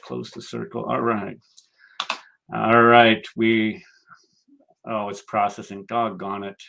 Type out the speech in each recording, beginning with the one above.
close the circle. All right. All right. Oh, it's processing. Doggone it.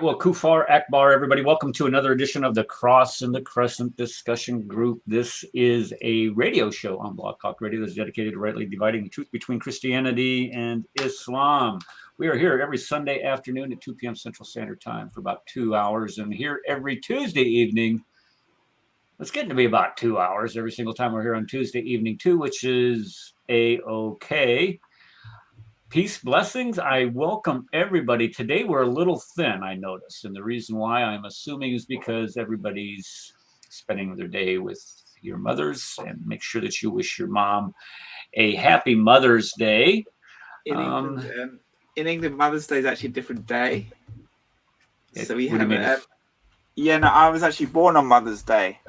Well, Kufar Akbar, everybody. Welcome to another edition of the Cross and the Crescent discussion group. This is a radio show on Blog Talk Radio that's dedicated to rightly dividing the truth between Christianity and Islam. We are here every Sunday afternoon at 2 p.m. Central Standard Time for about 2 hours, and here every Tuesday evening. It's getting to be about 2 hours every single time we're here on Tuesday evening too, which is A-OK. Peace, blessings. I welcome everybody. Today we're a little thin, I notice. And the reason why I'm assuming is because everybody's spending their day with your mothers, and make sure that you wish your mom a happy Mother's Day. In England, Mother's Day is actually a different day. So we have I was actually born on Mother's Day.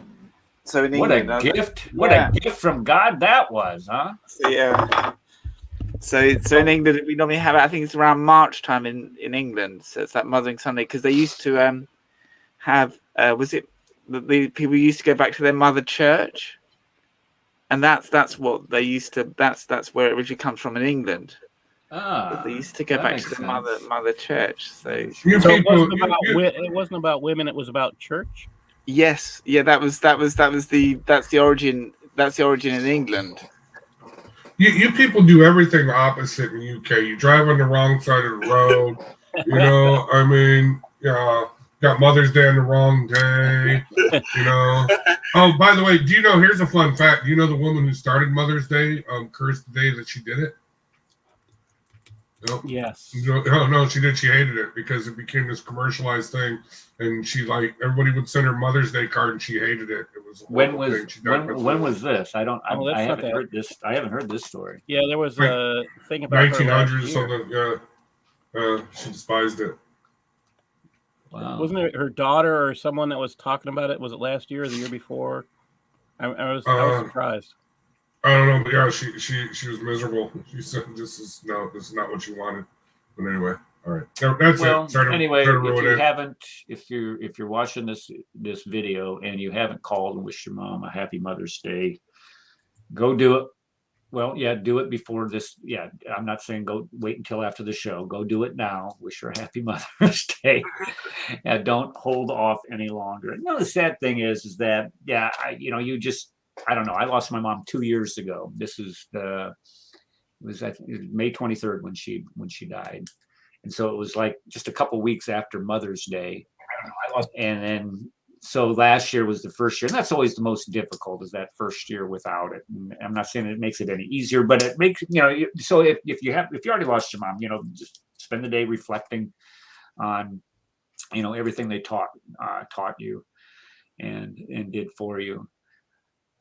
So in England, what a gift! What a gift from God that was, huh? So, yeah. So in England, we normally have, I think it's around March time in England. So it's that Mothering Sunday, because they used to have, the people used to go back to their mother church, and that's what they used to. That's where it originally comes from in England. But they used to go back to the mother church. So it wasn't about women; it was about church. Yes, yeah, that's the origin. That's the origin in England. You people do everything opposite in the UK. You drive on the wrong side of the road. You know, I mean, got Mother's Day on the wrong day. You know. Oh, by the way, do you know? Here's a fun fact. Do you know the woman who started Mother's Day cursed the day that she did it? No. Yes. No, she did. She hated it because it became this commercialized thing, and everybody would send her Mother's Day card, and she hated it. It was when was this? I haven't heard this. I haven't heard this story. Yeah, there was a thing about 1900s or something. Yeah, she despised it. Wow. Wasn't it her daughter or someone that was talking about it? Was it last year or the year before? I was surprised. I don't know, but yeah, she was miserable. She said, "This is not what you wanted." But anyway, all right. That's it. Sorry anyway, if you're watching this video and you haven't called and wished your mom a happy Mother's Day, go do it. Well, yeah, do it before this. Yeah, I'm not saying go wait until after the show. Go do it now. Wish her a happy Mother's Day. Yeah, don't hold off any longer. No, the sad thing is that I don't know. I lost my mom 2 years ago. This is May 23rd when she died, and so it was like just a couple weeks after Mother's Day. And then so last year was the first year, and that's always the most difficult, is that first year without it. And I'm not saying it makes it any easier, but it makes So if you already lost your mom, just spend the day reflecting on everything they taught you and did for you.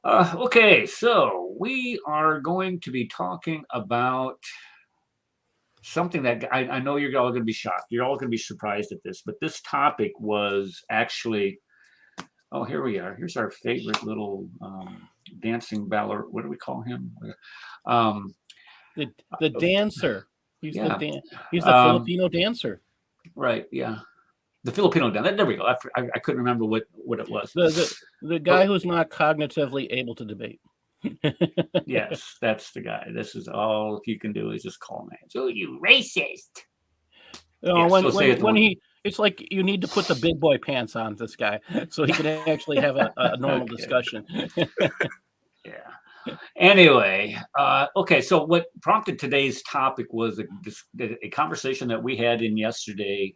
Okay, so we are going to be talking about something that I know you're all going to be shocked. You're all going to be surprised at this, but this topic was actually, oh, here we are. Here's our favorite little dancing baller. What do we call him? The dancer. He's yeah. He's the Filipino dancer. Right. Yeah. The Filipino dancer. There we go. I couldn't remember what it was. The guy who's not cognitively able to debate. Yes, that's the guy. This is all he can do is just call names. Oh, you racist. No, yeah, it's like you need to put the big boy pants on this guy so he can actually have a normal discussion. Yeah. Anyway, okay. So what prompted today's topic was a conversation that we had yesterday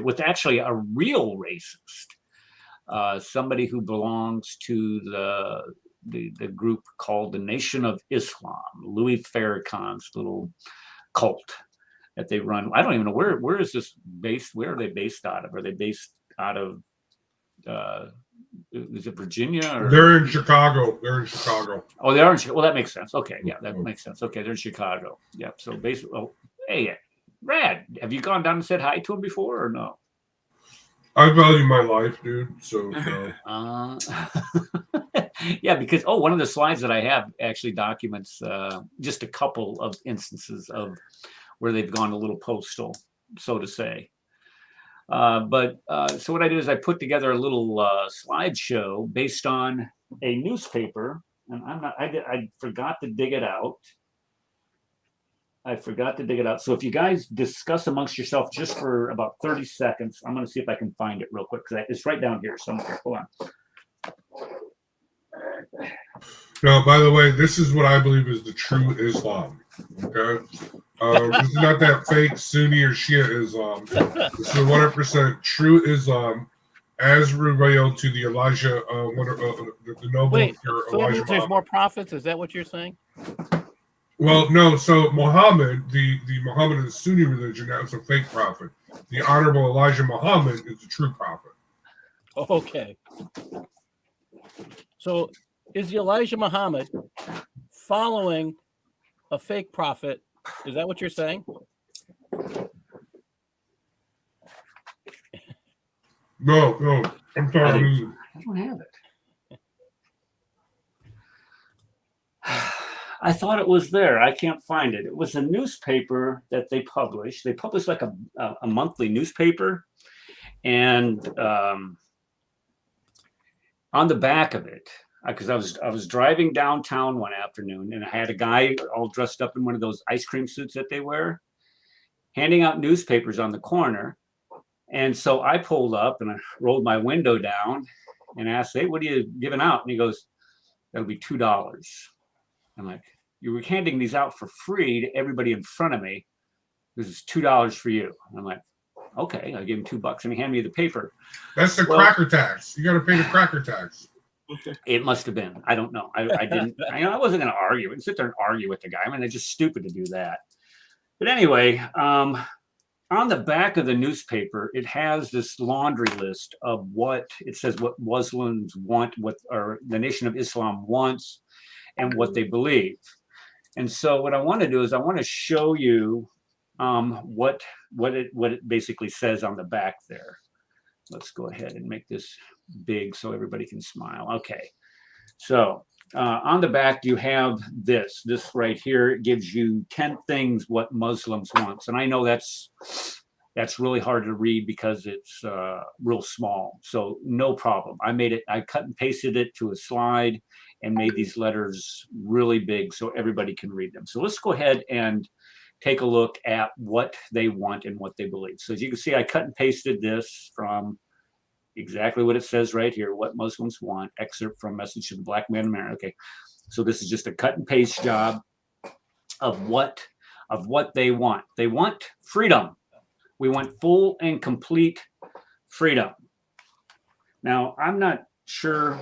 with actually a real racist, somebody who belongs to the group called the Nation of Islam, Louis Farrakhan's little cult that they run. I don't even know where is this based? Where are they based out of? Are they based out of? Is it Virginia? Or? They're in Chicago. Oh, they are in Chicago. Well, that makes sense. Okay, yeah, that makes sense. Okay, they're in Chicago. Yeah. So basically, hey, Brad, have you gone down and said hi to him before or no? I value my life, dude. So no. Yeah, because one of the slides that I have actually documents just a couple of instances of where they've gone a little postal, so to say. So what I did is I put together a little slideshow based on a newspaper, and I forgot to dig it out. So if you guys discuss amongst yourself just for about 30 seconds, I'm going to see if I can find it real quick because it's right down here somewhere. Hold on. Now, by the way, this is what I believe is the true Islam. Okay, this is not that fake Sunni or Shia Islam. This is 100% true Islam, as revealed to the Elijah, the noble. Wait, Elijah so there's Muhammad. more prophets? Is that what you're saying? Well, no. So Muhammad, the Muhammad of the Sunni religion, that was a fake prophet. The Honorable Elijah Muhammad is the true prophet. Okay. So is the Elijah Muhammad following a fake prophet? Is that what you're saying? No. I'm sorry. I don't have it. I thought it was there. I can't find it. It was a newspaper that they published. They published like a monthly newspaper. And on the back of it, because I was driving downtown one afternoon and I had a guy all dressed up in one of those ice cream suits that they wear, handing out newspapers on the corner. And so I pulled up and I rolled my window down and asked, "Hey, what are you giving out?" And he goes, "That'll be $2." I'm like, "You were handing these out for free to everybody in front of me. This is $2 for you." And I'm like, "Okay." I gave him $2 and he handed me the paper. That's the cracker tax. You got to pay the cracker tax. It must have been. I don't know. I didn't. I wasn't going to argue and sit there and argue with the guy. I mean, it's just stupid to do that. But anyway, on the back of the newspaper, it has this laundry list of what it says, what Muslims want, what or the Nation of Islam wants, and what they believe. And so, what I want to do is I want to show you what it basically says on the back there. Let's go ahead and make this big so everybody can smile. Okay. So on the back, you have this right here. It gives you 10 things what Muslims want. And I know that's really hard to read because it's real small. So no problem. I cut and pasted it to a slide and made these letters really big so everybody can read them. So let's go ahead and take a look at what they want and what they believe. So as you can see, I cut and pasted this from exactly what it says right here, what Muslims want, excerpt from Message to the Black Man in America. Okay. So this is just a cut and paste job of what they want. They want freedom. We want full and complete freedom. Now, I'm not sure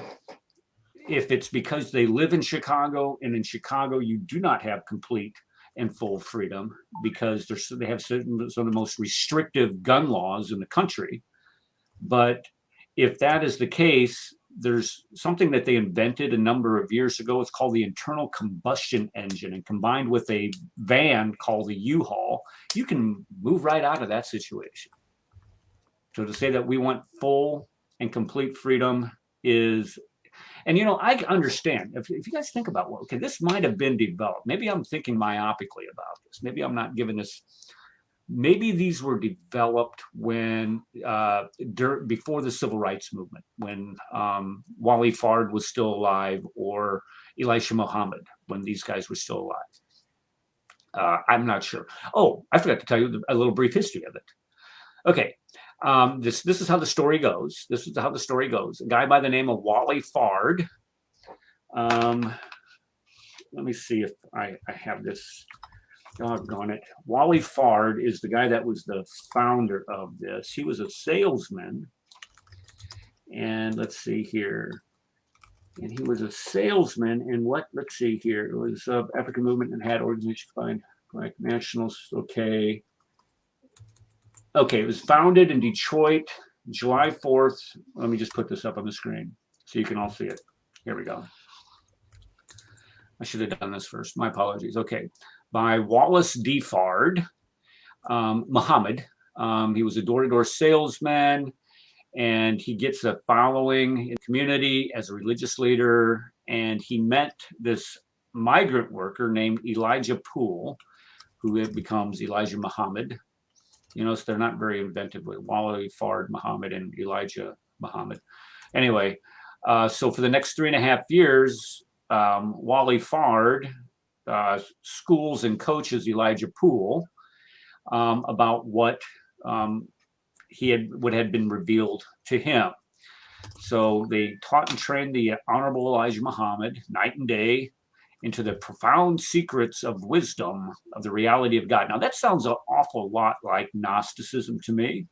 if it's because they live in Chicago, and in Chicago you do not have complete and full freedom because they have some of the most restrictive gun laws in the country. But if that is the case, there's something that they invented a number of years ago. It's called the internal combustion engine, and combined with a van called the U-Haul, you can move right out of that situation. So to say that we want full and complete freedom is, and I understand if you guys think about, well, okay, this might have been developed. Maybe I'm thinking myopically about this. Maybe I'm not giving this. Maybe these were developed when before the civil rights movement, when Wally Fard was still alive, or Elijah Muhammad, when these guys were still alive. I'm not sure. Oh, I forgot to tell you a little brief history of it. Okay, this is how the story goes. This is how the story goes. A guy by the name of Wally Fard. Let me see if I have this. Doggone it. Wally Fard is the guy that was the founder of this. He was a salesman. And let's see here. And he was a salesman in what? Let's see here. It was African movement and had organization combined like nationals. Okay. Okay. It was founded in Detroit, July 4th. Let me just put this up on the screen so you can all see it. Here we go. I should have done this first. My apologies. Okay. By Wallace D. Fard, Muhammad. He was a door-to-door salesman, and he gets a following in the community as a religious leader. And he met this migrant worker named Elijah Poole, who becomes Elijah Muhammad. So they're not very inventive with Wally Fard Muhammad and Elijah Muhammad. Anyway, so for the next 3.5 years, Wally Fard schools and coaches Elijah Poole about what had been revealed to him. So they taught and trained the Honorable Elijah Muhammad night and day into the profound secrets of wisdom of the reality of God. Now that sounds an awful lot like Gnosticism to me.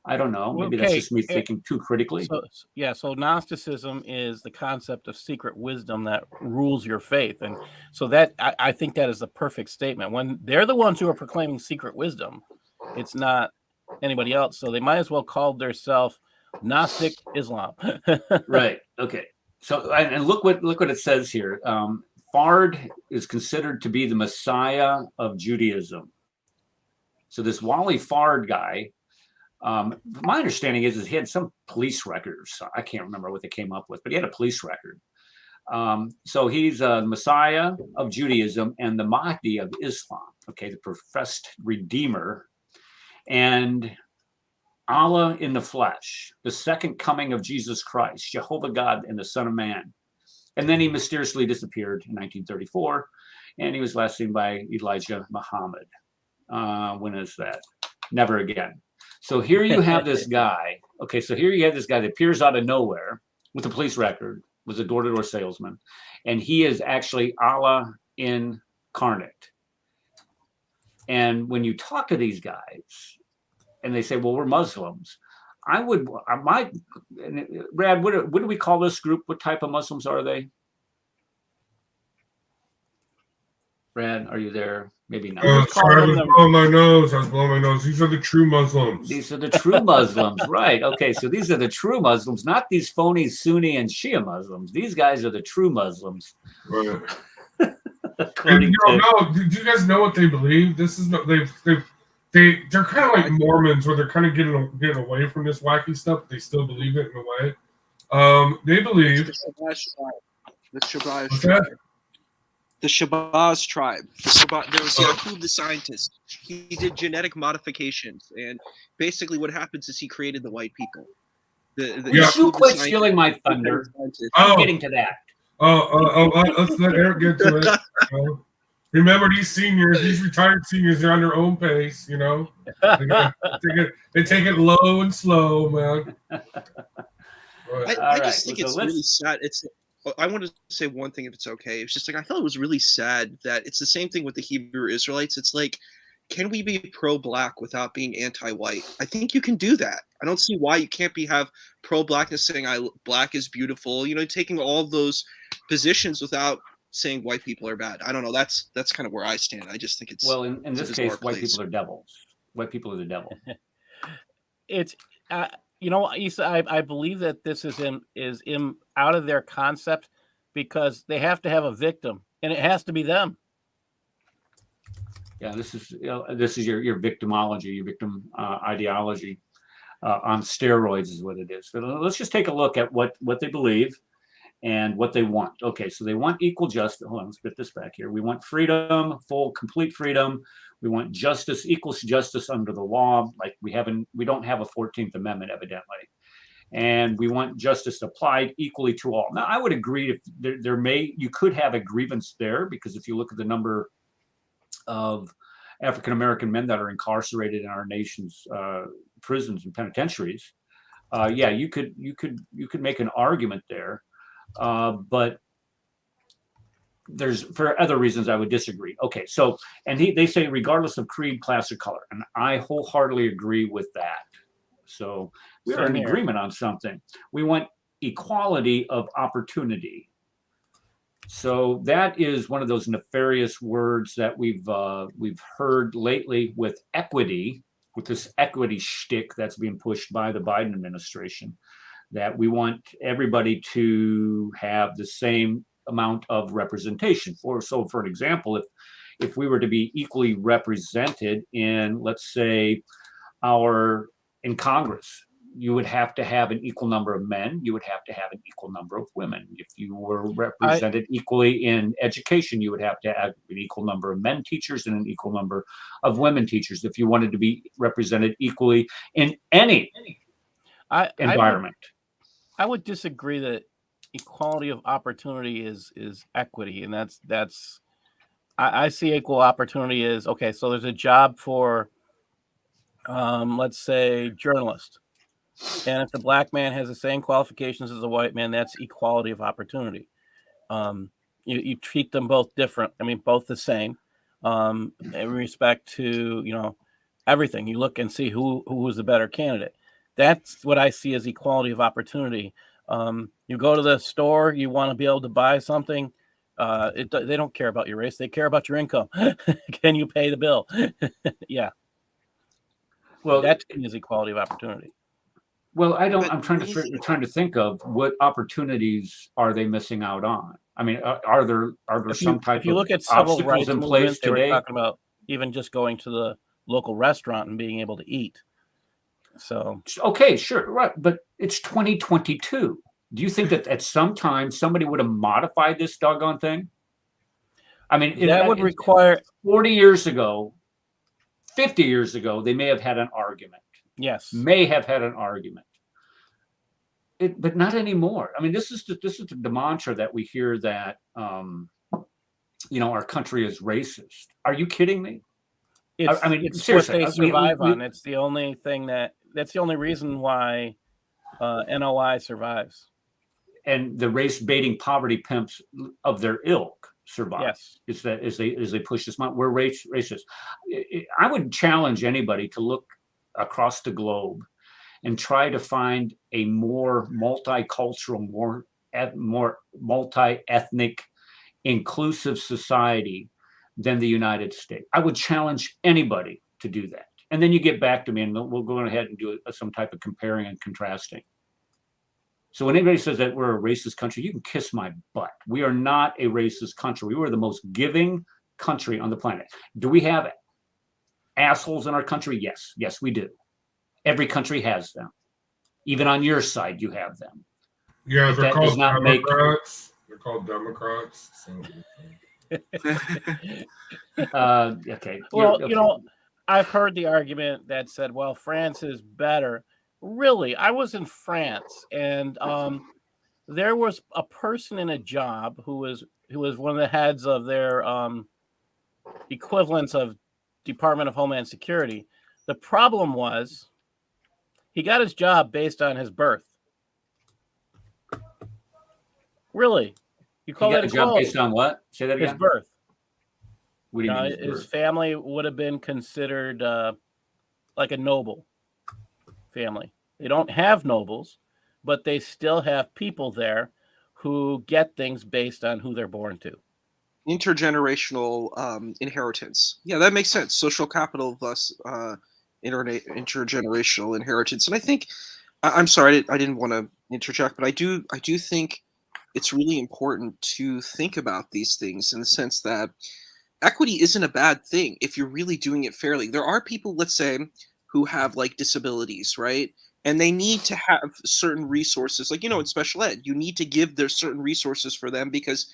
I don't know. Maybe that's just me thinking too critically. So Gnosticism is the concept of secret wisdom that rules your faith. And so that I think that is the perfect statement. When they're the ones who are proclaiming secret wisdom, it's not anybody else. So they might as well call themselves Gnostic Islam. Right. Okay. So and look what it says here. Fard is considered to be the Messiah of Judaism. So this Wally Fard guy, my understanding is he had some police records. I can't remember what they came up with, but he had a police record. So he's the Messiah of Judaism and the Mahdi of Islam, okay, the professed Redeemer, and Allah in the flesh, the second coming of Jesus Christ, Jehovah God and the Son of Man. And then he mysteriously disappeared in 1934, and he was last seen by Elijah Muhammad. When is that? Never again. So here you have this guy. Okay, so here you have this guy that appears out of nowhere with a police record, was a door-to-door salesman, and he is actually Allah incarnate. And when you talk to these guys, and they say, "Well, we're Muslims," Brad, what do we call this group? What type of Muslims are they? Brad, are you there? Maybe not. Sorry, I was blowing my nose. These are the true Muslims. These are the true Muslims, right? Okay, so these are the true Muslims, not these phony Sunni and Shia Muslims. These guys are the true Muslims. Right. And do you guys know what they believe? This is what they're kind of like Mormons, where they're kind of getting away from this wacky stuff. But they still believe it in a way. They believe the Shabazz tribe. The Shabazz tribe. There was Yaqub the scientist. He did genetic modifications, and basically what happens is he created the white people. You quit stealing my thunder. I'm getting to that. Let's let Eric get to it. Remember, these retired seniors, they're on their own pace. They take it low and slow, man. I just think it's really sad. I want to say one thing, if it's okay. It's just like I thought it was really sad that it's the same thing with the Hebrew Israelites. It's like, can we be pro-black without being anti-white? I think you can do that. I don't see why you can't have pro-blackness saying black is beautiful. Taking all of those positions without saying white people are bad. I don't know. That's kind of where I stand. I just think it's in this case, white people are devils. White people are the devil. It's Issa, I believe that this is out of their concept because they have to have a victim, and it has to be them. Yeah, this is your victimology, your victim ideology on steroids is what it is. But let's just take a look at what they believe and what they want. Okay, so they want equal justice. Hold on, let's get this back here. We want freedom, full, complete freedom. We want justice, equal justice under the law. Like we don't have a 14th Amendment, evidently. And we want justice applied equally to all. Now, I would agree if you could have a grievance there, because if you look at the number of African American men that are incarcerated in our nation's prisons and penitentiaries, yeah, you could make an argument there. But there's, for other reasons, I would disagree. Okay, so, and they say regardless of creed, class, or color, and I wholeheartedly agree with that. So we are in agreement on something. We want equality of opportunity. So that is one of those nefarious words that we've heard lately with equity, with this equity shtick that's being pushed by the Biden administration, that we want everybody to have the same amount of representation. For an example, if we were to be equally represented in, let's say, in Congress, you would have to have an equal number of men. You would have to have an equal number of women. If you were represented equally in education, you would have to have an equal number of men teachers and an equal number of women teachers. If you wanted to be represented equally in any environment. I would disagree that equality of opportunity is equity, and that's I see equal opportunity as, okay, so there's a job for let's say journalist, and if the black man has the same qualifications as the white man, that's equality of opportunity. You treat them both different. I mean, both the same in respect to everything. You look and see who is the better candidate. That's what I see as equality of opportunity. You go to the store, you want to be able to buy something. They don't care about your race. They care about your income. Can you pay the bill? Yeah. Well, that is equality of opportunity. Well, I'm trying to think of what opportunities are they missing out on. I mean, are there some type of obstacles in place today? If you look at civil rights movement, they were talking about even just going to the local restaurant and being able to eat. So okay, sure, right, but it's 2022. Do you think that at some time somebody would have modified this doggone thing? I mean, that would require 40 years ago, 50 years ago, they may have had an argument. Yes, may have had an argument. But not anymore. I mean, this is the mantra that we hear that our country is racist. Are you kidding me? It's seriously, what they survive on. It's the only thing that's the only reason why NOI survives. And the race baiting poverty pimps of their ilk survive. Yes. Is that as they push this month, we're racist. I would challenge anybody to look across the globe and try to find a more multicultural, more multi-ethnic, inclusive society than the United States. I would challenge anybody to do that. And then you get back to me and we'll go ahead and do some type of comparing and contrasting. So when anybody says that we're a racist country, you can kiss my butt. We are not a racist country. We were the most giving country on the planet. Do we have assholes in our country? Yes. Yes, we do. Every country has them. Even on your side, you have them. Yeah, they're called Democrats. They're called Democrats. So. Okay. Well, I've heard the argument that said, well, France is better. Really, I was in France, and there was a person in a job who was one of the heads of their equivalents of Department of Homeland Security. The problem was he got his job based on his birth. Really? You call that a job based on what? Say that again. His birth. What do you mean? His family would have been considered like a noble family. They don't have nobles, but they still have people there who get things based on who they're born to. Intergenerational inheritance. Yeah, that makes sense. Social capital thus intergenerational inheritance. And I think I'm sorry, I didn't want to interject, but I do think it's really important to think about these things in the sense that equity isn't a bad thing if you're really doing it fairly. There are people, let's say, who have like disabilities, right? And they need to have certain resources, like, in special ed, you need to give their certain resources for them because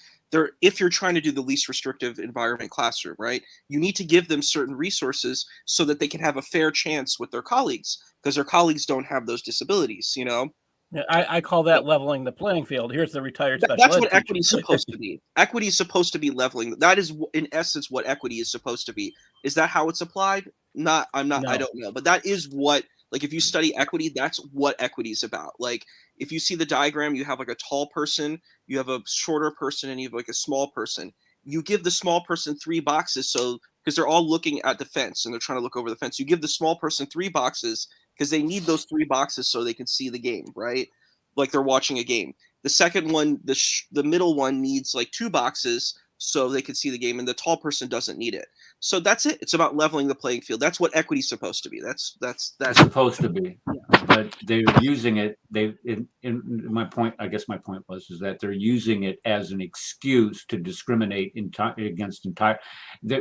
if you're trying to do the least restrictive environment classroom, right? You need to give them certain resources so that they can have a fair chance with their colleagues because their colleagues don't have those disabilities. Yeah, I call that leveling the playing field. Here's the retired special That's ed what teacher. equity is supposed to be. Equity is supposed to be leveling. That is, in essence, what equity is supposed to be. Is that how it's applied? Not. I No. don't know. But that is what. Like, if you study equity, that's what equity is about. Like, if you see the diagram, you have like a tall person, you have a shorter person, and you have like a small person. You give the small person 3 boxes, so because they're all looking at the fence and they're trying to look over the fence. You give the small person 3 boxes because they need those 3 boxes so they can see the game, right? Like they're watching a game. The second one, the middle one needs like 2 boxes so they can see the game, and the tall person doesn't need it. So that's it. It's about leveling the playing field. That's what equity's supposed to be. That's It's supposed to be, but they're using it. In my point, I guess my point was is that they're using it as an excuse to discriminate against entire.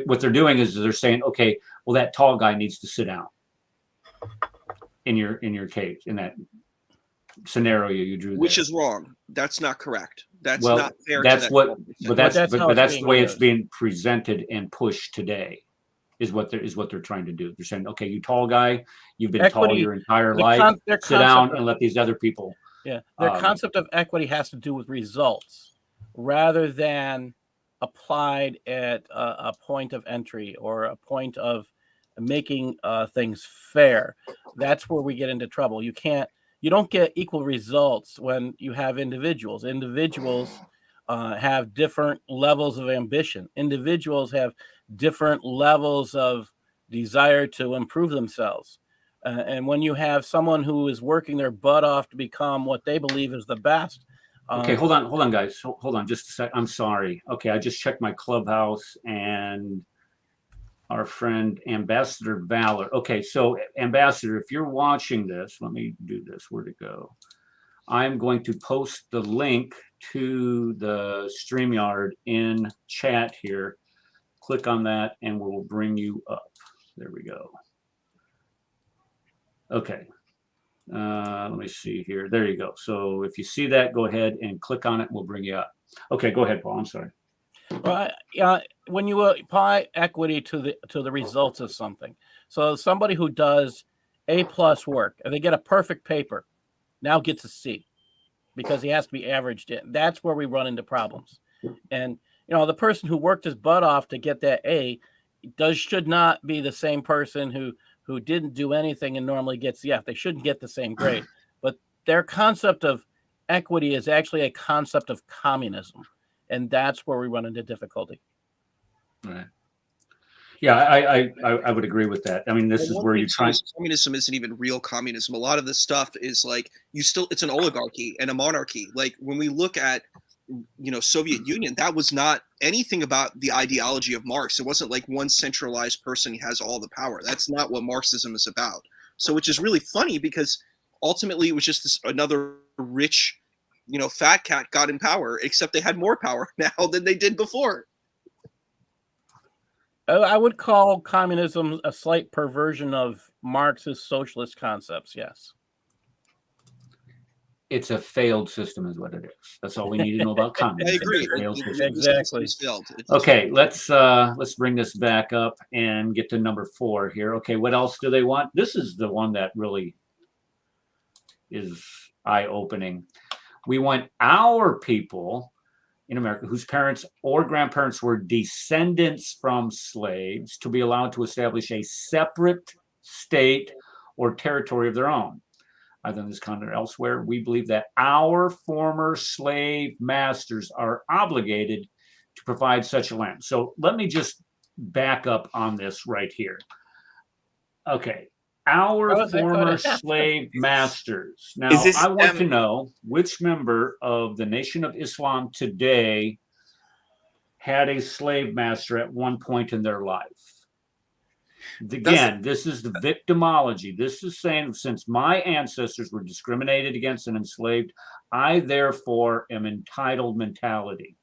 What they're doing is they're saying, okay, well, that tall guy needs to sit down. In your case, in that scenario you drew, which is wrong. That's not correct. That's well, not fair. That's what, but that's the way used. it's being presented and pushed today. Is what they're trying to do. They're saying, okay, you tall guy, you've been tall your entire life. Sit down and let these other people. Yeah, their concept of equity has to do with results rather than applied at a point of entry or a point of making things fair. That's where we get into trouble. You don't get equal results when you have individuals. Individuals have different levels of ambition. Individuals have different levels of desire to improve themselves. And when you have someone who is working their butt off to become what they believe is the best. Okay, hold on, guys. Hold on just a sec. I'm sorry. Okay, I just checked my Clubhouse and our friend Ambassador Valor. Okay, so Ambassador, if you're watching this, let me do this. Where'd it go? I'm going to post the link to the StreamYard in chat here. Click on that and we'll bring you up. There we go. Okay. Let me see here. There you go. So if you see that, go ahead and click on it. We'll bring you up. Okay, go ahead, Paul. I'm sorry. Well, when you apply equity to the results of something, so somebody who does A+ work and they get a perfect paper, now gets a C because he has to be averaged in. That's where we run into problems. And the person who worked his butt off to get that A should not be the same person who didn't do anything and normally gets the F. They shouldn't get the same grade. But their concept of equity is actually a concept of communism. And that's where we run into difficulty. Right. Yeah, I would agree with that. I mean, this is where you try. Communism isn't even real communism. A lot of this stuff is like it's an oligarchy and a monarchy. Like when we look at Soviet Union, that was not anything about the ideology of Marx. It wasn't like one centralized person has all the power. That's not what Marxism is about. So, which is really funny because ultimately it was just another rich, fat cat got in power, except they had more power now than they did before. I would call communism a slight perversion of Marx's socialist concepts. Yes. It's a failed system is what it is. That's all we need to know about communism. I agree. Exactly. Okay, let's bring this back up and get to number 4 here. Okay, what else do they want? This is the one that really is eye-opening. We want our people in America whose parents or grandparents were descendants from slaves to be allowed to establish a separate state or territory of their own, either in this continent or elsewhere. We believe that our former slave masters are obligated to provide such a land. So let me just back up on this right here. Okay. Our former slave masters. Now, I want to know which member of the Nation of Islam today had a slave master at one point in their life. Again, this is the victimology. This is saying, since my ancestors were discriminated against and enslaved, I therefore am entitled mentality.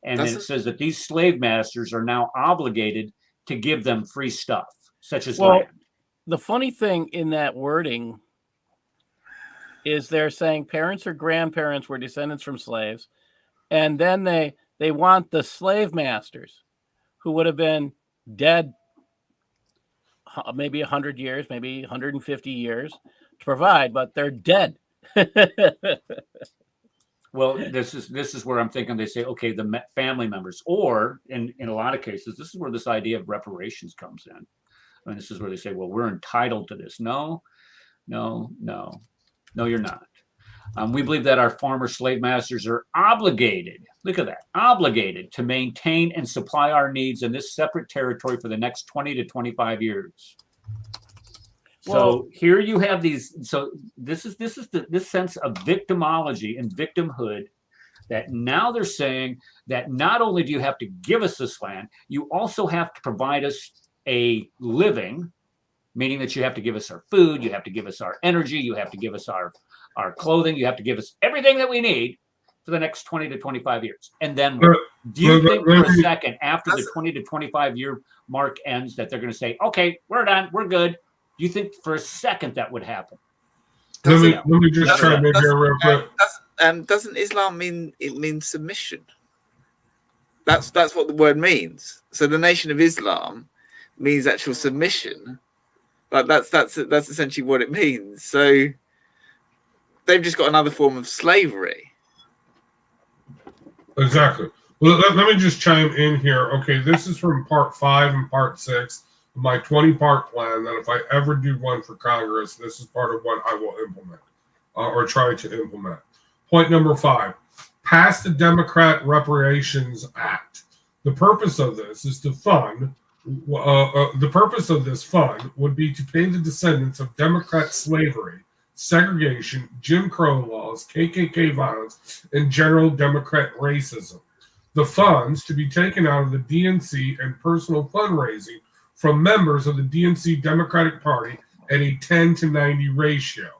And then it says that these slave masters are now obligated to give them free stuff, such as land. The funny thing in that wording is they're saying parents or grandparents were descendants from slaves, and then they want the slave masters, who would have been dead maybe 100 years, maybe 150 years, to provide, but they're dead. Well, this is where I'm thinking they say, okay, the family members, or in a lot of cases, this is where this idea of reparations comes in. And this is where they say, well, we're entitled to this. No, you're not. We believe that our former slave masters are obligated, look at that, obligated to maintain and supply our needs in this separate territory for the next 20 to 25 years. So here you have these. So this sense of victimology and victimhood, that now they're saying that not only do you have to give us this land, you also have to provide us a living, meaning that you have to give us our food, you have to give us our energy, you have to give us our clothing, you have to give us everything that we need for the next 20 to 25 years. And then do you think for a second after the 20 to 25 year mark ends that they're going to say, okay, we're done, we're good? Do you think for a second that would happen? Let me just try to make it real quick. Doesn't Islam mean submission? That's what the word means. So the Nation of Islam means actual submission. Like that's essentially what it means. So they've just got another form of slavery. Exactly. Well, let me just chime in here. Okay, this is from part 5 and part 6 of my 20-part plan, that if I ever do one for Congress, this is part of what I will implement or try to implement. Point number 5, pass the Democrat Reparations Act. The purpose of this is to fund the purpose of this fund would be to pay the descendants of Democrat slavery, segregation, Jim Crow laws, KKK violence, and general Democrat racism. The funds to be taken out of the DNC and personal fundraising from members of the DNC Democratic Party at a 10-90 ratio.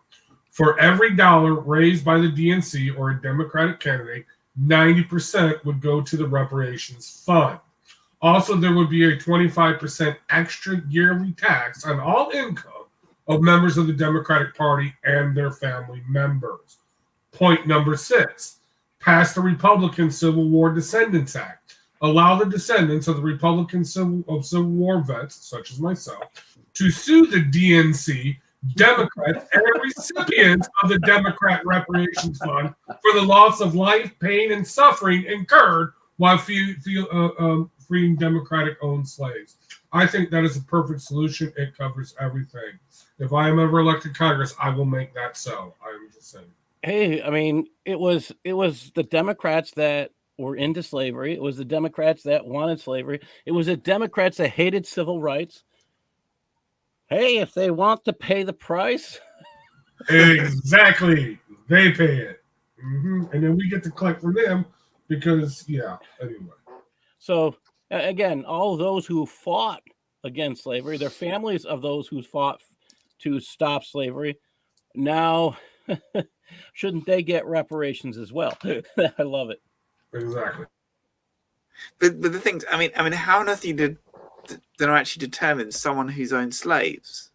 For every dollar raised by the DNC or a Democratic candidate, 90% would go to the reparations fund. Also, there would be a 25% extra yearly tax on all income of members of the Democratic Party and their family members. Point number 6, pass the Republican Civil War Descendants Act. Allow the descendants of the Republican Civil War vets, such as myself, to sue the DNC, Democrats, and recipients of the Democrat Reparations Fund for the loss of life, pain, and suffering incurred while freeing Democratic-owned slaves. I think that is a perfect solution. It covers everything. If I am ever elected to Congress, I will make that so. I'm just saying. Hey, I mean, it was the Democrats that were into slavery. It was the Democrats that wanted slavery. It was the Democrats that hated civil rights. Hey, if they want to pay the price. Exactly. They pay it. Mm-hmm. And then we get to collect from them because, anyway. So, again, all those who fought against slavery, their families of those who fought to stop slavery, now shouldn't they get reparations as well? I love it. Exactly. But the things, I mean, how on earth do you actually determine someone who's owned slaves?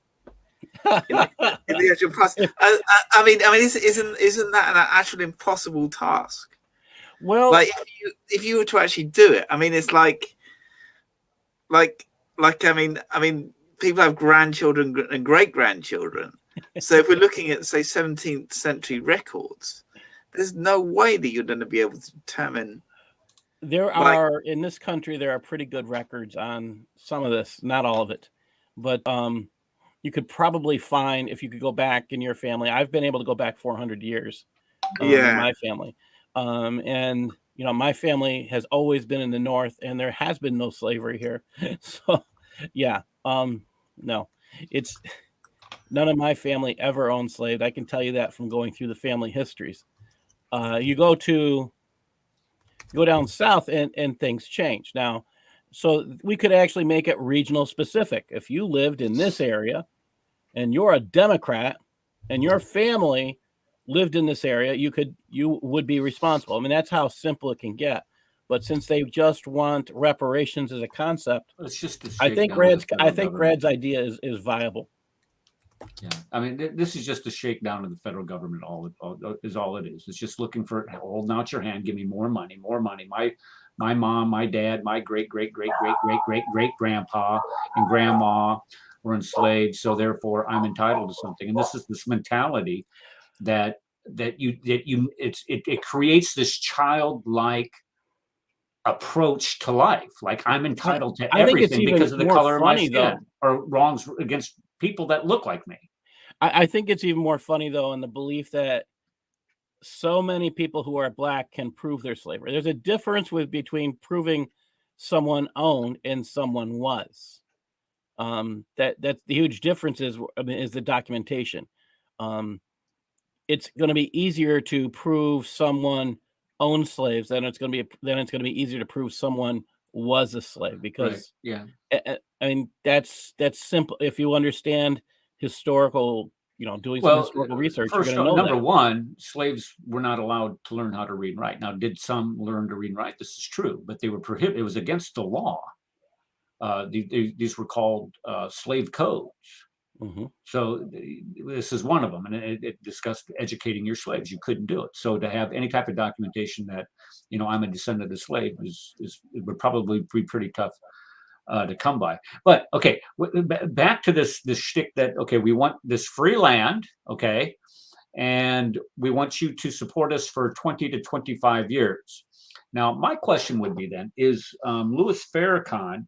in the actual process? I mean, isn't that an actual impossible task? Well, like if you were to actually do it, I mean, it's like I mean, people have grandchildren and great grandchildren. So if we're looking at, say, 17th century records, there's no way that you're going to be able to determine. In this country, there are pretty good records on some of this, not all of it, but you could probably find, if you could go back in your family. I've been able to go back 400 years in my family. And, my family has always been in the North, and there has been no slavery here. So, no, it's none of my family ever owned slaves. I can tell you that from going through the family histories. You go down south and things change. Now, So we could actually make it regional specific. If you lived in this area and you're a Democrat and your family lived in this area, you would be responsible. I mean, that's how simple it can get. But since they just want reparations as a concept, it's just I think Grad's idea is viable. Yeah, I mean, this is just a shakedown of the federal government. All it is. It's just looking for holding out your hand. Give me more money, more money. My mom, my dad, my great grandpa and grandma were enslaved, so therefore I'm entitled to something. And this is this mentality that it creates this childlike approach to life. Like I'm entitled to everything because of the color of my skin, or wrongs against people that look like me. I think it's even more funny though in the belief that so many people who are black can prove their slavery. There's a difference between proving someone owned and someone was. That's the huge difference is the documentation. It's going to be easier to prove someone owned slaves than it's going to be easier to prove someone was a slave, because I mean that's simple. If you understand historical, doing some historical research, first, you're going to know number one, slaves were not allowed to learn how to read and write. Now, did some learn to read and write? This is true, but they were prohibited. It was against the law. These were called slave codes. Mm-hmm. So this is one of them, and it discussed educating your slaves. You couldn't do it. So to have any type of documentation that, I'm a descendant of a slave it would probably be pretty tough to come by. But okay, back to this shtick that, okay, we want this free land, okay, and we want you to support us for 20 to 25 years. Now, my question would be then, is Louis Farrakhan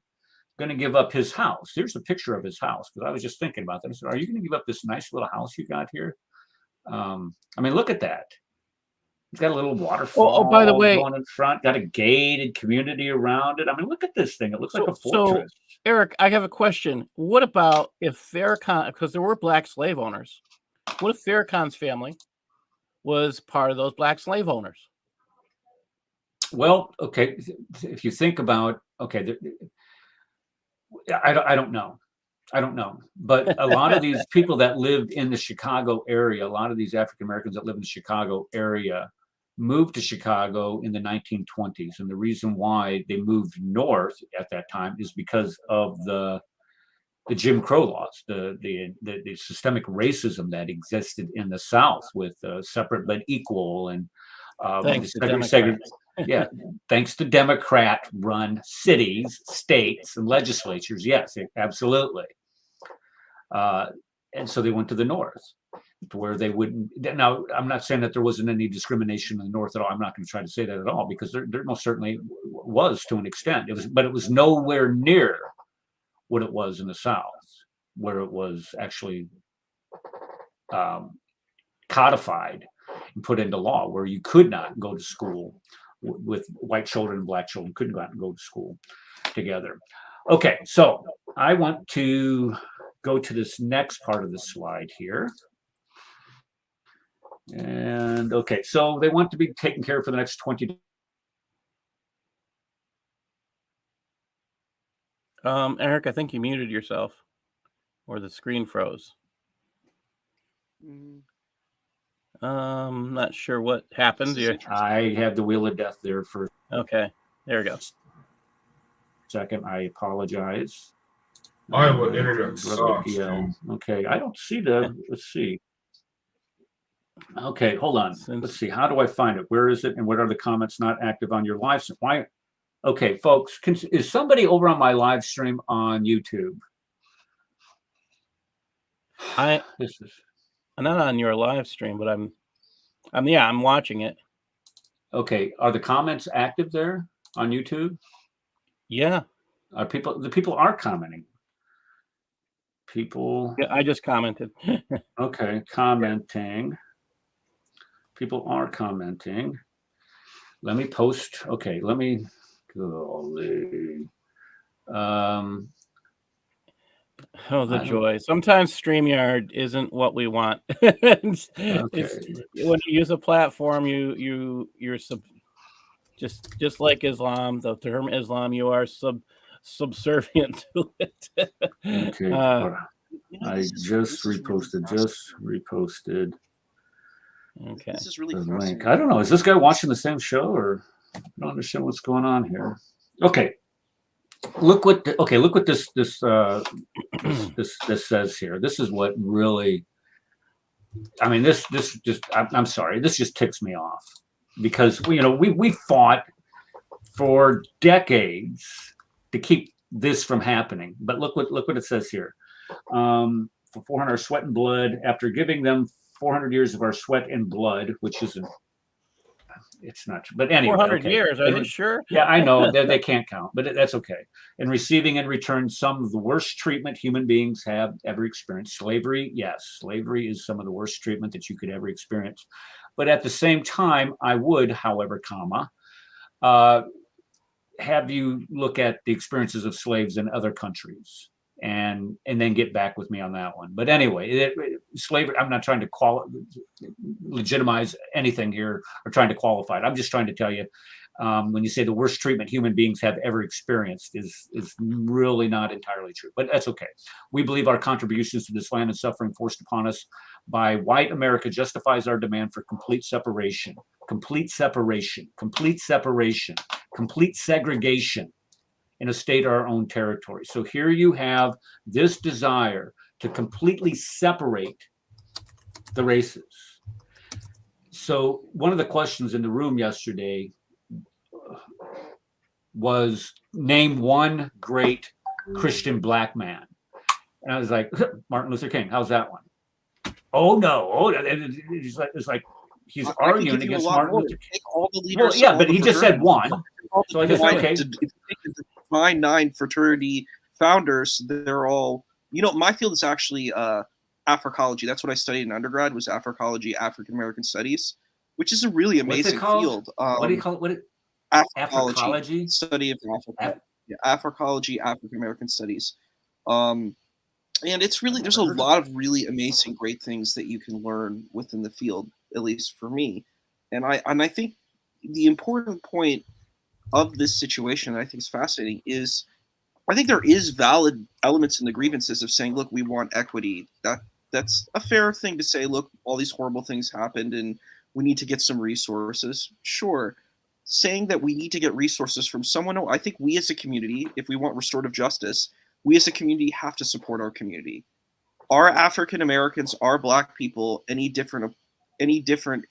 going to give up his house? Here's a picture of his house, because I was just thinking about that. I said, are you going to give up this nice little house you got here? I mean, look at that. It's got a little waterfall by the way, going in front, got a gated community around it. I mean, look at this thing. It looks like a fortress. So, Eric, I have a question. What about if Farrakhan, because there were black slave owners, what if Farrakhan's family was part of those black slave owners? Well, okay, if you think about, okay, I don't know. But a lot of these people that lived in the Chicago area, a lot of these African Americans that live in the Chicago area moved to Chicago in the 1920s. And the reason why they moved north at that time is because of the Jim Crow laws, the systemic racism that existed in the South with separate but equal, and thanks to Democrat-run cities, states, and legislatures. Yes, absolutely. And so they went to the north, to where they wouldn't. Now, I'm not saying that there wasn't any discrimination in the north at all. I'm not going to try to say that at all, because there most certainly was to an extent. But it was nowhere near what it was in the South, where it was actually codified and put into law, where you could not go to school with white children and black children, couldn't go out and go to school together. Okay, so I want to go to this next part of the slide here. And okay, so they want to be taken care of for the next 20. Eric, I think you muted yourself, or the screen froze. Not sure what happened. I had the wheel of death there for. Okay, there we go. Second, I apologize. Iowa internet sucks. Okay, I don't see the. Let's see. Okay, hold on. Let's see. How do I find it? Where is it? And what are the comments not active on your live stream? Why? Okay, folks, is somebody over on my live stream on YouTube? I'm not on your live stream, but I'm watching it. Okay, are the comments active there on YouTube? Yeah. The people are commenting. People. Yeah, I just commented. Okay, commenting. People are commenting. Let me post. Okay, let me. Golly. Oh, the joy. Sometimes StreamYard isn't what we want. When you use a platform, you're just like Islam, the term Islam, you are subservient to it. Okay. I just reposted. Okay. This is really the fascinating. link. I don't know. Is this guy watching the same show, or I don't understand what's going on here? Okay. Look what this says here. This is what really. I mean, this just. I'm sorry. This just ticks me off because we fought for decades to keep this from happening. But look what it says here. For 400 sweat and blood, after giving them 400 years of our sweat and blood, which isn't. It's not true. But anyway, 400 years, are you sure? Yeah, I know that they can't count, but that's okay. And receiving in return some of the worst treatment human beings have ever experienced. Slavery, yes, slavery is some of the worst treatment that you could ever experience. But at the same time, I would, however, have you look at the experiences of slaves in other countries and then get back with me on that one. But anyway, slavery, I'm not trying to legitimize anything here or trying to qualify it. I'm just trying to tell you, when you say the worst treatment human beings have ever experienced is really not entirely true, but that's okay. We believe our contributions to this land and suffering forced upon us by white America justifies our demand for complete separation, complete segregation in a state or our own territory. So here you have this desire to completely separate the races. So one of the questions in the room yesterday was name one great Christian black man. And I was like, Martin Luther King, how's that one? Oh no, it's like he's arguing against Martin Luther King. All the leaders, well, yeah, but he just said one. So I guess, okay. If you take the Divine Nine fraternity founders, they're all, my field is actually Africology. That's what I studied in undergrad, was Africology, African American Studies, which is a really amazing field. What do you call it? Africology? Study of Africa. Africology, African American Studies. And it's really, there's a lot of really amazing, great things that you can learn within the field, at least for me. And I think the important point of this situation that I think is fascinating is I think there is valid elements in the grievances of saying, look, we want equity. That's a fair thing to say. Look, all these horrible things happened and we need to get some resources. Sure. Saying that we need to get resources from someone, I think we as a community, if we want restorative justice, we as a community have to support our community. Are African Americans, are Black people any different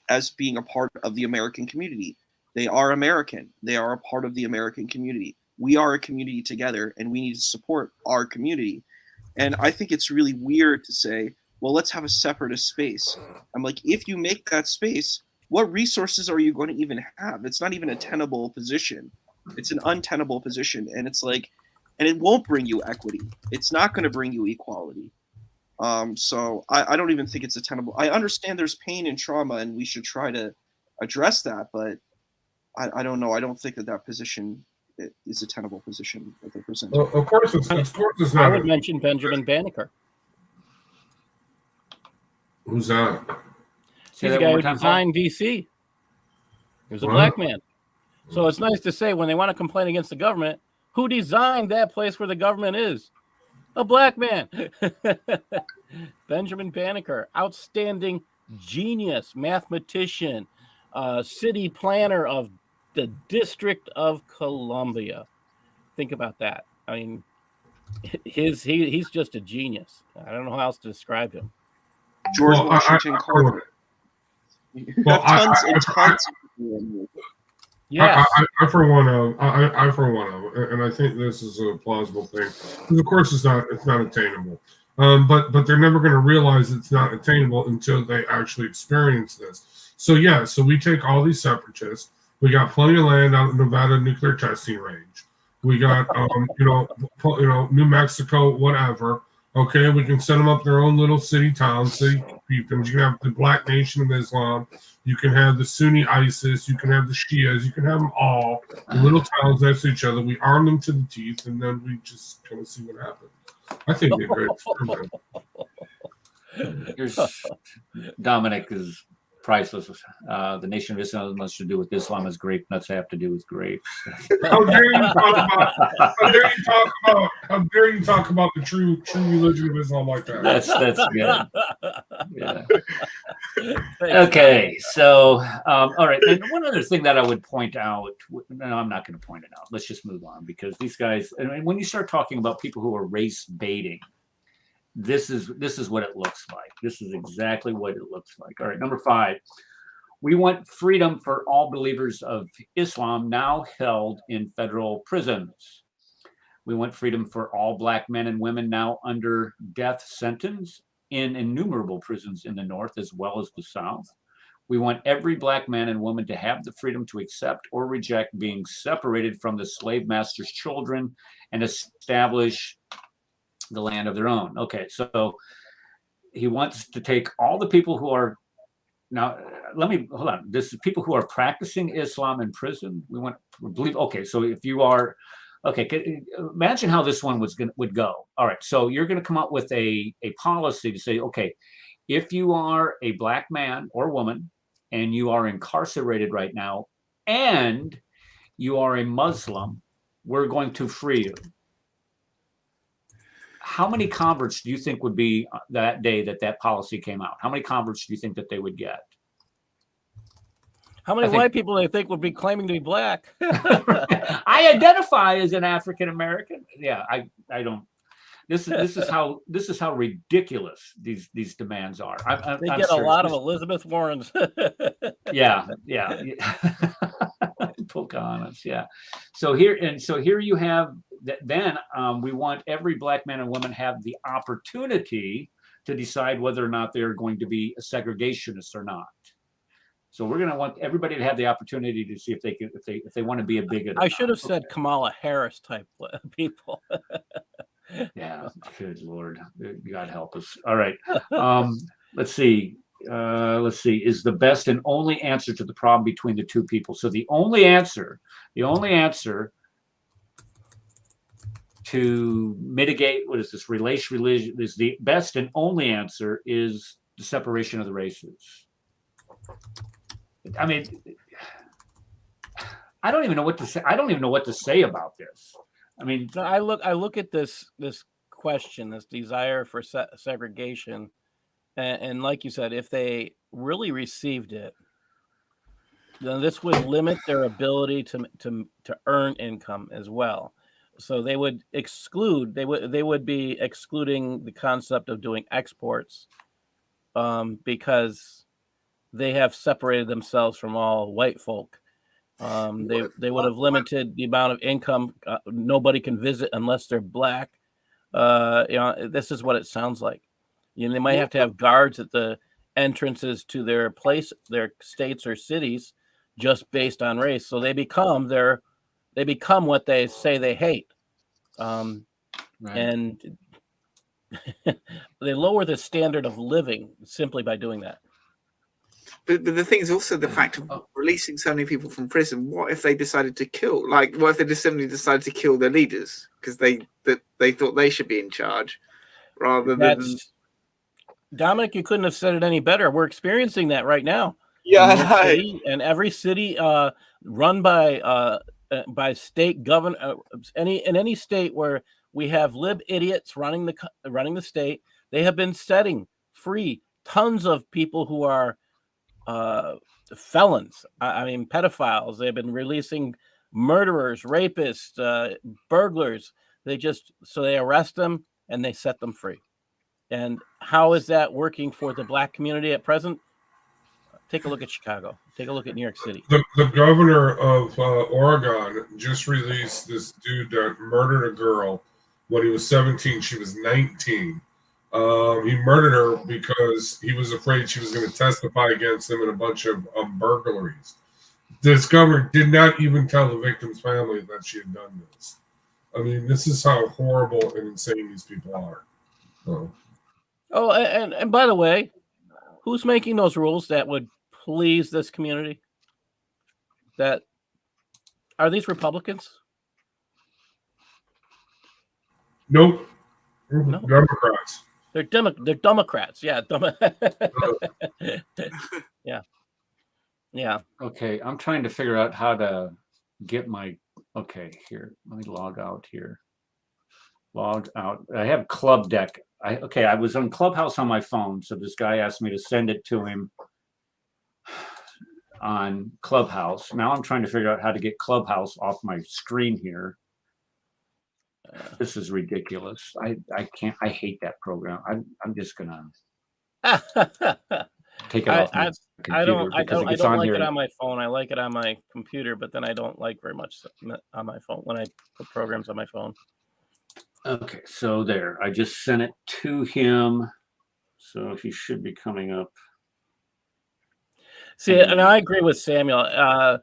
as being a part of the American community? They are American. They are a part of the American community. We are a community together, and we need to support our community. And I think it's really weird to say, well, let's have a separatist space. I'm like, if you make that space, what resources are you going to even have? It's not even a tenable position. It's an untenable position. And it's like, and it won't bring you equity. It's not going to bring you equality. So I don't even think it's a tenable. I understand there's pain and trauma, and we should try to address that, but I don't know. I don't think that position is a tenable position that they present. Well, of course it's not. I would mention Benjamin Banneker. Who's that? He's the guy who designed DC. He was a black man. So it's nice to say when they want to complain against the government, who designed that place where the government is? A black man. Benjamin Banneker, outstanding genius, mathematician, city planner of the District of Columbia. Think about that. I mean, he's just a genius. I don't know how else to describe him. George Washington Carver. Tons of people. Yes. I for one of, and I think this is a plausible thing. Because of course, it's not attainable. But they're never going to realize it's not attainable until they actually experience this. So we take all these separatists. We got plenty of land out in Nevada nuclear testing range. We got New Mexico, whatever. Okay, we can set them up their own little city fiefdoms. You can have the Black Nation of Islam. You can have the Sunni ISIS. You can have the Shias. You can have them all in little towns next to each other. We arm them to the teeth, and then we just kind of see what happens. I think they're great experiment. Dominic is priceless. The Nation of Islam has much to do with Islam as grape nuts have to do with grapes. How dare you talk about the true religion of Islam like that? That's good. Yeah. Okay, so all right. And one other thing that I would point out, no, I'm not going to point it out. Let's just move on, because these guys, and when you start talking about people who are race baiting, this is what it looks like. This is exactly what it looks like. All right, number 5. We want freedom for all believers of Islam now held in federal prisons. We want freedom for all Black men and women now under death sentence in innumerable prisons in the North as well as the South. We want every Black man and woman to have the freedom to accept or reject being separated from the slave master's children and establish the land of their own. Okay, so he wants to take all the people who are now. Let me hold on. This is people who are practicing Islam in prison. We want to believe. Okay, so if you are, okay, imagine how this one would go. All right, so you're going to come up with a policy to say, okay, if you are a Black man or woman and you are incarcerated right now and you are a Muslim, we're going to free you. How many converts do you think would be that day that policy came out? How many converts do you think that they would get? How many white people they think would be claiming to be Black? I identify as an African American. Yeah, I don't. This is how ridiculous these demands are. They get a lot of Elizabeth Warrens. Yeah. Pocahontas. Yeah. So here you have. Then we want every Black man and woman have the opportunity to decide whether or not they're going to be a segregationist or not. So we're going to want everybody to have the opportunity to see if they want to be a bigot. I should have said Kamala Harris type people. Yeah, good Lord, God help us. All right, let's see. Is the best and only answer to the problem between the two people. So the only answer to mitigate what is this religion is the best and only answer is the separation of the races. I mean, I don't even know what to say. I don't even know what to say about this. I mean, I look at this question, this desire for segregation, and like you said, if they really received it, then this would limit their ability to earn income as well. So they would exclude. They would be excluding the concept of doing exports, because they have separated themselves from all white folk. They would have limited the amount of income. Nobody can visit unless they're Black. This is what it sounds like. They might have to have guards at the entrances to their states or cities, just based on race. So they become what they say they hate, right. And they lower the standard of living simply by doing that. But the thing is also the fact of releasing so many people from prison. What if they decided to kill? What if they just simply decided to kill their leaders because they thought they should be in charge, rather than? Dominic, you couldn't have said it any better. We're experiencing that right now. Yeah, and every city run by state governor, any state where we have lib idiots running the state, they have been setting free tons of people who are felons. I mean, pedophiles. They've been releasing murderers, rapists, burglars. They arrest them and they set them free. And how is that working for the Black community at present? Take a look at Chicago. Take a look at New York City. The governor of Oregon just released this dude that murdered a girl when he was 17. She was 19. He murdered her because he was afraid she was going to testify against him in a bunch of burglaries. This governor did not even tell the victim's family that she had done this. I mean, this is how horrible and insane these people are. Oh, and by the way, who's making those rules that would please this community? Are these Republicans? Nope. No. Democrats. They're Democrats. Yeah. Yeah. Okay, I'm trying to figure out how to get my. Okay, here. Let me log out here. Log out. I have Club Deck. I was on Clubhouse on my phone, so this guy asked me to send it to him on Clubhouse. Now I'm trying to figure out how to get Clubhouse off my screen here. This is ridiculous. I can't. I hate that program. I'm just gonna take it off my computer because it gets on like here. it on my phone. I like it on my computer, but then I don't like very much on my phone when I put programs on my phone. Okay, so there. I just sent it to him, so he should be coming up. See, and I agree with Samuel.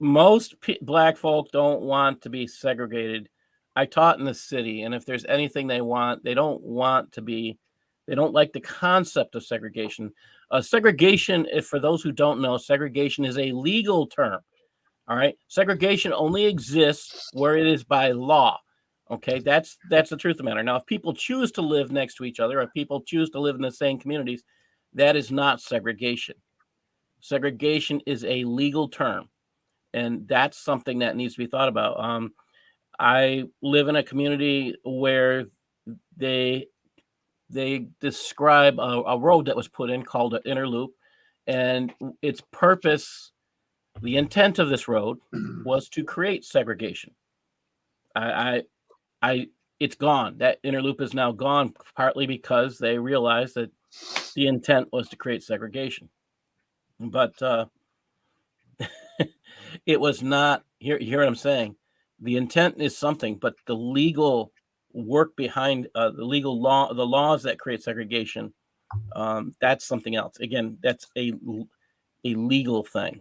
Most black folk don't want to be segregated. I taught in the city, and if there's anything they want, they don't like the concept of segregation. Segregation, if for those who don't know, segregation is a legal term. All right. Segregation only exists where it is by law. Okay, that's the truth of the matter. Now, if people choose to live next to each other, if people choose to live in the same communities, that is not segregation. Segregation is a legal term, and that's something that needs to be thought about. I live in a community where they describe a road that was put in called an inner loop, and its purpose, the intent of this road was to create segregation. It's gone. That inner loop is now gone, partly because they realized that the intent was to create segregation. But it was not. You hear what I'm saying? The intent is something, but the legal work behind the legal law, the laws that create segregation, that's something else. Again, that's a legal thing.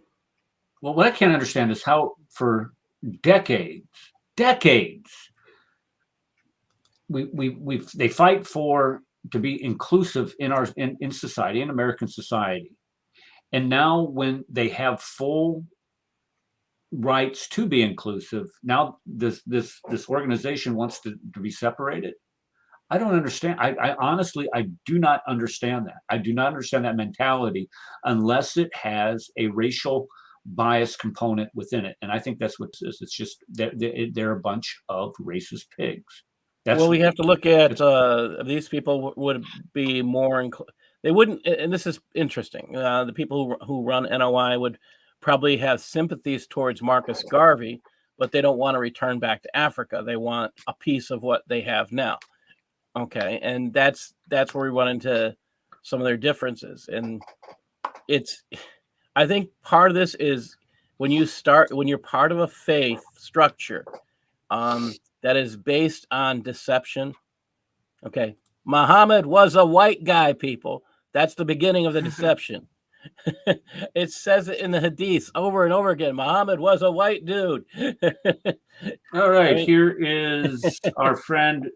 Well, what I can't understand is how for decades, they fight to be inclusive in society, in American society, and now when they have full rights to be inclusive, now this organization wants to be separated. I don't understand. I honestly, I do not understand that. I do not understand that mentality unless it has a racial bias component within it. And I think that's what it is. It's just they're a bunch of racist pigs. Well, we have to look at these people would be more they wouldn't, and this is interesting. The people who run NOI would probably have sympathies towards Marcus Garvey, but they don't want to return back to Africa. They want a piece of what they have now. Okay, and that's where we run into some of their differences. And I think part of this is when you're part of a faith structure that is based on deception. Okay, Muhammad was a white guy, people. That's the beginning of the deception. It says it in the hadiths over and over again. Muhammad was a white dude. All right, here is our friend.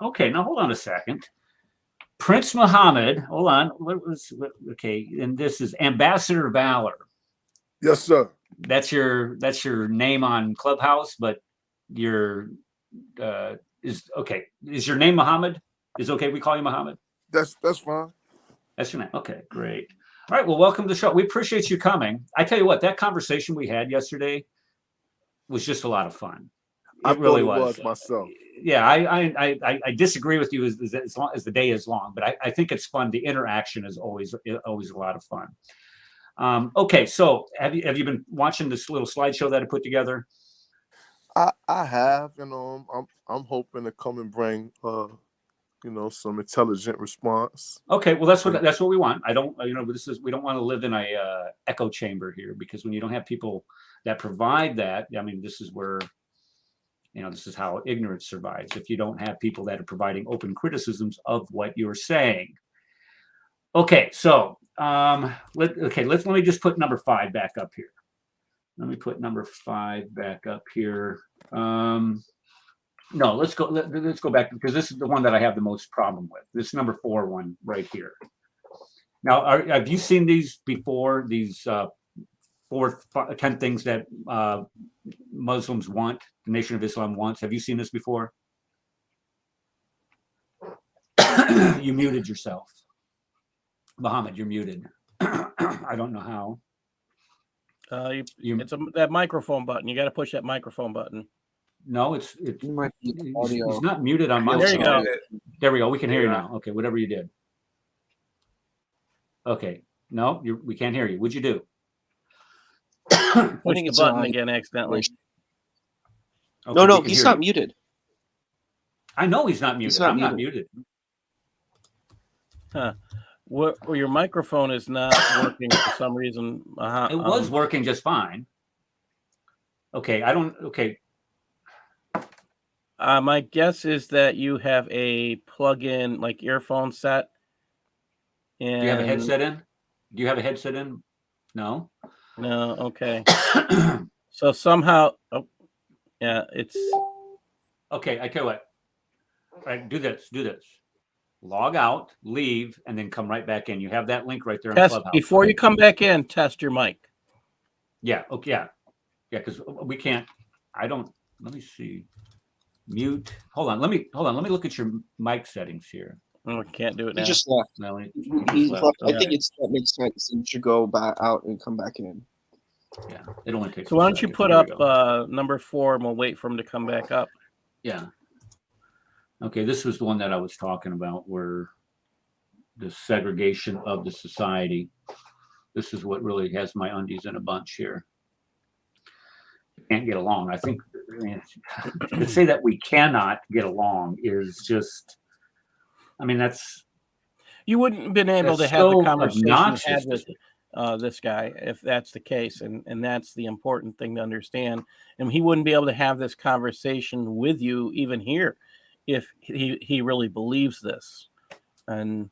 Okay, now hold on a second. Prince Muhammad. Hold on. Okay? And this is Ambassador Valor. Yes, sir. That's your name on Clubhouse, but your is okay. Is your name Muhammad? Is it okay we call you Muhammad? That's fine. That's your name. Okay, great. All right, well, welcome to the show. We appreciate you coming. I tell you what, that conversation we had yesterday was just a lot of fun. It really was myself. Yeah, I disagree with you as long as the day is long, but I think it's fun. The interaction is always a lot of fun. Okay, so have you been watching this little slideshow that I put together? I have, I'm hoping to come and bring some intelligent response. Okay, well that's what we want. We don't want to live in a echo chamber here, because when you don't have people that provide that, I mean, this is where this is how ignorance survives. If you don't have people that are providing open criticisms of what you're saying. Okay, so let me just put number 5 back up here. Let me put number 5 back up here. No, let's go back, because this is the one that I have the most problem with. This number 4 one right here. Now, have you seen these before? These 10 things that Muslims want, the Nation of Islam wants. Have you seen this before? You muted yourself. Muhammad, you're muted. I don't know how. It's that microphone button. You got to push that microphone button. No, it's might be audio. He's not muted on my There you side. go. There we go. We can hear you now. Okay, whatever you did. Okay. No, we can't hear you. What'd you do? Push the button again accidentally. Okay, no, he's not muted. I know he's not muted. I'm not muted. Huh. Well, your microphone is not working for some reason. It was working just fine. Okay, okay. My guess is that you have a plug-in, like earphone set. And do you have a headset in? Do you have a headset in? No. No. Okay. So somehow, yeah, it's okay. I tell you what. All right, do this. Log out, leave, and then come right back in. You have that link right there in Clubhouse. Before you come back in, test your mic. Yeah. Okay. Yeah. Because we can't. I don't. Let me see. Mute. Hold on. Let me look at your mic settings here. Oh, we can't do it now. He just left. No, He left. I think that makes sense. You should go back out and come back in. Yeah. It only takes. So why don't you put up number 4 and we'll wait for him to come back up. Yeah. Okay, this was the one that I was talking about, where the segregation of the society. This is what really has my undies in a bunch here. Can't get along. I think to say that we cannot get along is just. I mean, that's. You wouldn't have been able to have the conversation you had with this guy if that's the case, and that's the important thing to understand. And he wouldn't be able to have this conversation with you even here if he really believes this. And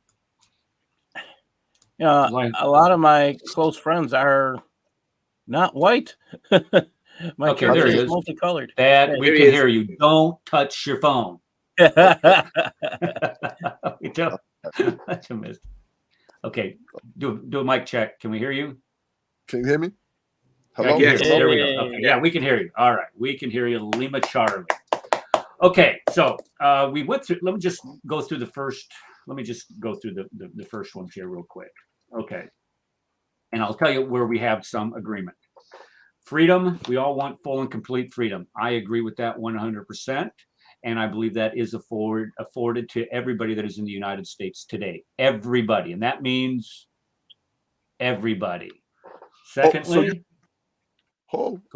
a lot of my close friends are not white. Okay, there he is. Multicolored. Dad, we can hear you. Don't touch your phone. We don't. That's a miss. Okay, do a mic check. Can we hear you? Can you hear me? Hello? Yes, there we go. Okay, yeah, we can hear you. All right, we can hear you, Lima Charlie. Okay, so we went through. Let me just go through the first. Let me just go through the first ones here real quick. Okay, and I'll tell you where we have some agreement. Freedom. We all want full and complete freedom. I agree with that 100%. And I believe that is afforded to everybody that is in the United States today. Everybody. And that means everybody. Secondly,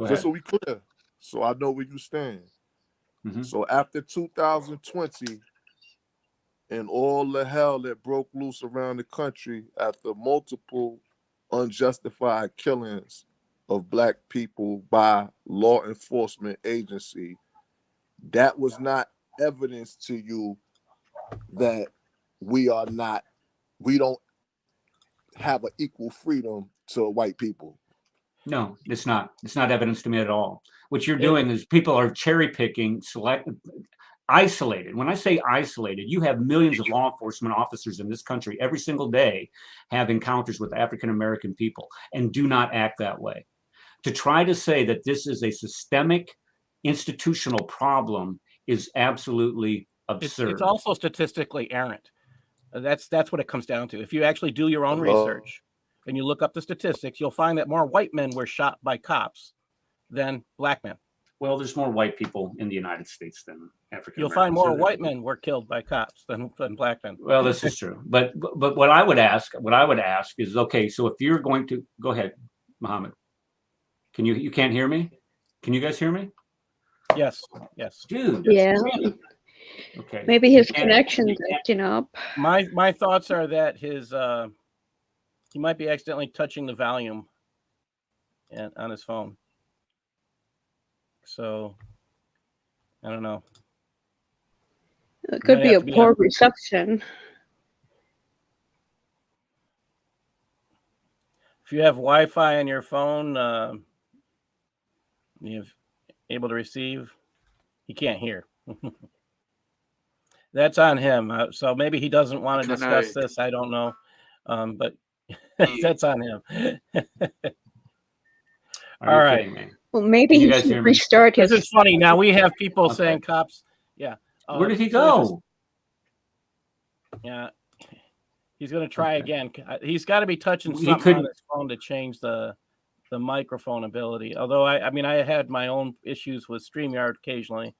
just so we clear, so I know where you stand. Mm-hmm. So after 2020 and all the hell that broke loose around the country after multiple unjustified killings of Black people by law enforcement agency, that was not evidence to you that we don't have an equal freedom to white people. No, it's not. It's not evidence to me at all. What you're doing is people are cherry picking, isolated. When I say isolated, you have millions of law enforcement officers in this country every single day have encounters with African American people and do not act that way. To try to say that this is a systemic institutional problem is absolutely absurd. It's also statistically errant. That's what it comes down to. If you actually do your own research and you look up the statistics, you'll find that more white men were shot by cops than Black men. Well, there's more white people in the United States than African Americans. You'll find more white men were killed by cops than Black men. Well, this is true. But what I would ask is, okay, so if you're going to go ahead, Muhammad. Can you can't hear me? Can you guys hear me? Yes. Dude. Yeah. Okay. Maybe his connection's acting up. My thoughts are that he might be accidentally touching the volume on his phone. So I don't know. It could be a poor reception. If you have Wi-Fi on your phone, you're able to receive. He can't hear. That's on him. So maybe he doesn't want to discuss this. I don't know. But that's on him. All right. Well, maybe he should restart his. This is funny. Now we have people saying cops. Yeah. Where did he go? Yeah, he's going to try again. He's got to be touching something on his phone to change the microphone ability. Although I mean, I had my own issues with StreamYard occasionally.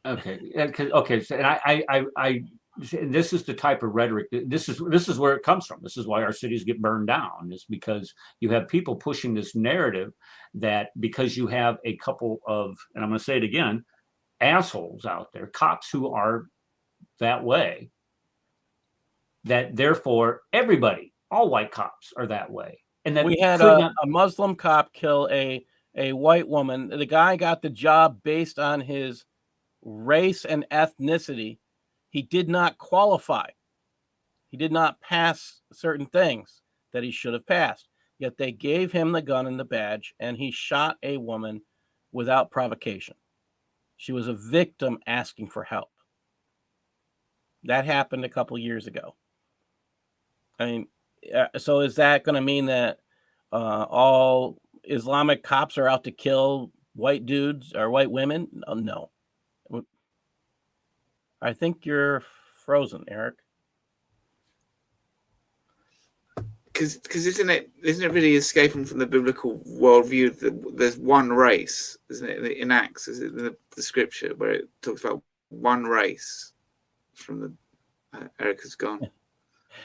Okay. Okay. So, and I this is the type of rhetoric. This is where it comes from. This is why our cities get burned down. Is because you have people pushing this narrative that because you have a couple of, and I'm going to say it again, assholes out there, cops who are that way, that therefore everybody, all white cops are that way. And that we had a Muslim cop kill a white woman. The guy got the job based on his race and ethnicity. He did not qualify. He did not pass certain things that he should have passed. Yet they gave him the gun and the badge, and he shot a woman without provocation. She was a victim asking for help. That happened a couple years ago. I mean, so is that going to mean that all Islamic cops are out to kill white dudes or white women? No. I think you're frozen, Eric. Because isn't it really escaping from the biblical worldview that there's one race, isn't it? In Acts, is it the scripture where it talks about one race? From the Eric has gone.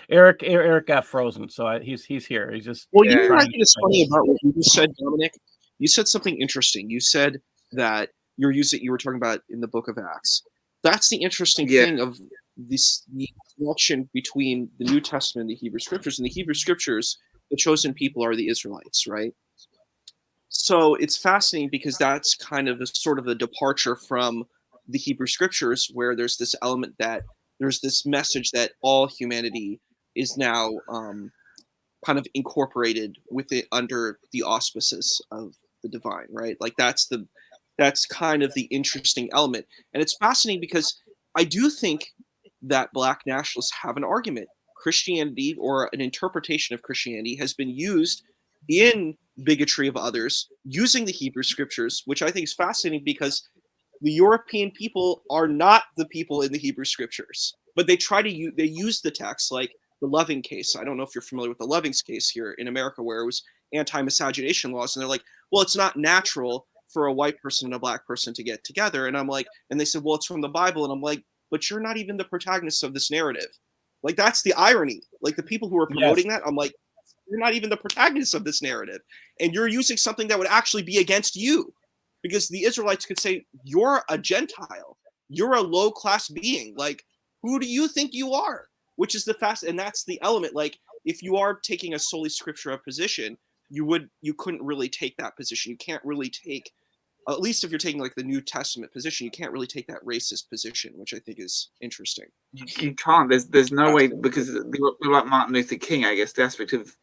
Eric got frozen, so he's here. He's just you know, I think it's funny about what you just said, Dominic. You said something interesting. You said that you were talking about in the book of Acts. That's the interesting thing of the connection between the New Testament and the Hebrew Scriptures. In the Hebrew Scriptures, the chosen people are the Israelites, right? So it's fascinating because that's kind of sort of a departure from the Hebrew Scriptures, where there's this element that there's this message that all humanity is now kind of incorporated with it under the auspices of the divine, right? Like that's kind of the interesting element. And it's fascinating because I do think that Black nationalists have an argument. Christianity, or an interpretation of Christianity, has been used in bigotry of others using the Hebrew Scriptures, which I think is fascinating because the European people are not the people in the Hebrew Scriptures, but they use the text, like the Loving case. I don't know if you're familiar with the Loving's case here in America, where it was anti-miscegenation laws, and they're like, well, it's not natural for a white person and a black person to get together. And I'm like, and they said, well, it's from the Bible. And I'm like, but you're not even the protagonist of this narrative. Like, that's the irony. Like, the people who are promoting that, I'm like, you're not even the protagonist of this narrative. And you're using something that would actually be against you. Because the Israelites could say, you're a Gentile. You're a low-class being. Like, who do you think you are? Which is and that's the element. Like, if you are taking a solely scriptural position, you couldn't really take that position. You can't really take, at least if you're taking like the New Testament position, you can't really take that racist position, which I think is interesting. You can't. There's no way, because like Martin Luther King, I guess the aspect of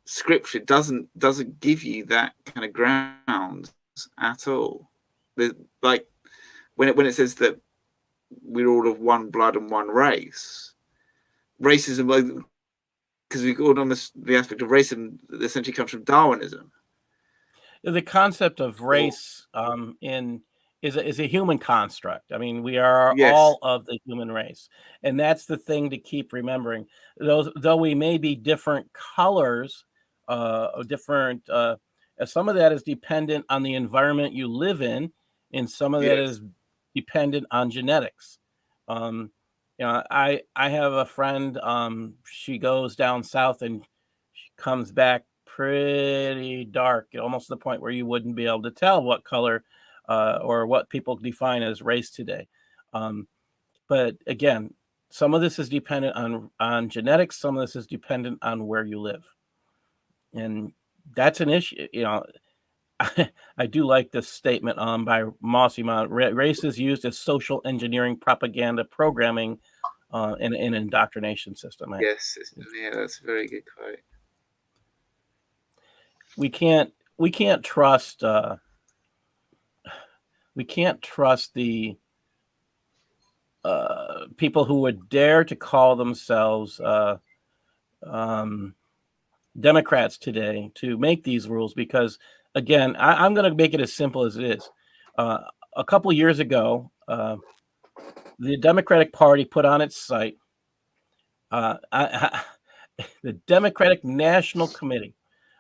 scripture doesn't give you that kind of ground at all. Like when it says that we're all of one blood and one race, racism, because we call almost the aspect of racism that essentially comes from Darwinism. The concept of race is a human construct. I mean, we are all of the human race, and that's the thing to keep remembering. Though we may be different colors, different. Some of that is dependent on the environment you live in, and some of that is dependent on genetics. I have a friend. She goes down south and she comes back pretty dark, almost to the point where you wouldn't be able to tell what color or what people define as race today. But again, some of this is dependent on genetics. Some of this is dependent on where you live, and that's an issue. I do like this statement by Mossy Mount. Race is used as social engineering, propaganda, programming, in an indoctrination system. That's a very good quote. We can't trust the people who would dare to call themselves Democrats today to make these rules, because again, I'm going to make it as simple as it is. A couple years ago, the Democratic Party put on its site, the Democratic National Committee,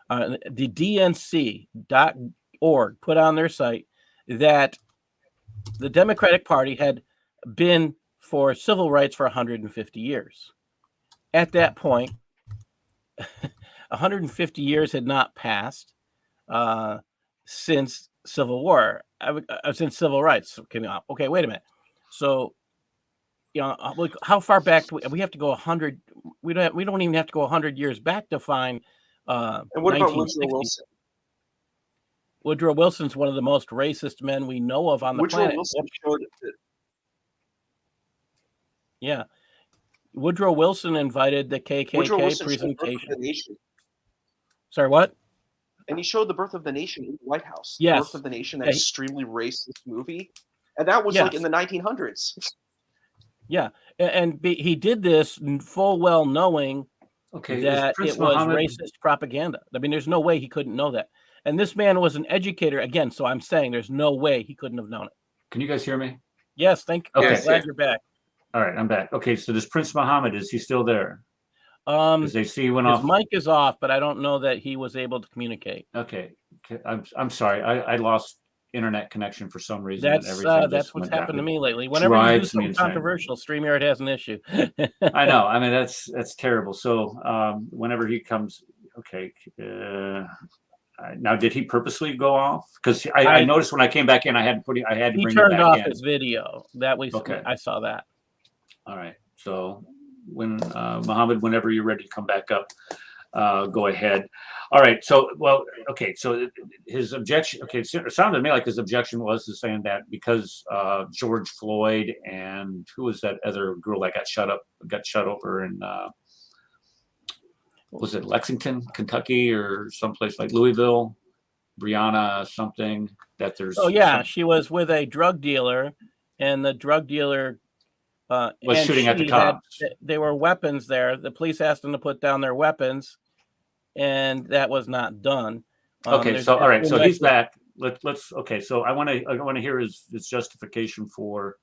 the DNC.org, put on their site that the Democratic Party had been for civil rights for 150 years. At that point, 150 years had not passed since Civil War, since civil rights came out. Okay, wait a minute. So, how far back do we have to go? 100? We don't even have to go 100 years back to find. And what about Woodrow Wilson? Woodrow Wilson's one of the most racist men we know of on the planet. Wilson showed Yeah. Woodrow Wilson invited the KKK presentation. Sorry, what? And he showed The Birth of the Nation in the White House. Yes. Birth of the Nation, that extremely racist movie. And that was like in the 1900s. Yeah. And he did this full well knowing that it was racist propaganda. I mean, there's no way he couldn't know that. And this man was an educator again. So I'm saying there's no way he couldn't have known it. Can you guys hear me? Yes. Thank you. Okay. Glad you're back. All right. I'm back. Okay. So this Prince Muhammad, is he still there? They see he went off. His mic is off, but I don't know that he was able to communicate. Okay. I'm sorry. I lost internet connection for some reason. That's what's happened to me lately. Whenever you do something controversial, StreamYard has an issue. I know. I mean, that's terrible. So whenever he comes, okay. Now, did he purposely go off? Because I noticed when I came back in, I had to bring it back in. He turned off his video. Okay. I saw that. All right. So when Muhammad, whenever you're ready to come back up, go ahead. All right. So, okay. So his objection, it sounded to me like his objection was to saying that because George Floyd and who was that other girl that got shut over in, was it Lexington, Kentucky, or someplace like Louisville, Breonna something, that there's. Oh yeah, she was with a drug dealer, and the drug dealer was shooting at the cops. There were weapons there. The police asked them to put down their weapons, and that was not done. Okay, so all right, so he's back. Let's. Okay, so I want to hear his justification for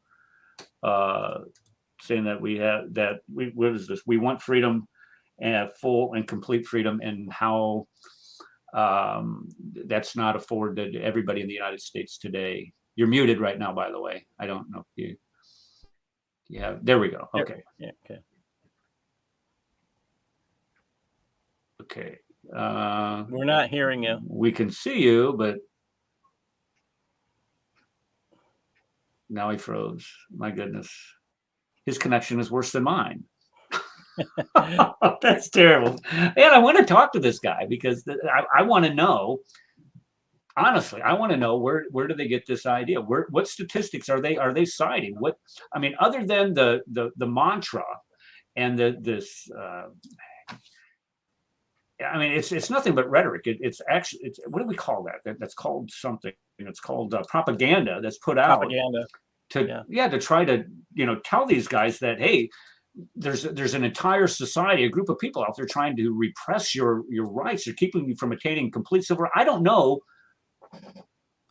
saying that what is this? We want freedom and full and complete freedom, and how that's not afforded to everybody in the United States today. You're muted right now, by the way. I don't know if you. Yeah, there we go. Okay. Yeah, okay. Okay. We're not hearing you. We can see you, but now he froze. My goodness. His connection is worse than mine. That's terrible. And I want to talk to this guy because I want to know. Honestly, I want to know where do they get this idea? What statistics are they citing? What I mean, other than the mantra and this. I mean, it's nothing but rhetoric. It's actually what do we call that? That's called something. It's called propaganda. That's put out to try to tell these guys that hey. There's an entire society, a group of people out there trying to repress your rights. They're keeping you from attaining complete civil rights. I don't know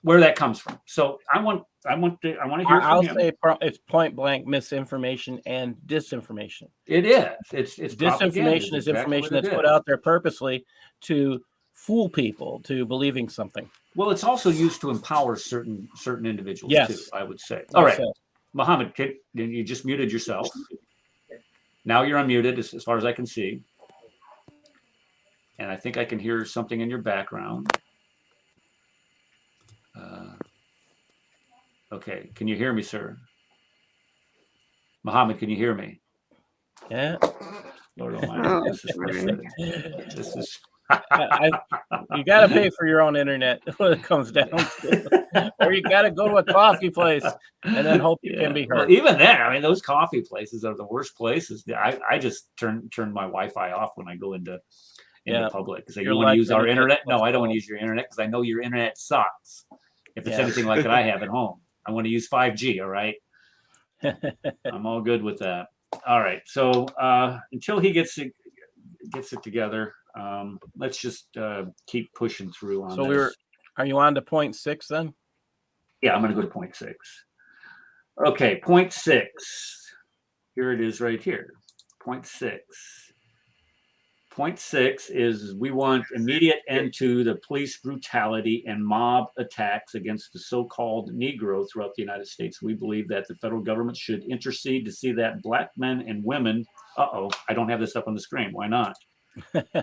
where that comes from. So I want to hear from him. I'll say it's point blank misinformation and disinformation. It is. It's disinformation is information that's put out there purposely to fool people to believing something. Well, it's also used to empower certain individuals too, I would say. All right. Muhammad, you just muted yourself. Now you're unmuted as far as I can see. And I think I can hear something in your background. Okay. Can you hear me, sir? Muhammad, can you hear me? Yeah. Lord Almighty, this is frustrating. This is. You got to pay for your own internet when it comes down to, or you got to go to a coffee place and then hope you can be heard. Well, even then, I mean, those coffee places are the worst places. I just turn my Wi-Fi off when I go into public. Because you want to use our internet? No, I don't want to use your internet because I know your internet sucks. If it's anything like what I have at home, I want to use 5G. All right, I'm all good with that. All right, so until he gets it together. Let's just keep pushing through on this. Are you on to point 6 then? Yeah, I'm going to go to point 6. Okay, point 6. Here it is right here. Point 6. Point 6 is we want immediate end to the police brutality and mob attacks against the so-called Negro throughout the United States. We believe that the federal government should intercede to see that black men and women. I don't have this up on the screen. Why not?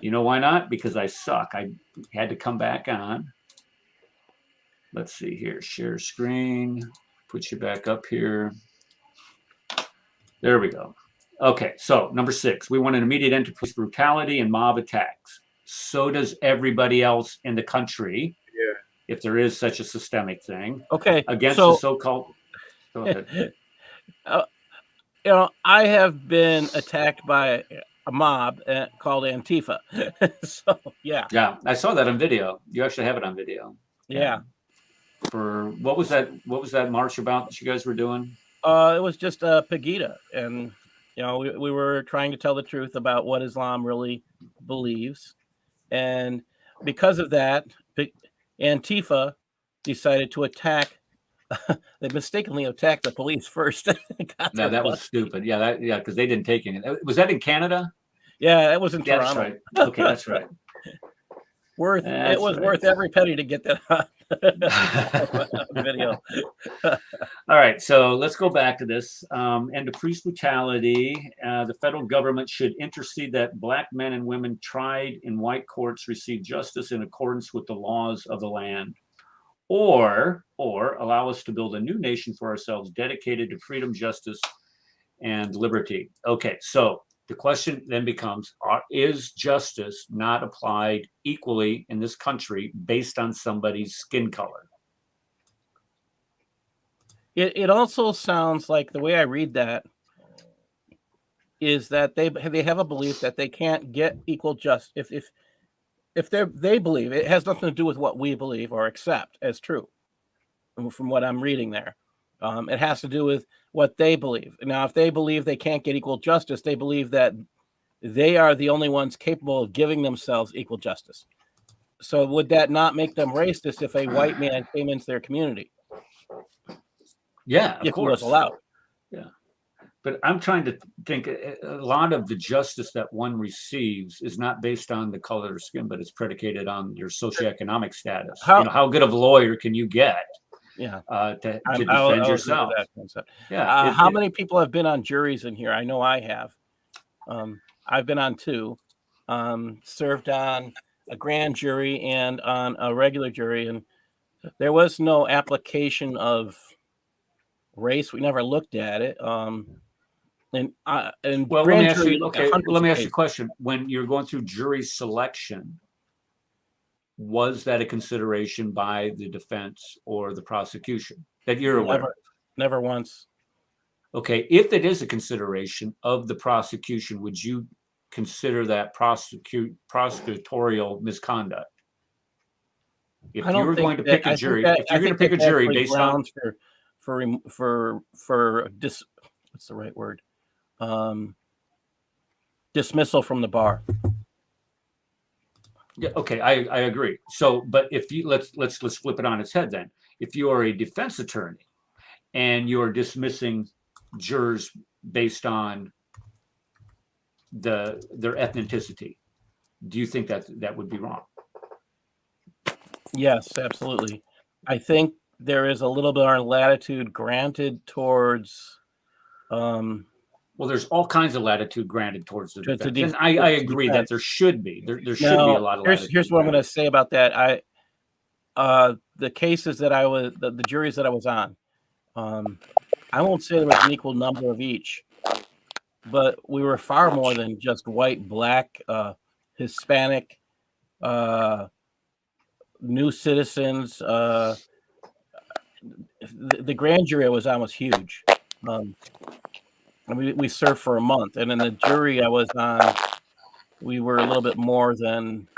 You know why not? Because I suck. I had to come back on. Let's see here. Share screen. Put you back up here. There we go. Okay, so number 6, we want an immediate end to police brutality and mob attacks. So does everybody else in the country. Yeah. If there is such a systemic thing. Okay. Against the so-called. Go ahead. I have been attacked by a mob called Antifa. So yeah. Yeah, I saw that on video. You actually have it on video. Yeah. For what was that march about that you guys were doing? It was just a Pegida, and we were trying to tell the truth about what Islam really believes, and because of that, Antifa decided to attack. They mistakenly attacked the police first. No, that was stupid. Yeah, because they didn't take any. Was that in Canada? Yeah, it was in Toronto. Toronto. That's right. Okay, that's right. It was worth every penny to get that video. All right, so let's go back to this. And to police brutality, the federal government should intercede that black men and women tried in white courts receive justice in accordance with the laws of the land, or allow us to build a new nation for ourselves dedicated to freedom, justice, and liberty. Okay, so the question then becomes, is justice not applied equally in this country based on somebody's skin color? It also sounds like, the way I read that is that they have a belief that they can't get equal justice if they believe. It has nothing to do with what we believe or accept as true, from what I'm reading there. It has to do with what they believe. Now, if they believe they can't get equal justice, they believe that they are the only ones capable of giving themselves equal justice. So would that not make them racist if a white man came into their community? Yeah, of if course. He was allowed. Yeah. But I'm trying to think, a lot of the justice that one receives is not based on the color of skin, but it's predicated on your socioeconomic status. How good of a lawyer can you get? Yeah, to defend yourself. Yeah. How many people have been on juries in here? I know I have. I've been on 2. Served on a grand jury and on a regular jury, and there was no application of race. We never looked at it. Well, let me ask you. Okay, let me ask you a question. When you're going through jury selection, was that a consideration by the defense or the prosecution that you're aware of? Never once. Okay, if it is a consideration of the prosecution, would you consider that prosecutorial misconduct? If you were going to pick a jury, if you're going to pick a jury based on for what's the right word? Dismissal from the bar. Yeah, okay, I agree. So, but if you let's flip it on its head then. If you are a defense attorney and you're dismissing jurors based on their ethnicity, do you think that would be wrong? Yes, absolutely. I think there is a little bit more latitude granted towards. Well, there's all kinds of latitude granted towards the defense. And I agree that there should be. There should be a lot of latitude. Here's what I'm going to say about that. The cases that the juries that I was on, I won't say there was an equal number of each, but we were far more than just white, black, Hispanic, new citizens. The grand jury I was on was huge. We served for a month, and in the jury I was on, we were a little bit more than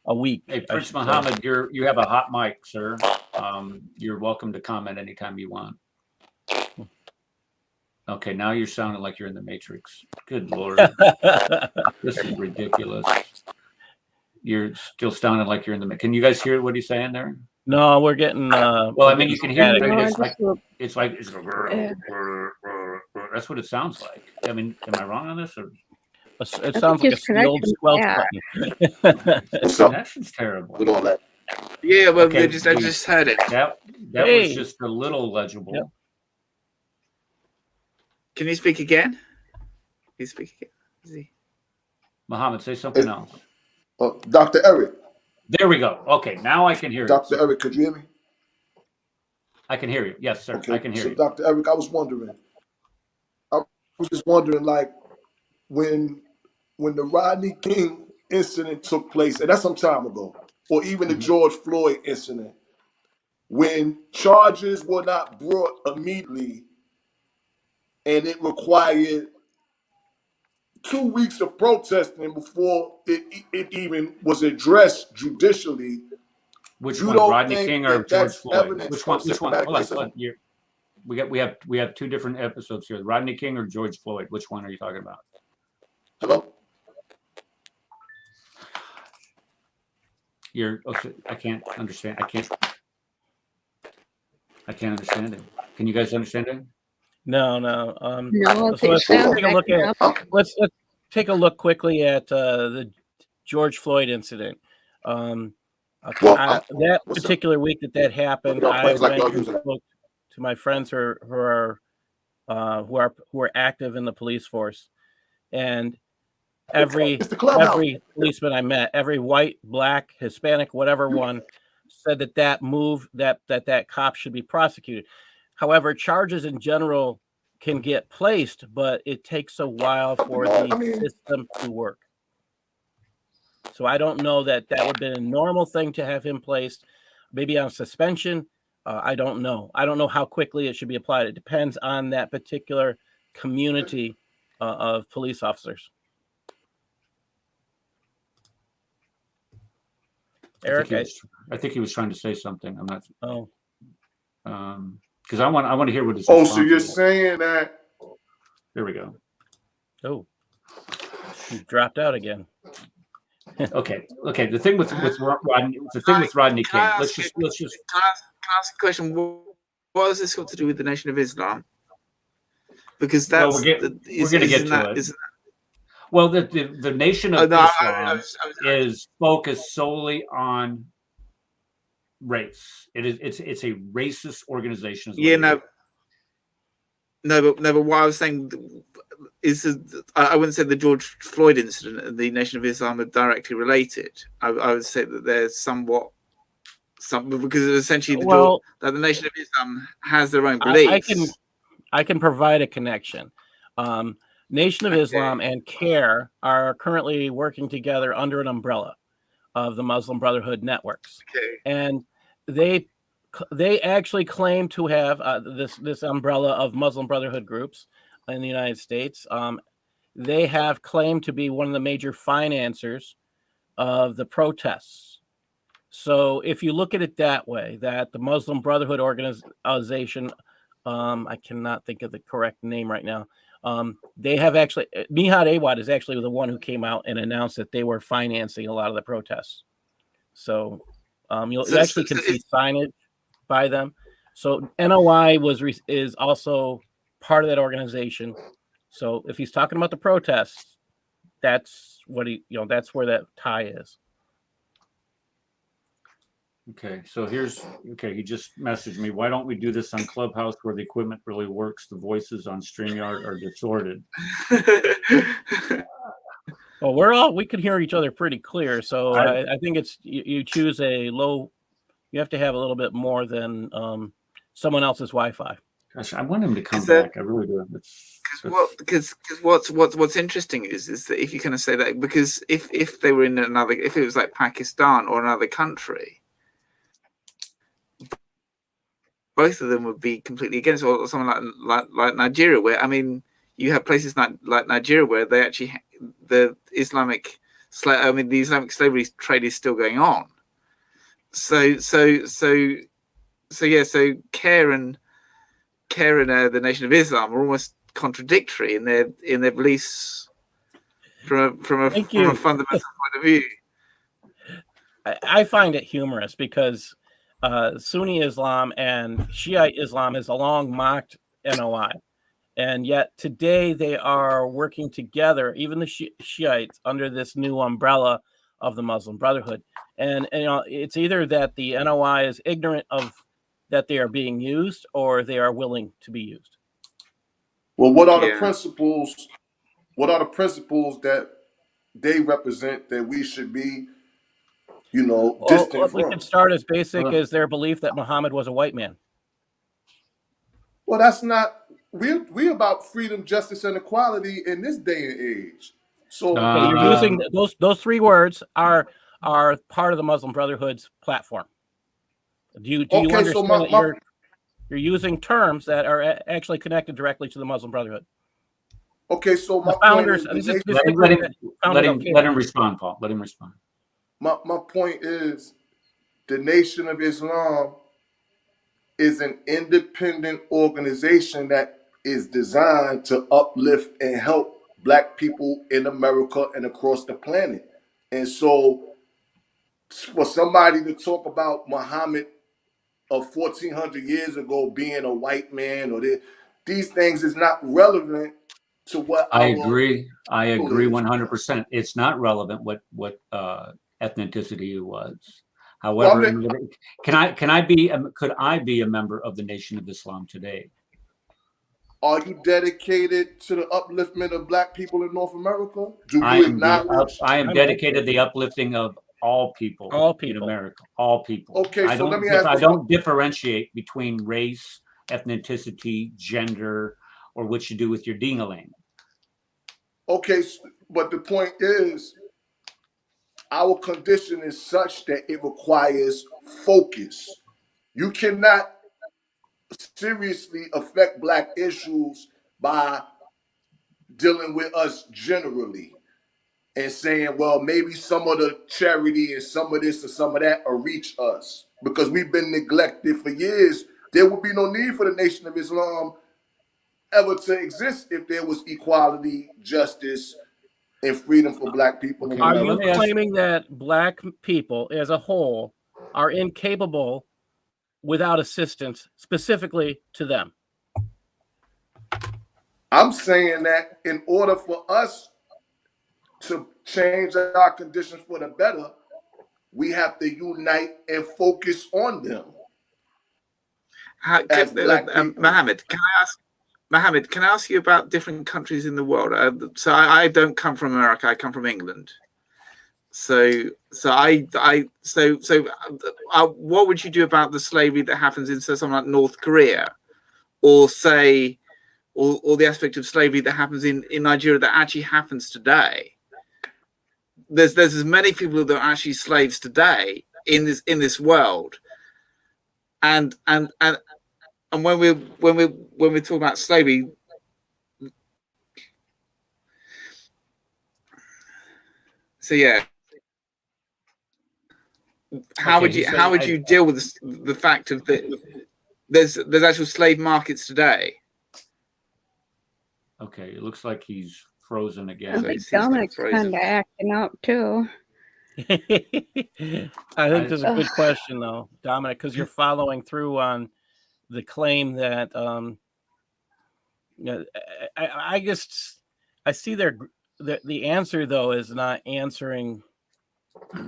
a week. Hey, Prince Muhammad, you have a hot mic, sir. You're welcome to comment anytime you want. Okay, now you're sounding like you're in the Matrix. Good Lord. This is ridiculous. You're still sounding like you're in the Matrix. Can you guys hear what he's saying there? No, we're getting. Well, I mean, you can hear it. I mean, No, it's like yeah. that's what it sounds like. I mean, am I wrong on this? Or It sounds like the old squelch button. Connection's terrible. With all that. Yeah, well, Okay, I just heard it. That was just a little legible. Yep. Can you speak again? Can you speak again? Is he... Muhammad, say something else. Dr. Eric. There we go. Okay, now I can hear you. Dr. Eric, could you hear me? I can hear you. Yes, sir. Okay. I can hear you. Dr. Eric, I was just wondering, like, when the Rodney King incident took place, and that's some time ago, or even the George Floyd incident, when charges were not brought immediately, and it required 2 weeks of protesting before it even was addressed judicially. Which one, Rodney King or George Floyd? Which one? Hold on. We have two different episodes here. Rodney King or George Floyd? Which one are you talking about? Hello? I can't understand. I can't understand it. Can you guys understand it? No. No, So let's take a look at. Let's take a look quickly at the George Floyd incident. That particular week that happened, I went and spoke to my friends who are active in the police force, and every policeman I met, every white, black, Hispanic, whatever one, said that cop should be prosecuted. However, charges in general can get placed, but it takes a while for the system to work. So I don't know that would have been a normal thing to have him placed, maybe on suspension. I don't know. I don't know how quickly it should be applied. It depends on that particular community of police officers. Eric, I think he was trying to say something. I'm not. Oh. Because I want to hear what his. Oh, so you're saying that? There we go. Oh, he dropped out again. Okay. The thing with Rodney King. Let's just. Can I ask a question? What has this got to do with the Nation of Islam? Because that's we're going to get to it. Well, the Nation of Islam is focused solely on race. It's a racist organization. Yeah, but what I was saying is I wouldn't say the George Floyd incident and the Nation of Islam are directly related. I would say that there's somewhat because essentially that the Nation of Islam has their own beliefs. I can provide a connection. Nation of Islam and CARE are currently working together under an umbrella of the Muslim Brotherhood networks, and they actually claim to have this umbrella of Muslim Brotherhood groups in the United States. They have claimed to be one of the major financiers of the protests. So if you look at it that way, that the Muslim Brotherhood organization, I cannot think of the correct name right now. They have actually, Mihad Awad is actually the one who came out and announced that they were financing a lot of the protests. So you actually can see signage by them. So NOI is also part of that organization. So if he's talking about the protests, that's what that's where that tie is. Okay, so he just messaged me. Why don't we do this on Clubhouse where the equipment really works? The voices on StreamYard are distorted. Well, we can hear each other pretty clear. So I think it's you choose a low. You have to have a little bit more than someone else's Wi-Fi. Gosh, I want him to come back. I really do. Because what's interesting is that if you kind of say that, because if they were in if it was like Pakistan or another country, both of them would be completely against, or something like Nigeria, where you have places like Nigeria where they actually the Islamic slavery trade is still going on. So CARE and the Nation of Islam are almost contradictory in their beliefs from a fundamental point of view. I find it humorous because Sunni Islam and Shiite Islam has long mocked NOI. And yet today they are working together, even the Shiites, under this new umbrella of the Muslim Brotherhood. And it's either that the NOI is ignorant of that they are being used, or they are willing to be used. Well, what are the principles? What are the principles that they represent that we should be, distant from? We can start as basic as their belief that Muhammad was a white man. Well, that's not. We're about freedom, justice, and equality in this day and age. So you're using those three words are part of the Muslim Brotherhood's platform. Do you understand that you're using terms that are actually connected directly to the Muslim Brotherhood? Okay, so my founders. Let him respond, Paul. Let him respond. My point is, the Nation of Islam is an independent organization that is designed to uplift and help Black people in America and across the planet. And so for somebody to talk about Muhammad of 1400 years ago being a white man, or these things is not relevant to what I agree 100%. It's not relevant what ethnicity it was. However, could I be a member of the Nation of Islam today? Are you dedicated to the upliftment of Black people in North America? Do you acknowledge? I am dedicated to the uplifting of all people in America. All people. Okay, so let me ask you. I don't differentiate between race, ethnicity, gender, or what you do with your ding-a-ling. Okay, but the point is, our condition is such that it requires focus. You cannot seriously affect Black issues by dealing with us generally and saying, well, maybe some of the charity and some of this and some of that will reach us because we've been neglected for years. There would be no need for the Nation of Islam ever to exist if there was equality, justice, and freedom for Black people. Are you claiming that Black people as a whole are incapable without assistance specifically to them? I'm saying that in order for us to change our conditions for the better, we have to unite and focus on them. Mohammed, can I ask you about different countries in the world? So I don't come from America. I come from England. So what would you do about the slavery that happens in something like North Korea, or say, or the aspect of slavery that happens in Nigeria that actually happens today? There's as many people that are actually slaves today in this world, and when we talk about slavery, so yeah. How would you deal with the fact of that there's actual slave markets today? Okay, it looks like he's frozen again. I think Dominic's kind of acting up too. I think this is a good question though, Dominic, because you're following through on the claim that I see the answer though is not answering.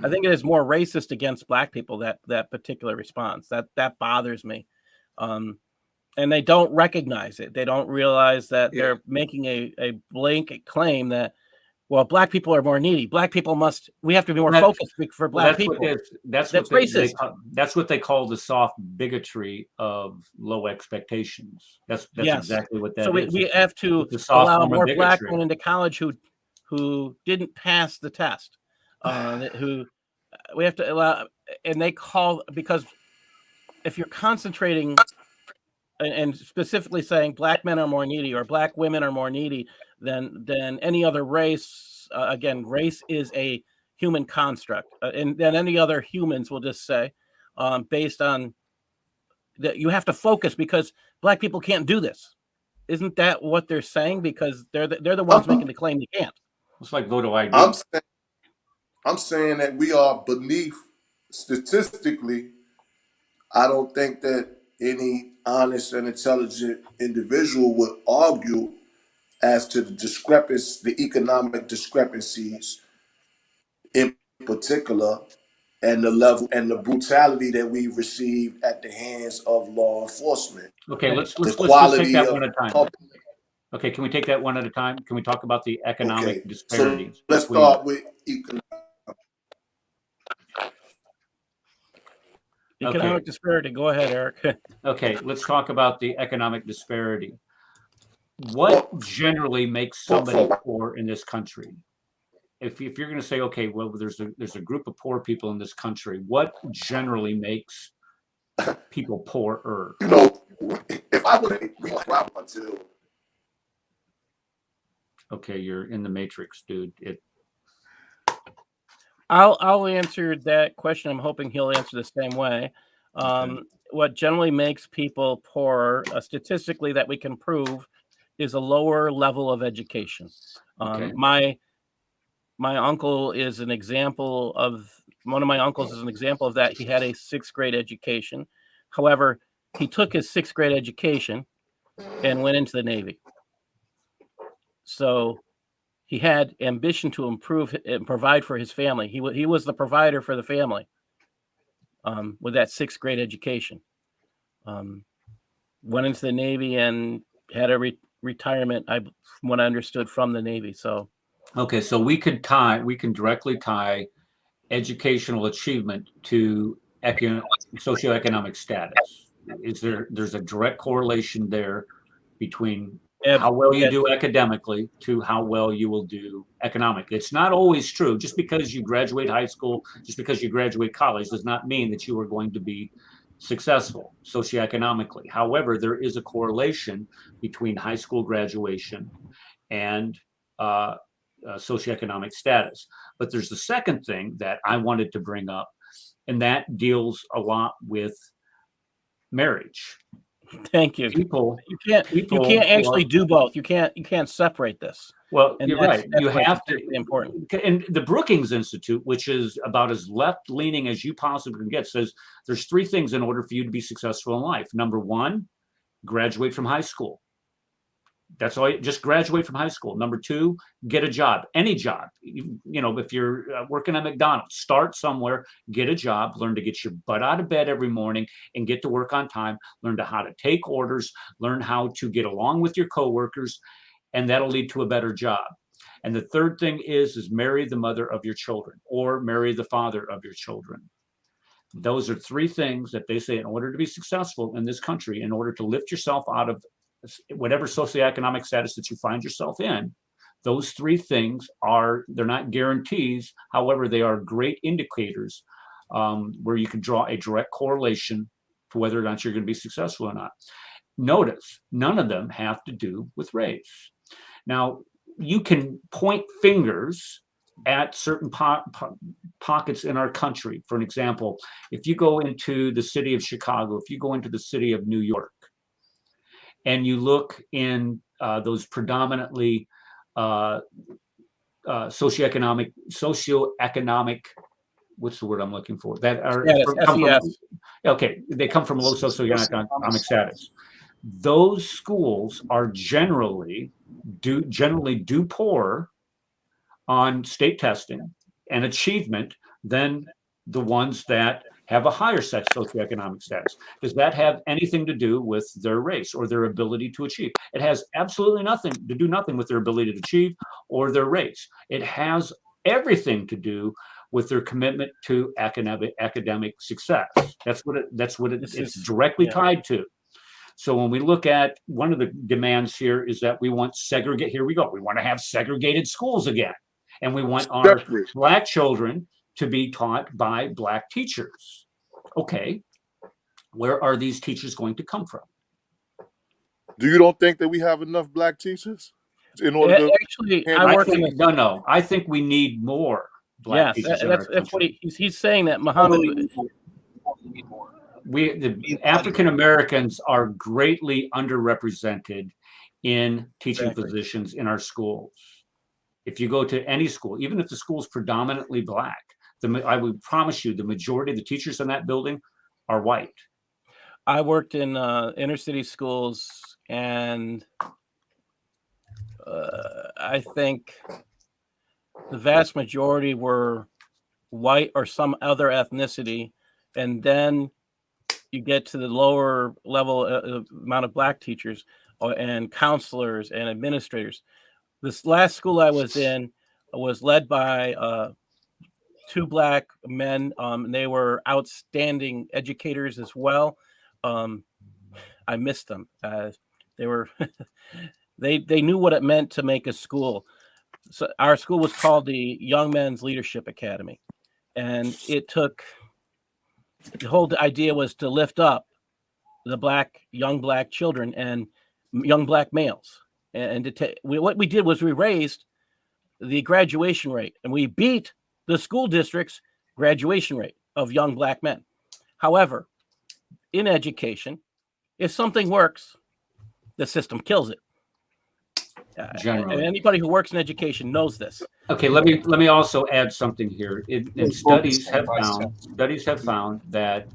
I think it is more racist against Black people, that particular response. That bothers me. And they don't recognize it. They don't realize that they're making a blanket claim that, well, Black people are more needy. We have to be more focused for Black people. That's racist. That's what they call the soft bigotry of low expectations. That's exactly what that is. So we have to allow more Black men into college who didn't pass the test. Who we have to allow, and they call, because if you're concentrating and specifically saying Black men are more needy or Black women are more needy than any other race, again, race is a human construct, and then any other humans will just say, based on that, you have to focus because Black people can't do this. Isn't that what they're saying? Because they're the ones making the claim they can't. It's like voter ID. I'm saying that we are beneath, statistically, I don't think that any honest and intelligent individual would argue as to the economic discrepancies in particular, and the level and the brutality that we received at the hands of law enforcement. Okay, let's just take that one at a time. Okay, can we take that one at a time? Can we talk about the economic disparities? So let's start with economic disparity. Go ahead, Eric. Okay, let's talk about the economic disparity. What generally makes somebody poor in this country? If you're going to say, okay, well, there's a group of poor people in this country, what generally makes people poorer? You know, if I would have until. Okay, you're in the matrix, dude. I'll answer that question. I'm hoping he'll answer the same way. What generally makes people poorer, statistically that we can prove, is a lower level of education. My uncle is an example of one of my uncles is an example of that. He had a 6th grade education. However, he took his 6th grade education and went into the Navy. So he had ambition to improve and provide for his family. He was the provider for the family with that 6th grade education. Went into the Navy and had a retirement, from what I understood, from the Navy. So, okay, so we can directly tie educational achievement to socioeconomic status. There's a direct correlation there between how well you do academically to how well you will do economically. It's not always true. Just because you graduate high school, just because you graduate college, does not mean that you are going to be successful socioeconomically. However, there is a correlation between high school graduation and socioeconomic status. But there's the second thing that I wanted to bring up, and that deals a lot with marriage. Thank you. You can't actually do both. You can't separate this. Well, and you're right. You have to. Important. And the Brookings Institute, which is about as left-leaning as you possibly can get, says there's 3 things in order for you to be successful in life. Number 1, graduate from high school. That's all. Just graduate from high school. Number 2, get a job, any job. You know, if you're working at McDonald's, start somewhere, get a job, learn to get your butt out of bed every morning and get to work on time. Learn how to take orders, learn how to get along with your coworkers, and that'll lead to a better job. And the third thing is marry the mother of your children or marry the father of your children. Those are 3 things that they say in order to be successful in this country, in order to lift yourself out of whatever socioeconomic status that you find yourself in. Those 3 things they're not guarantees. However, they are great indicators where you can draw a direct correlation to whether or not you're going to be successful or not. Notice, none of them have to do with race. Now, you can point fingers at certain pockets in our country. For an example, if you go into the city of Chicago, if you go into the city of New York, and you look in those predominantly socioeconomic, what's the word I'm looking for? That are they come from low socioeconomic status. Those schools are generally do poorer on state testing and achievement than the ones that have a higher socioeconomic status. Does that have anything to do with their race or their ability to achieve? It has absolutely nothing with their ability to achieve or their race. It has everything to do with their commitment to academic success. That's what it's directly tied to. So when we look at one of the demands here is that we want here we go. We want to have segregated schools again. And we want our Black children to be taught by Black teachers. Okay, where are these teachers going to come from? Do you don't think that we have enough Black teachers in order to? Actually, no. I think we need more Black teachers. That's what he's saying. That Muhammad. The African Americans are greatly underrepresented in teaching positions in our schools. If you go to any school, even if the school is predominantly Black, I would promise you the majority of the teachers in that building are white. I worked in inner city schools, and I think the vast majority were white or some other ethnicity, and then you get to the lower level amount of black teachers and counselors and administrators. This last school I was in was led by 2 black men. They were outstanding educators as well. I missed them. They were they knew what it meant to make a school. So our school was called the Young Men's Leadership Academy, and it took, the whole idea was to lift up the young black children and young black males. And what we did was we raised the graduation rate, and we beat the school district's graduation rate of young black men. However, in education, if something works, the system kills it. And anybody who works in education knows this. Okay, let me also add something here. Studies have found that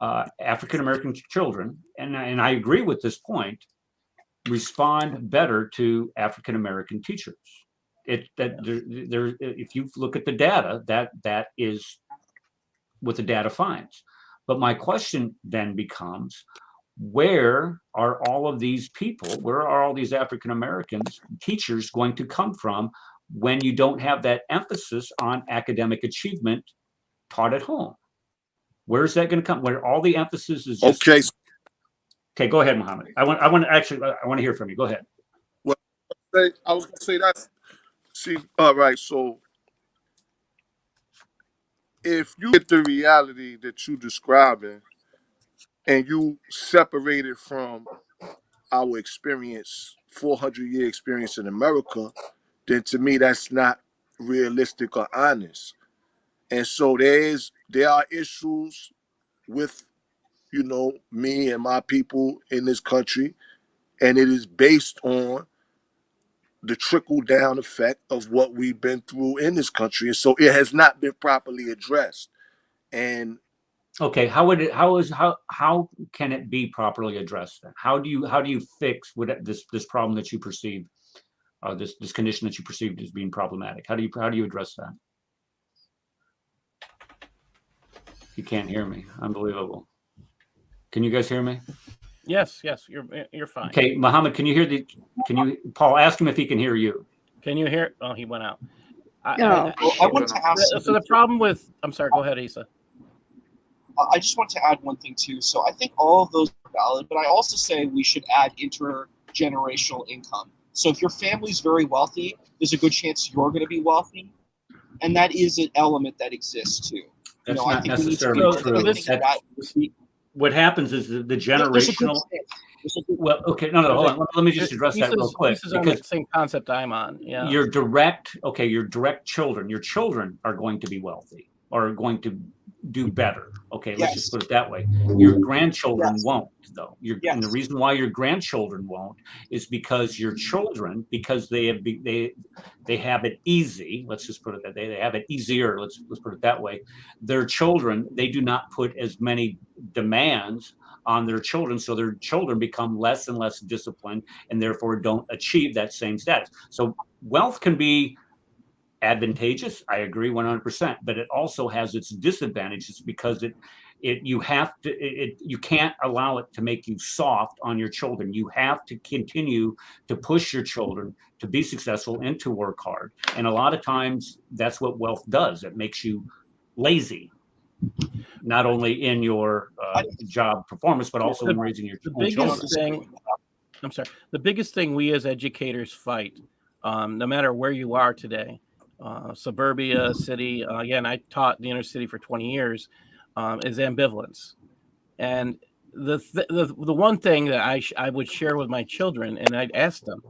African American children, and I agree with this point, respond better to African American teachers. If you look at the data, that is what the data finds. But my question then becomes, where are all of these people, where are all these African Americans teachers going to come from when you don't have that emphasis on academic achievement taught at home? Where's that going to come? Where all the emphasis is just... Okay, go ahead, Muhammad. I want to hear from you. Go ahead. Well, I was going to say that. See, all right. So, if you get the reality that you're describing, and you separate it from our experience, 400-year experience in America, then to me that's not realistic or honest. And so there are issues with, me and my people in this country, and it is based on the trickle down effect of what we've been through in this country. And so it has not been properly addressed. And okay, how can it be properly addressed then? How do you fix this problem that you perceive, this condition that you perceived as being problematic? How do you address that? You can't hear me. Unbelievable. Can you guys hear me? Yes, you're fine. Okay, Muhammad, Paul, ask him if he can hear you. Can you hear? Oh, he went out. No. I wanted to ask. So the problem with, I'm sorry, go ahead, Issa. I just want to add one thing too. So I think all of those are valid, but I also say we should add intergenerational income. So if your family's very wealthy, there's a good chance you're going to be wealthy, and that is an element that exists too. That's not necessarily true. What happens is the generational. Well, okay, no, hold on. Let me just address that real quick. Because on the same concept I'm on. Yeah. Your direct children. Your children are going to be wealthy, or are going to do better. Okay, let's just put it that way. Your grandchildren won't, though. And the reason why your grandchildren won't is because your children, because they have it easy. Let's just put it that they have it easier. Let's put it that way. Their children, they do not put as many demands on their children, so their children become less and less disciplined, and therefore don't achieve that same status. So wealth can be advantageous, I agree 100%, but it also has its disadvantages because you can't allow it to make you soft on your children. You have to continue to push your children to be successful and to work hard. And a lot of times that's what wealth does. It makes you lazy, not only in your job performance, but also in raising your children. The biggest thing we as educators fight, no matter where you are today, suburbia, city, again, I taught the inner city for 20 years, is ambivalence. And the one thing that I would share with my children, and I'd ask them,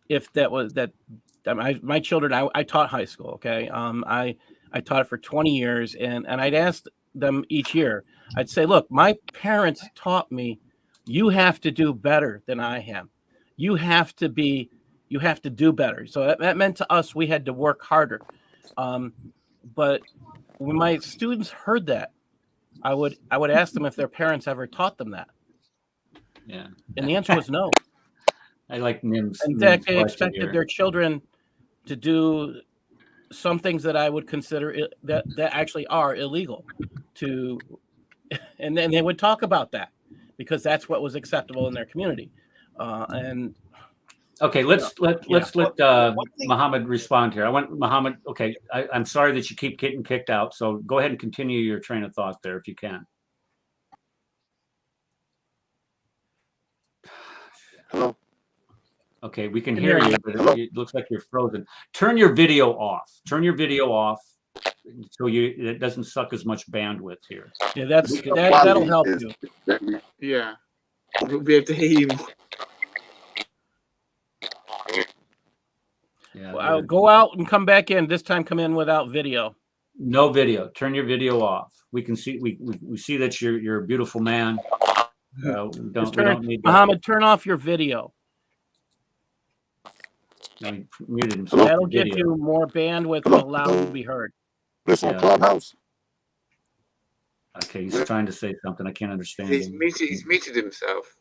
if that was that, my children, I taught high school, okay? I taught it for 20 years, and I'd ask them each year, I'd say, look, my parents taught me, you have to do better than I am. You have to do better. So that meant to us, we had to work harder. But when my students heard that, I would ask them if their parents ever taught them that. Yeah. And the answer was no. I like Nim's. In fact, they expected their children to do some things that I would consider that actually are illegal. And then they would talk about that because that's what was acceptable in their community. Okay, let's let Muhammad respond here. I want Muhammad. Okay, I'm sorry that you keep getting kicked out. So go ahead and continue your train of thought there if you can. Hello. Okay, we can hear you, but it looks like you're frozen. Turn your video off. Turn your video off so it doesn't suck as much bandwidth here. Yeah, that'll help you. Yeah, we'll be able to hear you. Yeah, well, go out and come back in. This time, come in without video. No video. Turn your video off. We can see. We see that you're a beautiful man. We don't need Muhammad, turn off your video. Muted himself. That'll give you more bandwidth to allow you to be heard. This on Clubhouse. Okay, he's trying to say something. I can't understand. He's muted himself.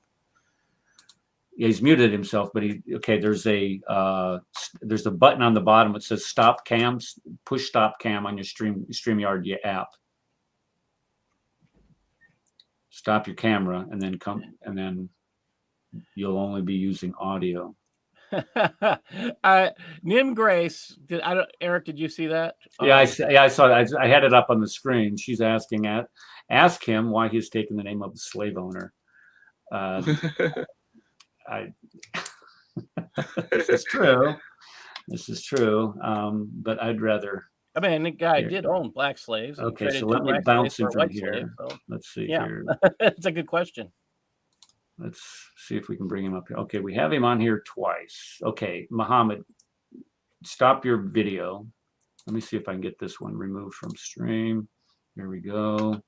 Yeah, he's muted himself, but there's a button on the bottom that says stop cams. Push stop cam on your StreamYard app. Stop your camera and then you'll only be using audio. Nim Grace, Eric, did you see that? Yeah, I saw that. I had it up on the screen. She's asking ask him why he's taken the name of a slave owner. This is true. But I'd rather. I mean, the guy did own black slaves. Okay, so let me bounce him from here. Let's see here. It's a good question. Let's see if we can bring him up here. Okay, we have him on here twice. Okay, Muhammad, stop your video. Let me see if I can get this one removed from stream. Here we go.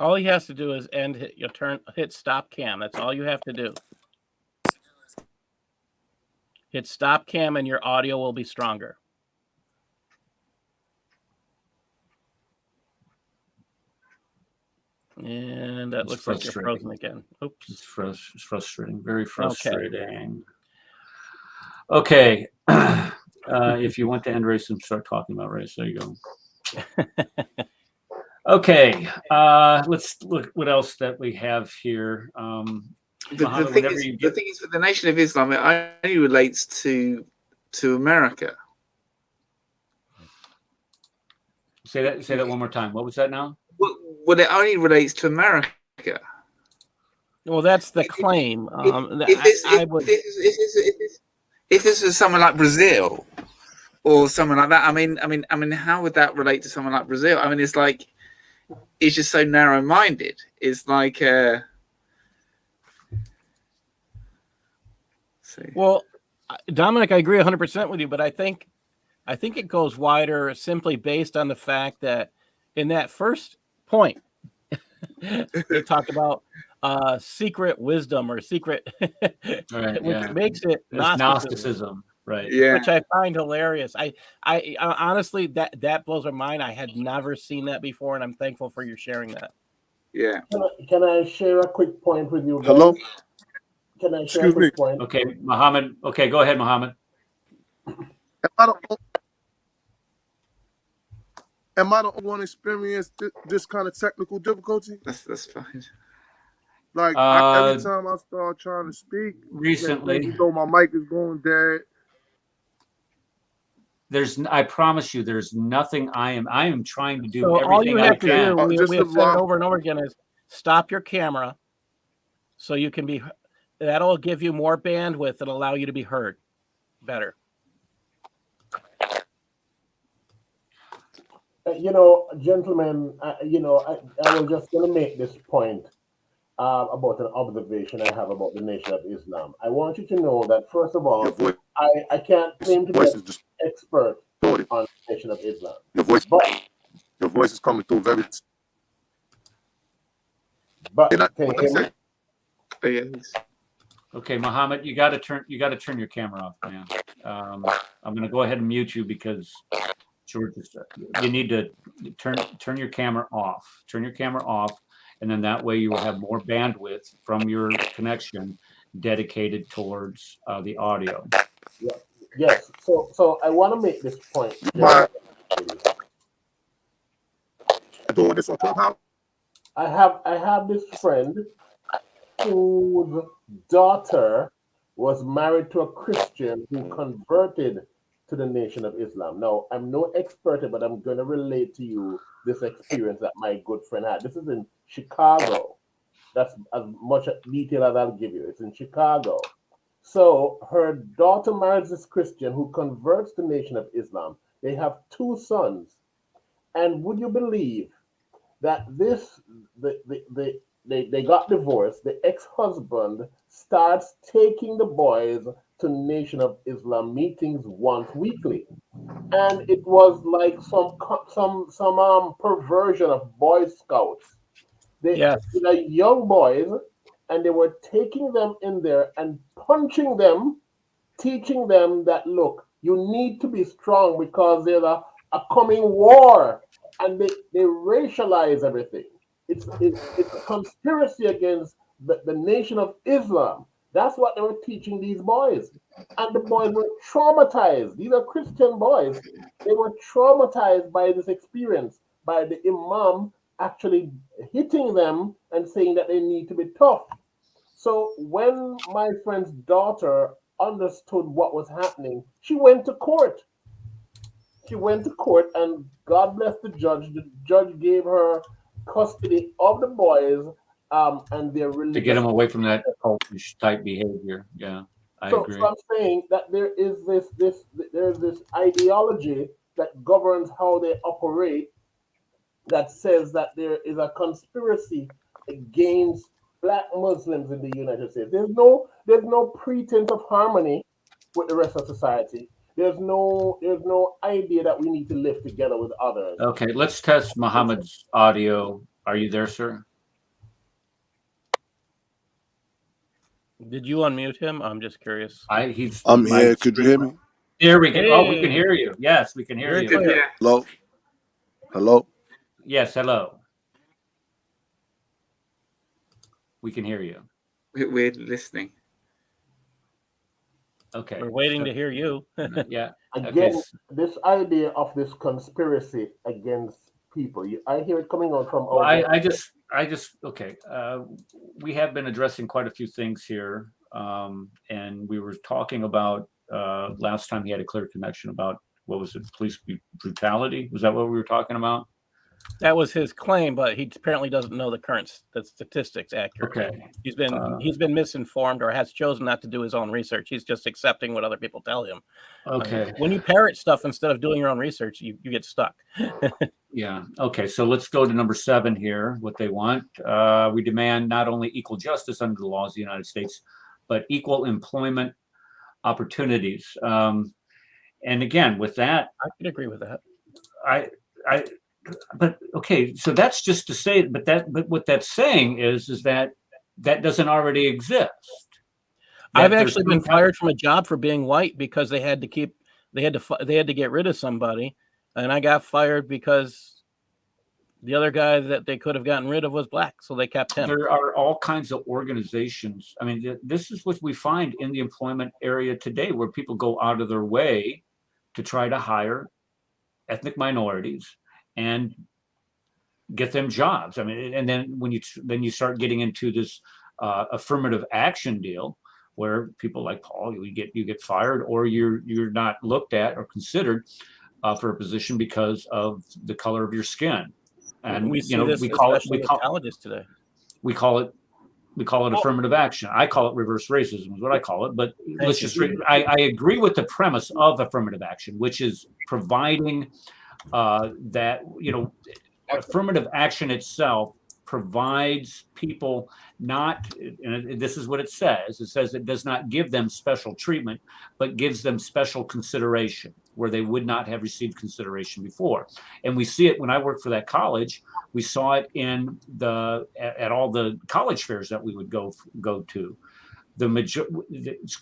All he has to do is hit stop cam. That's all you have to do. Hit stop cam and your audio will be stronger. And that looks like you're frozen again. Oops. It's frustrating. Very frustrating. Okay. If you want to end racism, start talking about race. There you go. Okay. Let's look what else that we have here. The thing is, for the Nation of Islam, it only relates to America. Say that one more time. What was that now? Well, it only relates to America. Well, that's the claim. If this was someone like Brazil or someone like that, I mean, how would that relate to someone like Brazil? I mean, it's just so narrow-minded. It's like. Well, Dominic, I agree 100% with you, but I think it goes wider simply based on the fact that in that first point, they talk about secret wisdom or secret, right, which makes it Gnosticism, right? Yeah, which I find hilarious. I honestly that blows my mind. I had never seen that before, and I'm thankful for you sharing that. Yeah. Can I share a quick point with you guys? Hello. Can I share a quick point? Okay, Muhammad. Okay, go ahead, Muhammad. Am I the only one experience this kind of technical difficulty? That's fine. Like every time I start trying to speak, recently, even though my mic is going dead. I promise you, there's nothing I am trying to do. So everything all you have to do, we have said it over and over again, is stop your camera, so you can be. That'll give you more bandwidth and allow you to be heard better. Gentlemen, I was just going to make this point about an observation I have about the Nation of Islam. I want you to know that, first of all, I can't claim to be an expert on the Nation of Islam. Your voice is coming through very. But can you hear me? Yes. Okay, Muhammad, you got to turn your camera off, man. I'm going to go ahead and mute you because George, you need to turn your camera off. Turn your camera off, and then that way you will have more bandwidth from your connection dedicated towards the audio. Yeah. Yes. So I want to make this point. Doing this on Clubhouse. I have this friend whose daughter was married to a Christian who converted to the Nation of Islam. Now, I'm no expert, but I'm going to relate to you this experience that my good friend had. This is in Chicago. That's as much detail as I'll give you. It's in Chicago. So her daughter marries this Christian who converts to the Nation of Islam. They have 2 sons. And would you believe that they got divorced? The ex-husband starts taking the boys to Nation of Islam meetings once weekly, and it was like some perversion of Boy Scouts. They were young boys, and they were taking them in there and punching them, teaching them that, look, you need to be strong because there's a coming war, and they racialize everything. It's a conspiracy against the Nation of Islam. That's what they were teaching these boys. And the boys were traumatized. These are Christian boys. They were traumatized by this experience, by the imam actually hitting them and saying that they need to be tough. So when my friend's daughter understood what was happening, she went to court. And God bless the judge. The judge gave her custody of the boys and their religious, to get them away from that cultish type behavior. Yeah, I agree. So I'm saying that there's this ideology that governs how they operate, that says that there is a conspiracy against Black Muslims in the United States. There's no pretense of harmony with the rest of society. There's no idea that we need to live together with others. Okay, let's test Muhammad's audio. Are you there, sir? Did you unmute him? I'm just curious. I'm here. Could you hear me? There we go. Hey. Oh, we can hear you. Yes, we can hear you. Hello? Hello? Yes, hello. We can hear you. We're listening. Okay. We're waiting to hear you. Yeah. Again, this idea of this conspiracy against people, I hear it coming out from. Well, I just okay. We have been addressing quite a few things here, and we were talking about last time he had a clear connection about, what was it, police brutality? Was that what we were talking about? That was his claim, but he apparently doesn't know the current statistics accurately. Okay. He's been misinformed, or has chosen not to do his own research. He's just accepting what other people tell him. Okay. When you parrot stuff instead of doing your own research, you get stuck. Yeah. Okay. So let's go to number 7 here. What they want. We demand not only equal justice under the laws of the United States, but equal employment opportunities. And again, with that, I can agree with that. But okay, so that's just to say, but what that's saying is that doesn't already exist. I've actually been fired from a job for being white because they had to get rid of somebody, and I got fired because the other guy that they could have gotten rid of was Black, so they kept him. There are all kinds of organizations. I mean, this is what we find in the employment area today, where people go out of their way to try to hire ethnic minorities and get them jobs. I mean, and then when you start getting into this affirmative action deal, where people like Paul, you get fired, or you're not looked at or considered for a position because of the color of your skin. And we call it affirmative action. I call it reverse racism is what I call it. But let's just I agree with the premise of affirmative action, which is providing that, affirmative action itself provides people not, and this is what it says it does not give them special treatment, but gives them special consideration where they would not have received consideration before. And we see it when I worked for that college. We saw it at all the college fairs that we would go to.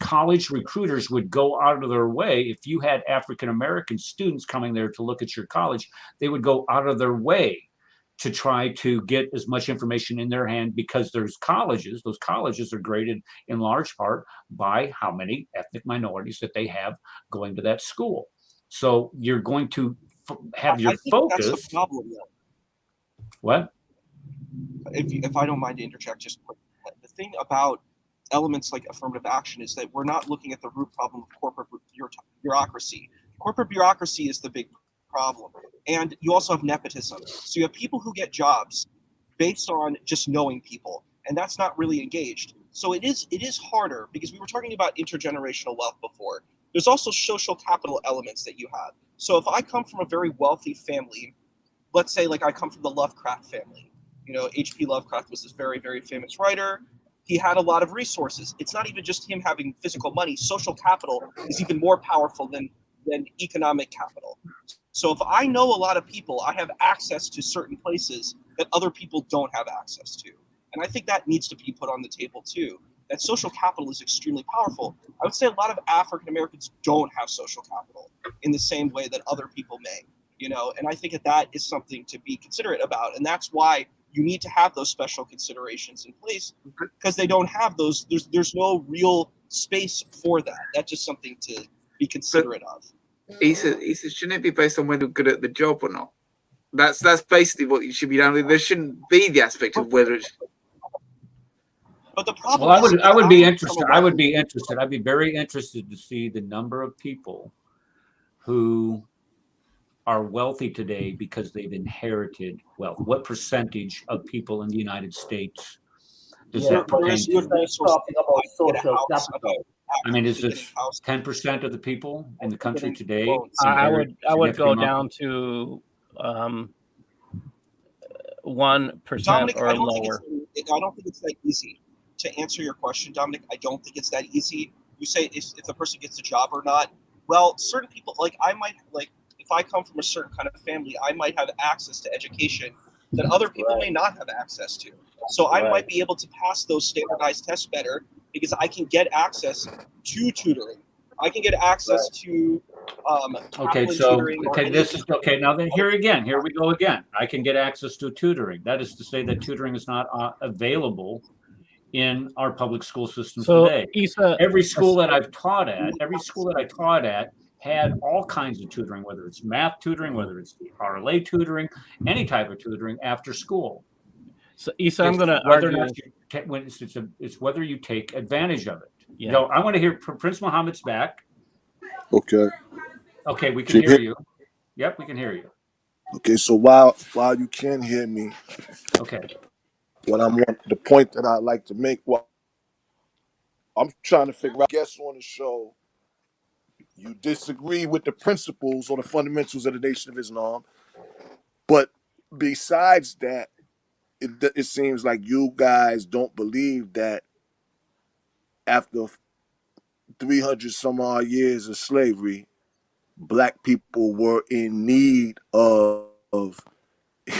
college recruiters would go out of their way. If you had African American students coming there to look at your college, they would go out of their way to try to get as much information in their hand, because those colleges are graded in large part by how many ethnic minorities that they have going to that school. So you're going to have your focus. That's the problem, though. What? If I don't mind to interject just quick, the thing about elements like affirmative action is that we're not looking at the root problem of corporate bureaucracy. Corporate bureaucracy is the big problem. And you also have nepotism. So you have people who get jobs based on just knowing people, and that's not really engaged. So it is harder, because we were talking about intergenerational wealth before. There's also social capital elements that you have. So if I come from a very wealthy family, let's say like I come from the Lovecraft family, H.P. Lovecraft was this very, very famous writer. He had a lot of resources. It's not even just him having physical money. Social capital is even more powerful than economic capital. So if I know a lot of people, I have access to certain places that other people don't have access to. And I think that needs to be put on the table too, that social capital is extremely powerful. I would say a lot of African Americans don't have social capital in the same way that other people may, and I think that is something to be considerate about. And that's why you need to have those special considerations in place, because they don't have those. There's no real space for that. That's just something to be considerate of. He says, shouldn't it be based on whether you're good at the job or not? That's basically what you should be doing. There shouldn't be the aspect of whether it's. But the problem. Well, I would be interested. I'd be very interested to see the number of people who are wealthy today because they've inherited wealth. What percentage of people in the United States does that pertain to? Talking about social capital. I mean, is this 10% of the people in the country today? I would go down to 1% or lower. I don't think it's that easy to answer your question, Dominic. I don't think it's that easy. You say if the person gets a job or not. Well, certain people, like I might, like if I come from a certain kind of family, I might have access to education that other people may not have access to. So I might be able to pass those standardized tests better because I can get access to tutoring. I can get access to now then here we go again. I can get access to tutoring. That is to say that tutoring is not available in our public school systems today. Every school that I taught at had all kinds of tutoring, whether it's math tutoring, whether it's RLA tutoring, any type of tutoring after school. So Issa, I'm going to argue it's whether you take advantage of it. Yeah. I want to hear Prince Muhammad's back. Okay. Okay, we can hear you. Yep, we can hear you. Okay, so while you can hear me, okay, the point that I'd like to make, I'm trying to figure out, guests on the show, you disagree with the principles or the fundamentals of the Nation of Islam, but besides that, it seems like you guys don't believe that after 300 some odd years of slavery, Black people were in need of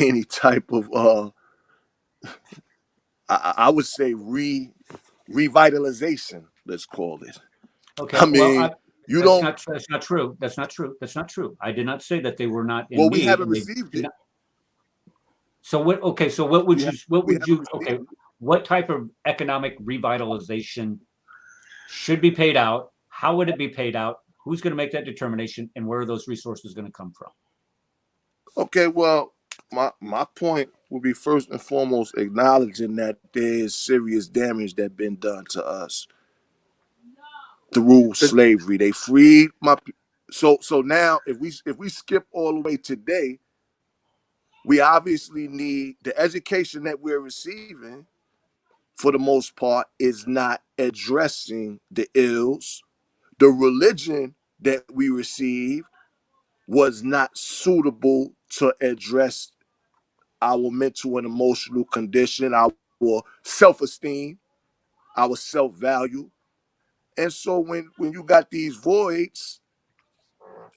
any type of I would say revitalization, let's call it. Okay. I mean, that's not true. That's not true. I did not say that they were not in need. We haven't received it. So what what type of economic revitalization should be paid out? How would it be paid out? Who's going to make that determination, and where are those resources going to come from? Okay, well, my point would be first and foremost acknowledging that there is serious damage that's been done to us through slavery. They freed so now if we skip all the way today, we obviously need the education that we're receiving, for the most part, is not addressing the ills. The religion that we receive was not suitable to address our mental and emotional condition, our self-esteem, our self-value. And so when you got these voids,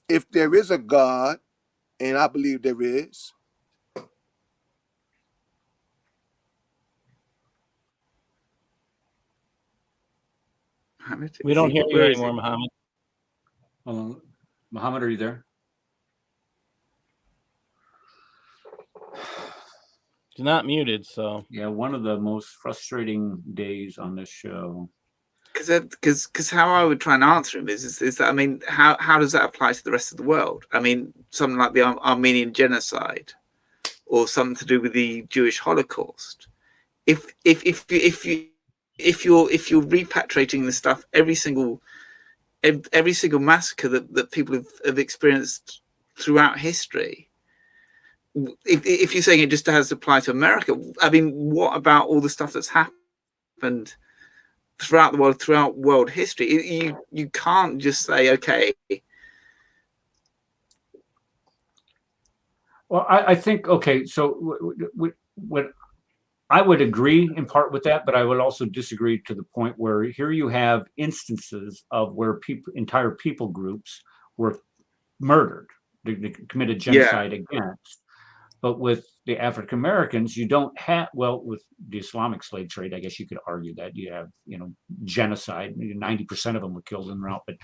if there is a God, and I believe there is, We don't hear you anymore, Muhammad. Muhammad, are you there? He's not muted, so yeah, one of the most frustrating days on this show. Because how I would try and answer him is that, I mean, how does that apply to the rest of the world? I mean, something like the Armenian genocide, or something to do with the Jewish Holocaust. If you're repatriating the stuff, every single massacre that people have experienced throughout history. If you're saying it just has to apply to America, I mean, what about all the stuff that's happened throughout the world, throughout world history? You can't just say, okay. Well, I think, okay, so what I would agree in part with that, but I would also disagree to the point where here you have instances of where entire people groups were murdered, they committed genocide against. But with the African Americans, you don't have, well, with the Islamic slave trade, I guess you could argue that you have, genocide. 90% of them were killed en route, but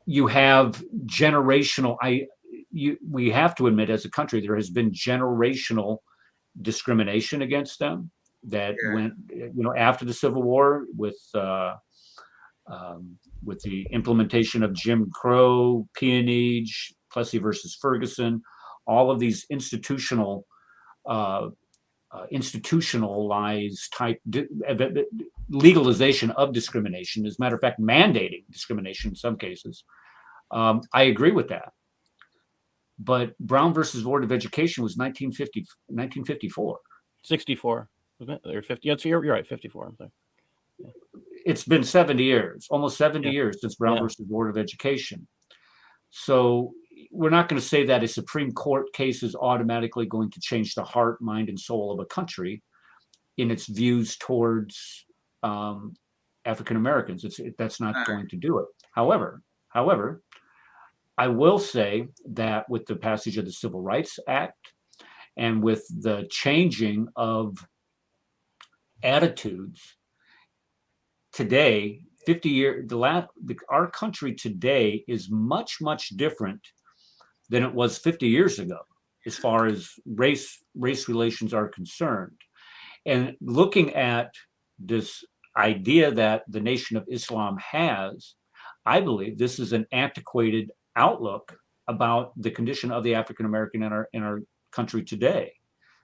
you have generational. We have to admit, as a country, there has been generational discrimination against them that went, after the Civil War with the implementation of Jim Crow, peonage, Plessy versus Ferguson. All of these institutionalized type legalization of discrimination, as a matter of fact, mandating discrimination in some cases. I agree with that. But Brown versus Board of Education was 1954. 64, wasn't it? Or 50? Yeah, so you're right, 54. I'm sorry. Yeah. It's been 70 years, almost 70 years since Brown versus Board of Education. So we're not going to say that a Supreme Court case is automatically going to change the heart, mind, and soul of a country in its views towards African Americans. That's not going to do it. However, I will say that with the passage of the Civil Rights Act and with the changing of attitudes today, 50 years, our country today is much, much different than it was 50 years ago, as far as race relations are concerned. And looking at this idea that the Nation of Islam has, I believe this is an antiquated outlook about the condition of the African American in our country today.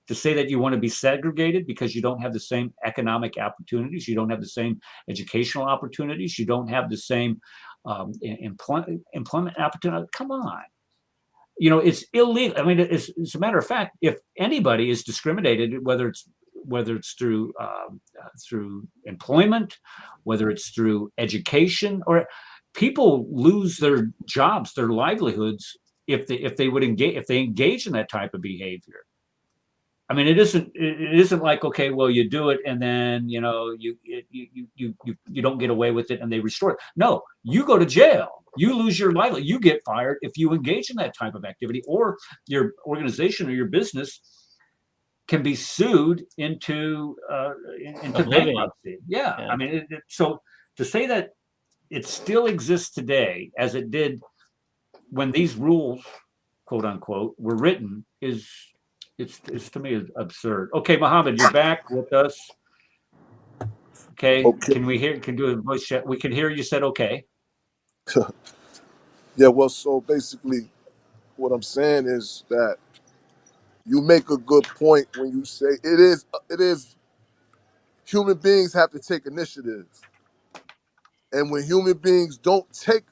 To say that you want to be segregated because you don't have the same economic opportunities, you don't have the same educational opportunities, you don't have the same employment opportunity. Come on. It's illegal. I mean, as a matter of fact, if anybody is discriminated, whether it's through employment, whether it's through education, or people lose their jobs, their livelihoods, if they engage in that type of behavior. I mean, it isn't like, okay, well, you do it and then you don't get away with it and they restore it. No, you go to jail. You lose your livelihood. You get fired if you engage in that type of activity, or your organization or your business can be sued into bankruptcy. Yeah. I mean, so to say that it still exists today as it did when these rules, quote unquote, were written it's to me absurd. Okay, Muhammad, you're back with us. Okay. Can we hear? Can do a voice chat? We can hear you said okay. Yeah, well, so basically what I'm saying is that you make a good point when you say it is human beings have to take initiative. And when human beings don't take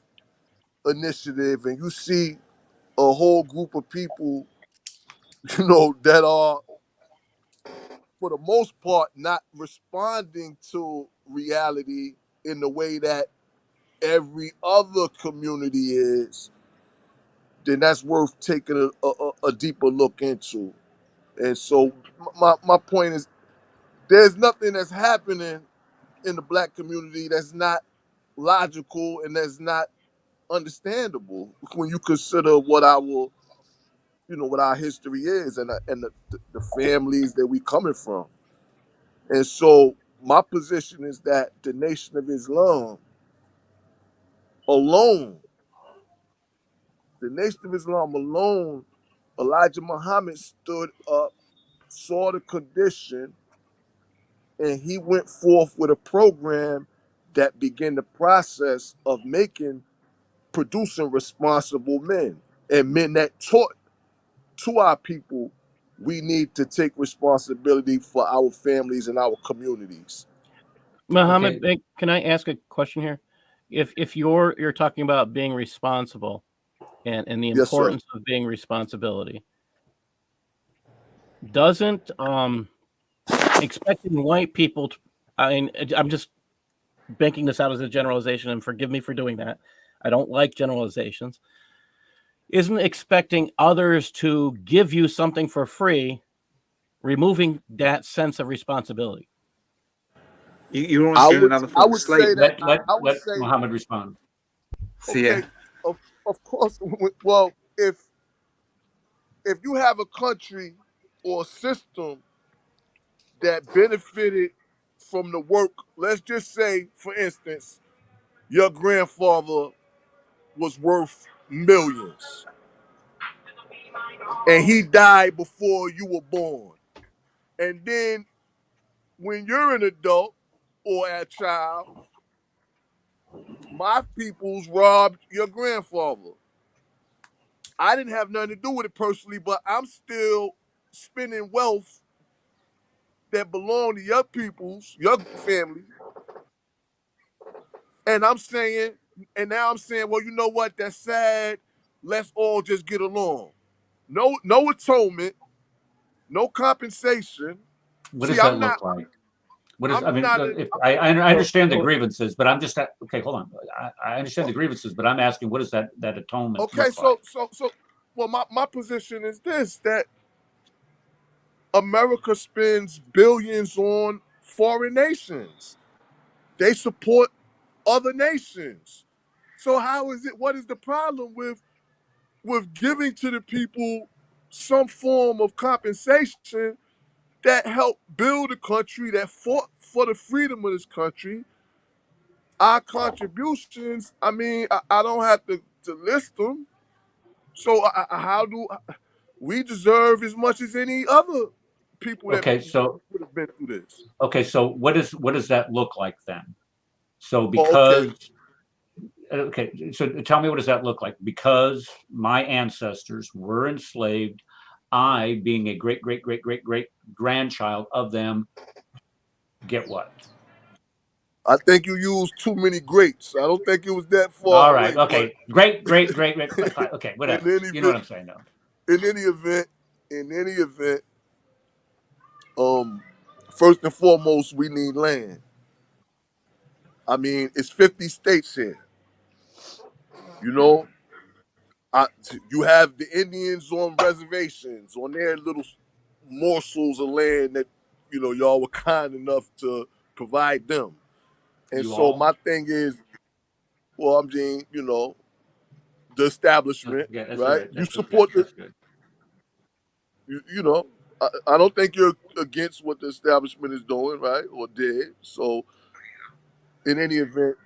initiative and you see a whole group of people, that are, for the most part, not responding to reality in the way that every other community is, then that's worth taking a deeper look into. And so my point is, there's nothing that's happening in the Black community that's not logical and that's not understandable when you consider what our history is and the families that we coming from. And so my position is that the Nation of Islam alone, the Nation of Islam alone, Elijah Muhammad stood up, saw the condition, and he went forth with a program that began the process of producing responsible men and men that taught to our people we need to take responsibility for our families and our communities. Muhammad, can I ask a question here? If you're talking about being responsible and the importance of being responsibility, doesn't expecting white people to, I'm just banking this out as a generalization, and forgive me for doing that. I don't like generalizations. Isn't expecting others to give you something for free removing that sense of responsibility? You don't want to see another form of slavery. Let Muhammad respond. Okay, of course. Well, if you have a country or a system that benefited from the work, let's just say, for instance, your grandfather was worth millions and he died before you were born. And then when you're an adult or a child, my peoples robbed your grandfather. I didn't have nothing to do with it personally, but I'm still spending wealth that belonged to your peoples, your family. And now I'm saying, well, you know what? That's sad. Let's all just get along. No atonement, no compensation. What does that look like? What is? I understand the grievances, but I'm just okay. Hold on. I understand the grievances, but I'm asking, what does that atonement? Okay, look so well, my position is this: that America spends billions on foreign nations. They support other nations. So how is it? What is the problem with giving to the people some form of compensation that helped build a country, that fought for the freedom of this country? Our contributions, I mean, I don't have to list them. So how do we deserve as much as any other people that would have been through this? Okay, so what does that look like then? So because okay, so tell me, what does that look like? Because my ancestors were enslaved, I, being a great grandchild of them, get what? I think you used too many greats. I don't think it was that far. All right. Okay. Great. Okay. Whatever. You know what I'm saying, though. In any event, first and foremost, we need land. I mean, it's 50 states here. You know, you have the Indians on reservations, on their little morsels of land that, you know, y'all were kind enough to provide them. And my thing is, well, I'm saying, you know, the establishment, right? You support you know, I don't think you're against what the establishment is doing, right? Or did. So in any event,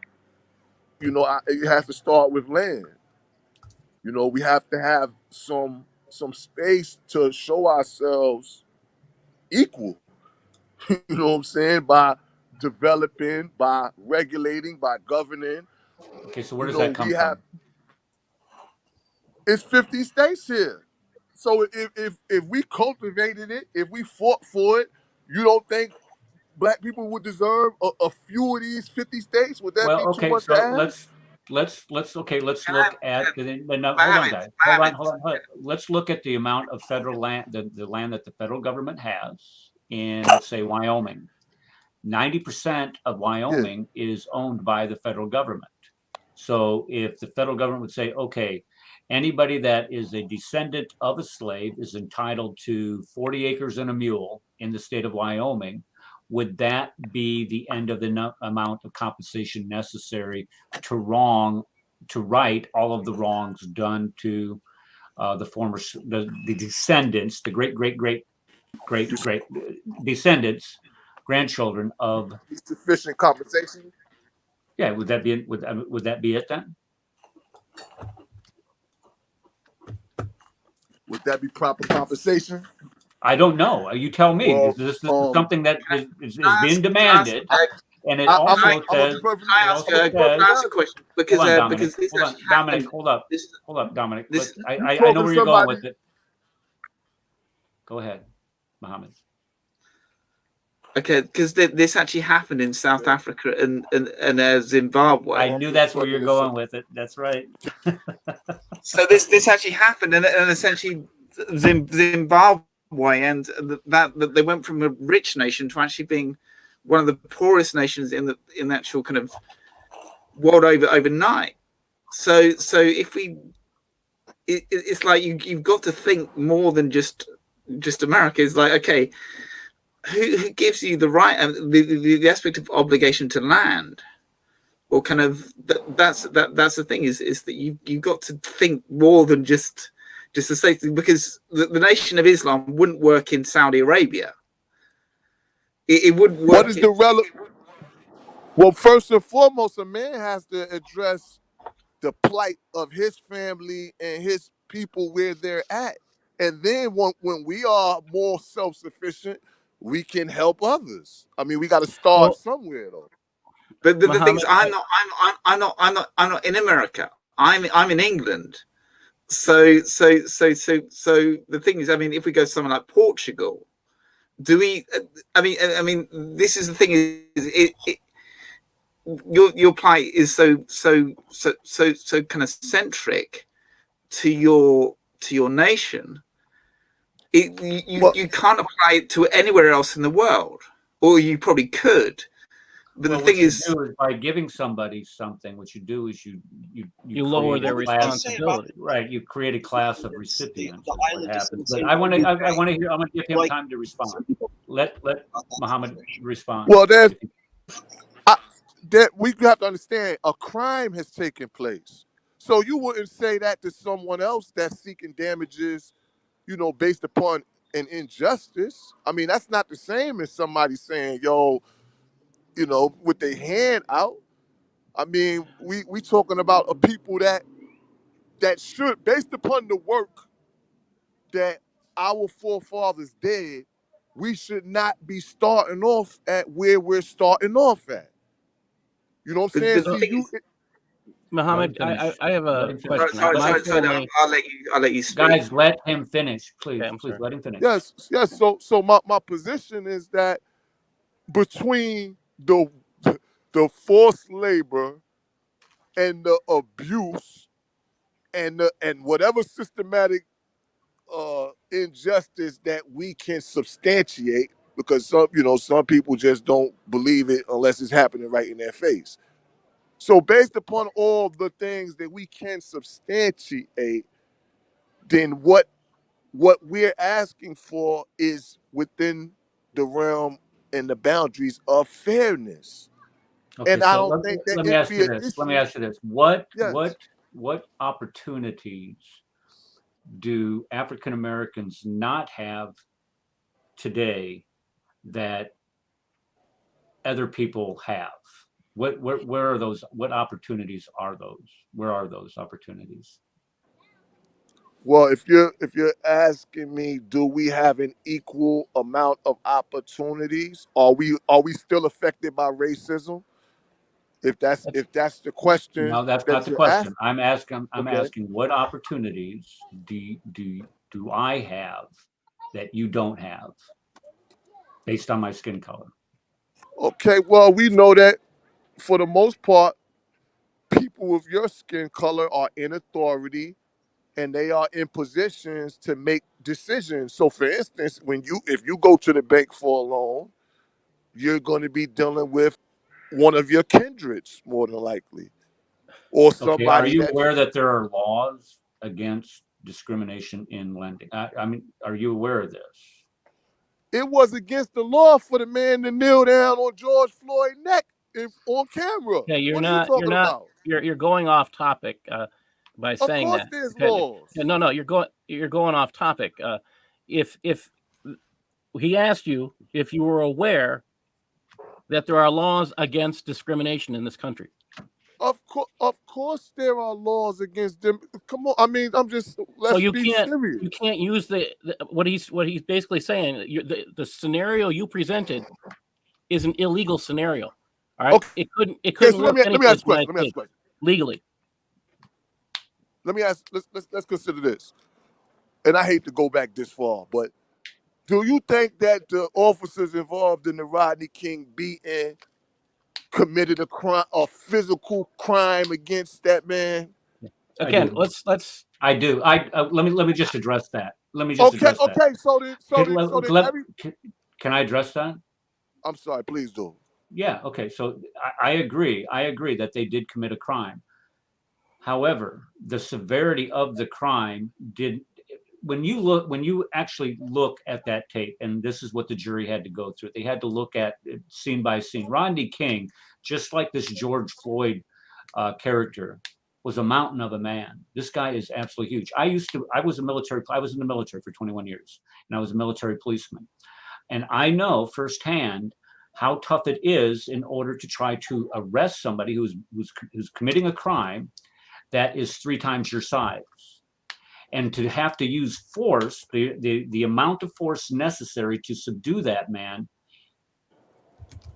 you know, it has to start with land. You know, we have to have some space to show ourselves equal. You know what I'm saying? By developing, by regulating, by governing. Okay, so where does that come from? It's 50 states here. So if we cultivated it, if we fought for it, you don't think Black people would deserve a few of these 50 states? Would that be too much to ask? Let's look at hold on, guys. Hold on. Let's look at the amount of federal land, the land that the federal government has in, let's say, Wyoming. 90% of Wyoming is owned by the federal government. So if the federal government would say, okay, anybody that is a descendant of a slave is entitled to 40 acres and a mule in the state of Wyoming, would that be the end of the amount of compensation necessary to right all of the wrongs done to the descendants, the great descendants grandchildren of sufficient compensation. Yeah, would that be it then? Would that be proper compensation? I don't know. You tell me. Well, this is something that is being demanded, and it Can also says. I ask a question? Because hold on, because this hold on, Dominic. Hold up, Dominic. I know where you're going with it. Go ahead, Mohammed. Okay, because this actually happened in South Africa and Zimbabwe. I knew that's where you're going with it. That's right. So this actually happened, and essentially Zimbabwe, and that they went from a rich nation to actually being one of the poorest nations in the actual kind of world overnight. So if it's like you've got to think more than just America. It's like, okay, who gives you the right and the aspect of obligation to land, or kind of that's the thing is that you've got to think more than just the safety, because the Nation of Islam wouldn't work in Saudi Arabia. It wouldn't work. What is the relevant? Well, first and foremost, a man has to address the plight of his family and his people where they're at. And then when we are more self-sufficient, we can help others. I mean, we got to start somewhere, though. But the things I'm not in America. I'm in England. So the thing is, I mean, if we go to somewhere like Portugal, do we? I mean, this is the thing is your plight is so kind of centric to your nation. You can't apply it to anywhere else in the world, or you probably could. But the thing is, by giving somebody something, what you do is you lower their responsibility. Right, you create a class of recipients. What happens? But I want to hear. I'm going to give him time to respond. Let Muhammad respond. Well, we have to understand a crime has taken place, so you wouldn't say that to someone else that's seeking damages, based upon an injustice. I mean, that's not the same as somebody saying, yo, with their hand out. I mean, we talking about a people that should, based upon the work that our forefathers did, we should not be starting off at where we're starting off at. You know what I'm saying? Muhammad, I have a question. I'll let you speak. Guys, let him finish, please. Please let him finish. Yes. So my position is that between the forced labor and the abuse and whatever systematic injustice that we can substantiate, because some people just don't believe it unless it's happening right in their face. So based upon all the things that we can substantiate, then what we're asking for is within the realm and the boundaries of fairness. Okay, and I don't think that let me ask you this. What opportunities do African Americans not have today that other people have? Where are those? What opportunities are those? Where are those opportunities? Well, if you're asking me, do we have an equal amount of opportunities? Are we still affected by racism? If that's the question. No, that's not the question. I'm asking what opportunities do I have that you don't have based on my skin color? Okay, well, we know that for the most part, people with your skin color are in authority and they are in positions to make decisions. So for instance, if you go to the bank for a loan, you're going to be dealing with one of your kindreds more than likely. Or somebody. Okay. Are you aware that there are laws against discrimination in lending? I mean, are you aware of this? It was against the law for the man to kneel down on George Floyd's neck on camera. Yeah, you're going off topic by saying that. Of course, there's laws. No, you're going off topic. If he asked you if you were aware that there are laws against discrimination in this country? Of course, there are laws against them. Come on, I mean, let's be serious. You can't use what he's basically saying. The scenario you presented is an illegal scenario. All right, okay. It couldn't so work. let me ask a question. Legally. Let's consider this. And I hate to go back this far, but do you think that the officers involved in the Rodney King beating committed a crime, a physical crime against that man? Again, let's. I do. Let me just address that. Let me just address that. Okay. Can I address that? I'm sorry. Please do. Yeah. Okay. So I agree. I agree that they did commit a crime. However, the severity of the crime did. When you actually look at that tape, and this is what the jury had to go through, they had to look at it scene by scene. Rodney King, just like this George Floyd character, was a mountain of a man. This guy is absolutely huge. I was in the military for 21 years, and I was a military policeman. And I know firsthand how tough it is in order to try to arrest somebody who's committing a crime that is 3 times your size. And to have to use force, the amount of force necessary to subdue that man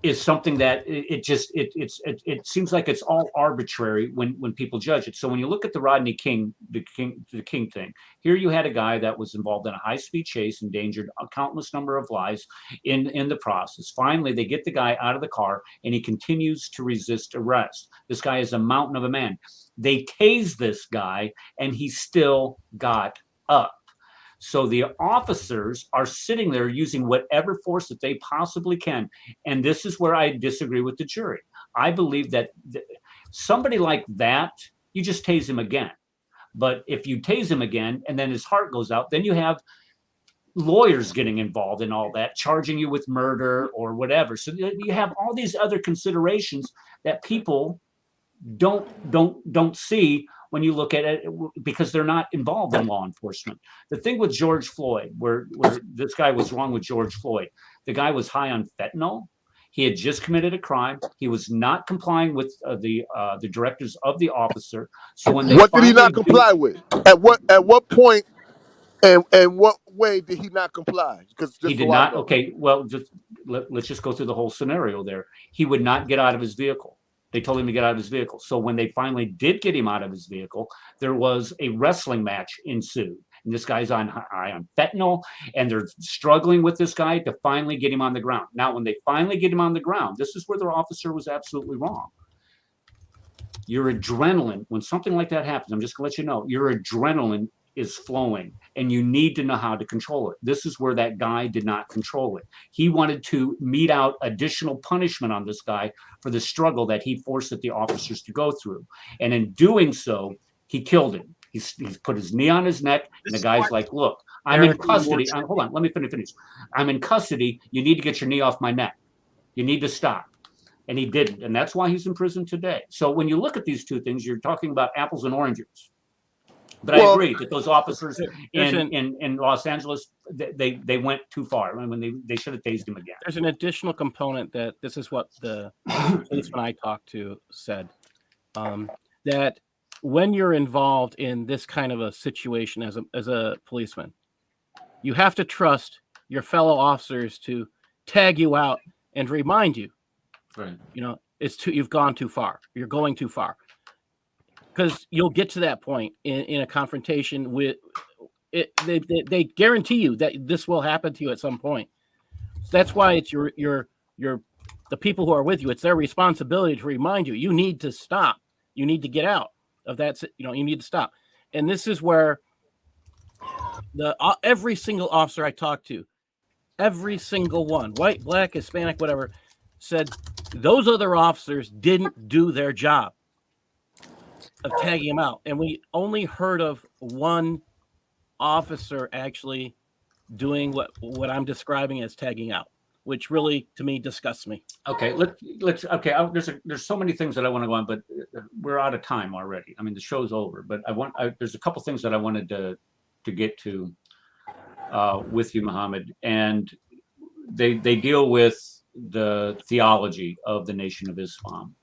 is something that it seems like it's all arbitrary when people judge it. So when you look at the Rodney King, the King thing, here you had a guy that was involved in a high-speed chase, endangered a countless number of lives in the process. Finally, they get the guy out of the car, and he continues to resist arrest. This guy is a mountain of a man. They tased this guy, and he still got up. So the officers are sitting there using whatever force that they possibly can. And this is where I disagree with the jury. I believe that somebody like that, you just tase him again. But if you tase him again and then his heart goes out, then you have lawyers getting involved in all that, charging you with murder or whatever. So you have all these other considerations that people don't see when you look at it, because they're not involved in law enforcement. The thing with George Floyd, where this guy was wrong with George Floyd, the guy was high on fentanyl. He had just committed a crime. He was not complying with the directives of the officer. So when they what did he not comply with? At what point and what way did he not comply? Because he did not. Okay, well, let's just go through the whole scenario there. He would not get out of his vehicle. They told him to get out of his vehicle. So when they finally did get him out of his vehicle, there was a wrestling match ensued. And this guy's high on fentanyl, and they're struggling with this guy to finally get him on the ground. Now, when they finally get him on the ground, this is where their officer was absolutely wrong. Your adrenaline, when something like that happens, I'm just going to let you know, your adrenaline is flowing, and you need to know how to control it. This is where that guy did not control it. He wanted to mete out additional punishment on this guy for the struggle that he forced the officers to go through. And in doing so, he killed him. He's put his knee on his neck, and the guy's like, look, I'm in custody. Hold on, let me finish. I'm in custody. You need to get your knee off my neck. You need to stop. And he didn't. And that's why he's in prison today. So when you look at these two things, you're talking about apples and oranges. But I agree that those officers in Los Angeles, they went too far. I mean, they should have tased him again. There's an additional component that this is what the policeman I talked to said, that when you're involved in this kind of a situation as a policeman, you have to trust your fellow officers to tag you out and remind you, right? You know, you've gone too far. You're going too far. Because you'll get to that point in a confrontation with it. They guarantee you that this will happen to you at some point. So that's why it's the people who are with you. It's their responsibility to remind you. You need to stop. You need to get out of that. You know, you need to stop. And this is where every single officer I talked to, every single one, white, black, Hispanic, whatever, said those other officers didn't do their job of tagging him out. And we only heard of one officer actually doing what I'm describing as tagging out, which really, to me, disgusts me. Okay, let's. Okay, there's so many things that I want to go on, but we're out of time already. I mean, the show's over, but there's a couple things that I wanted to get to with you, Muhammad, and they deal with the theology of the Nation of Islam.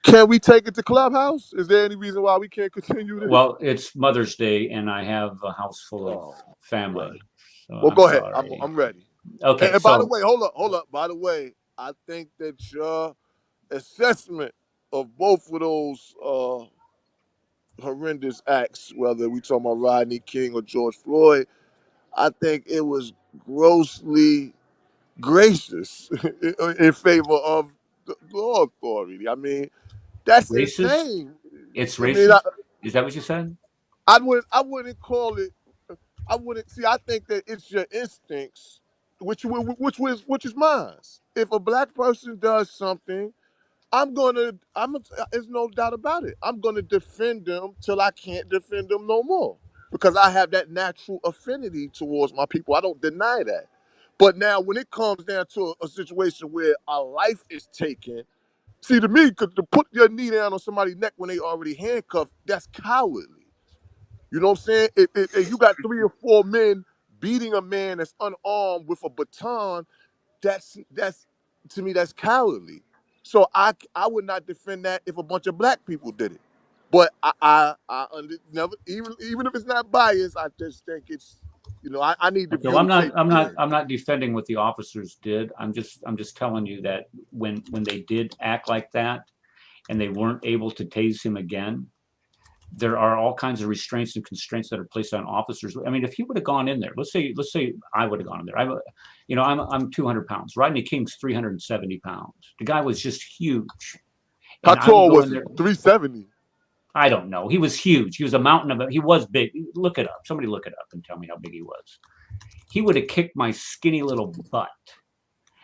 Can we take it to Clubhouse? Is there any reason why we can't continue this? Well, it's Mother's Day, and I have a house full of family. Right. So well, go ahead. I'm ready. Okay. And by the way, hold up. By the way, I think that your assessment of both of those horrendous acts, whether we talking about Rodney King or George Floyd, I think it was grossly gracious in favor of the law authority. I mean, that's racist? Insane. It's racist. Is that what you said? I wouldn't call it. I wouldn't see. I think that it's your instincts, which is mine. If a black person does something, there's no doubt about it. I'm gonna defend them till I can't defend them no more, because I have that natural affinity towards my people. I don't deny that. But now, when it comes down to a situation where a life is taken, see, to me, to put your knee down on somebody's neck when they already handcuffed, that's cowardly. You know what I'm saying? If you got 3 or 4 men beating a man that's unarmed with a baton, that's to me, that's cowardly. So I would not defend that if a bunch of black people did it. But I never, even if it's not biased, I just think it's, I need to. Okay, I'm not defending what the officers did. I'm just telling you that when they did act like that, and they weren't able to tase him again, there are all kinds of restraints and constraints that are placed on officers. I mean, if he would have gone in there, let's say I would have gone in there. I'm 200 pounds. Rodney King's 370 pounds. The guy was just huge. How tall was he? 370. I don't know. He was huge. He was a mountain of it. He was big. Look it up. Somebody look it up and tell me how big he was. He would have kicked my skinny little butt.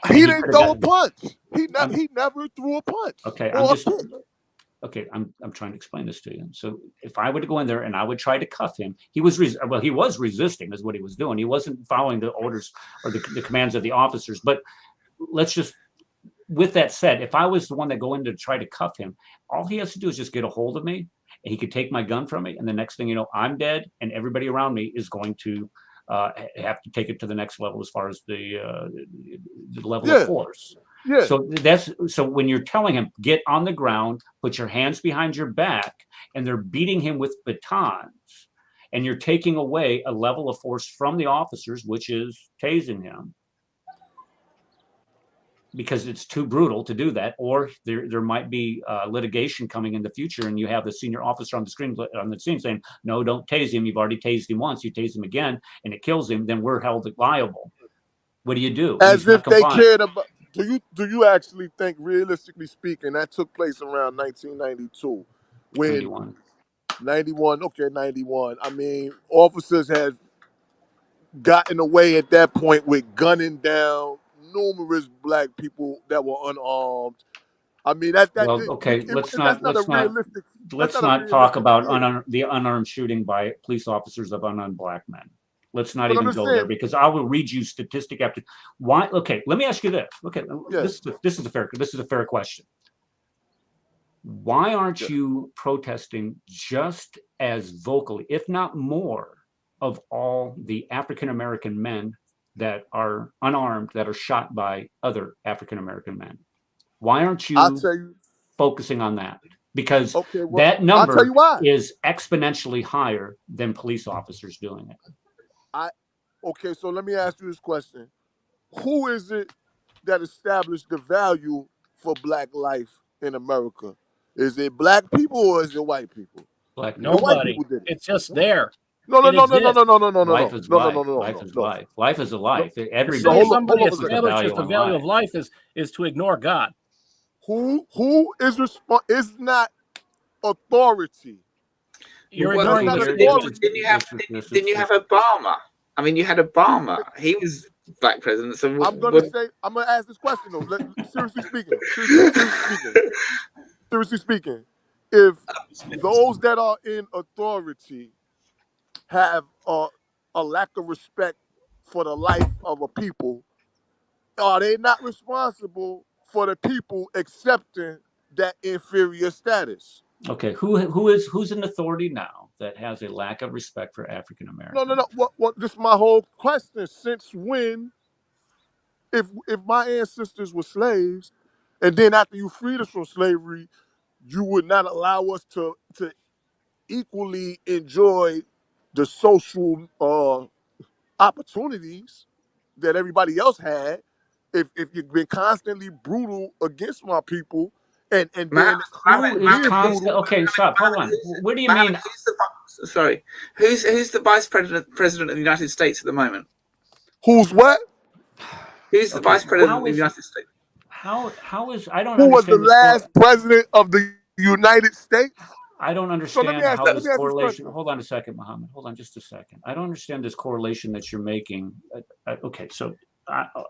He didn't throw a punch. He never threw a punch. Okay, I'm trying to explain this to you. So if I were to go in there and I would try to cuff him, he was resisting is what he was doing. He wasn't following the orders or the commands of the officers. But with that said, if I was the one that go in to try to cuff him, all he has to do is just get a hold of me, and he could take my gun from me. And the next thing you know, I'm dead, and everybody around me is going to have to take it to the next level as far as the level of force. Yeah. So when you're telling him, get on the ground, put your hands behind your back, and they're beating him with batons, and you're taking away a level of force from the officers, which is tasing him, because it's too brutal to do that, or there might be litigation coming in the future, and you have the senior officer on the scene saying, no, don't tase him. You've already tased him once. You tase him again, and it kills him. Then we're held liable. What do you do? As if they cared about. Do you actually think, realistically speaking, that took place around 1992? When 91. Okay, 91. I mean, officers had gotten away at that point with gunning down numerous black people that were unarmed. I mean, let's not talk about the unarmed shooting by police officers of unarmed black men. Let's not even go there, because I will read you statistic after. Why? Okay, let me ask you this. Okay, this is a fair question. Why aren't you protesting just as vocally, if not more, of all the African American men that are unarmed, that are shot by other African American men? Why aren't you focusing on that? Because that number is exponentially higher than police officers doing it. Okay, so let me ask you this question. Who is it that established the value for black life in America? Is it black people or is it white people? Nobody. White people did it. It's just there. No. Life is life. Life is life. Life is a life. Somebody establishes the value of life is to ignore God. Who is not authority? You're ignoring Didn't you have Obama? I mean, you had Obama. He was black president. So I'm gonna ask this question though. Seriously speaking, if those that are in authority have a lack of respect for the life of a people, are they not responsible for the people accepting that inferior status? Okay, who's in authority now that has a lack of respect for African Americans? No. What? This is my whole question. Since when if my ancestors were slaves, and then after you freed us from slavery, you would not allow us to equally enjoy the social opportunities that everybody else had. If you've been constantly brutal against my people, and then who is constant? Okay, stop. Hold on. What do you mean? Who's the vice president of the United States at the moment? Who's what? Who's the vice president of the United States? How is I don't Who was understand the last president of the United States? I don't understand how this correlation. Hold on a second, Muhammad. Hold on just a second. I don't understand this correlation that you're making. Okay, so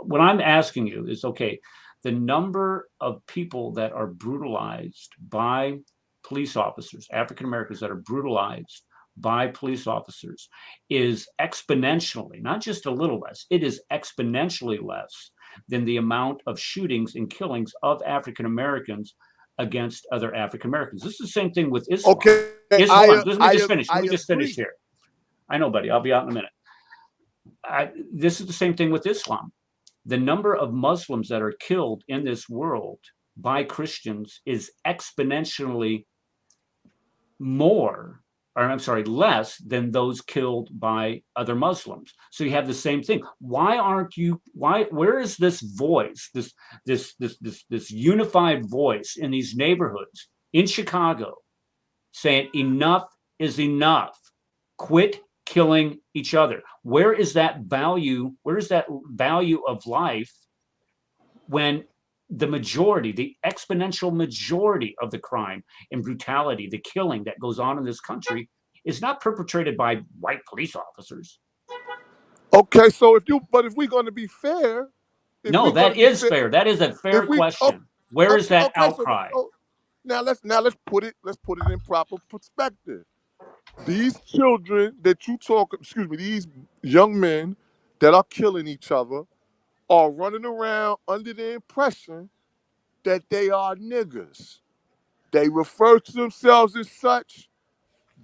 what I'm asking you is, okay, the number of people that are brutalized by police officers, African Americans that are brutalized by police officers, is exponentially, not just a little less, it is exponentially less than the amount of shootings and killings of African Americans against other African Americans. This is the same thing with Islam. Okay, Islam. Let me just finish. Let me just finish here. I know, buddy. I'll be out in a minute. This is the same thing with Islam. The number of Muslims that are killed in this world by Christians is exponentially less than those killed by other Muslims. So you have the same thing. Where is this voice, this unified voice in these neighborhoods in Chicago saying enough is enough? Quit killing each other. Where is that value? Where is that value of life when the majority, the exponential majority of the crime and brutality, the killing that goes on in this country is not perpetrated by white police officers? Okay, so if we're going to be fair, no, that is fair. That is a fair question. Where is that outcry? Now let's put it in proper perspective. These children that these young men that are killing each other are running around under the impression that they are niggas. They refer to themselves as such.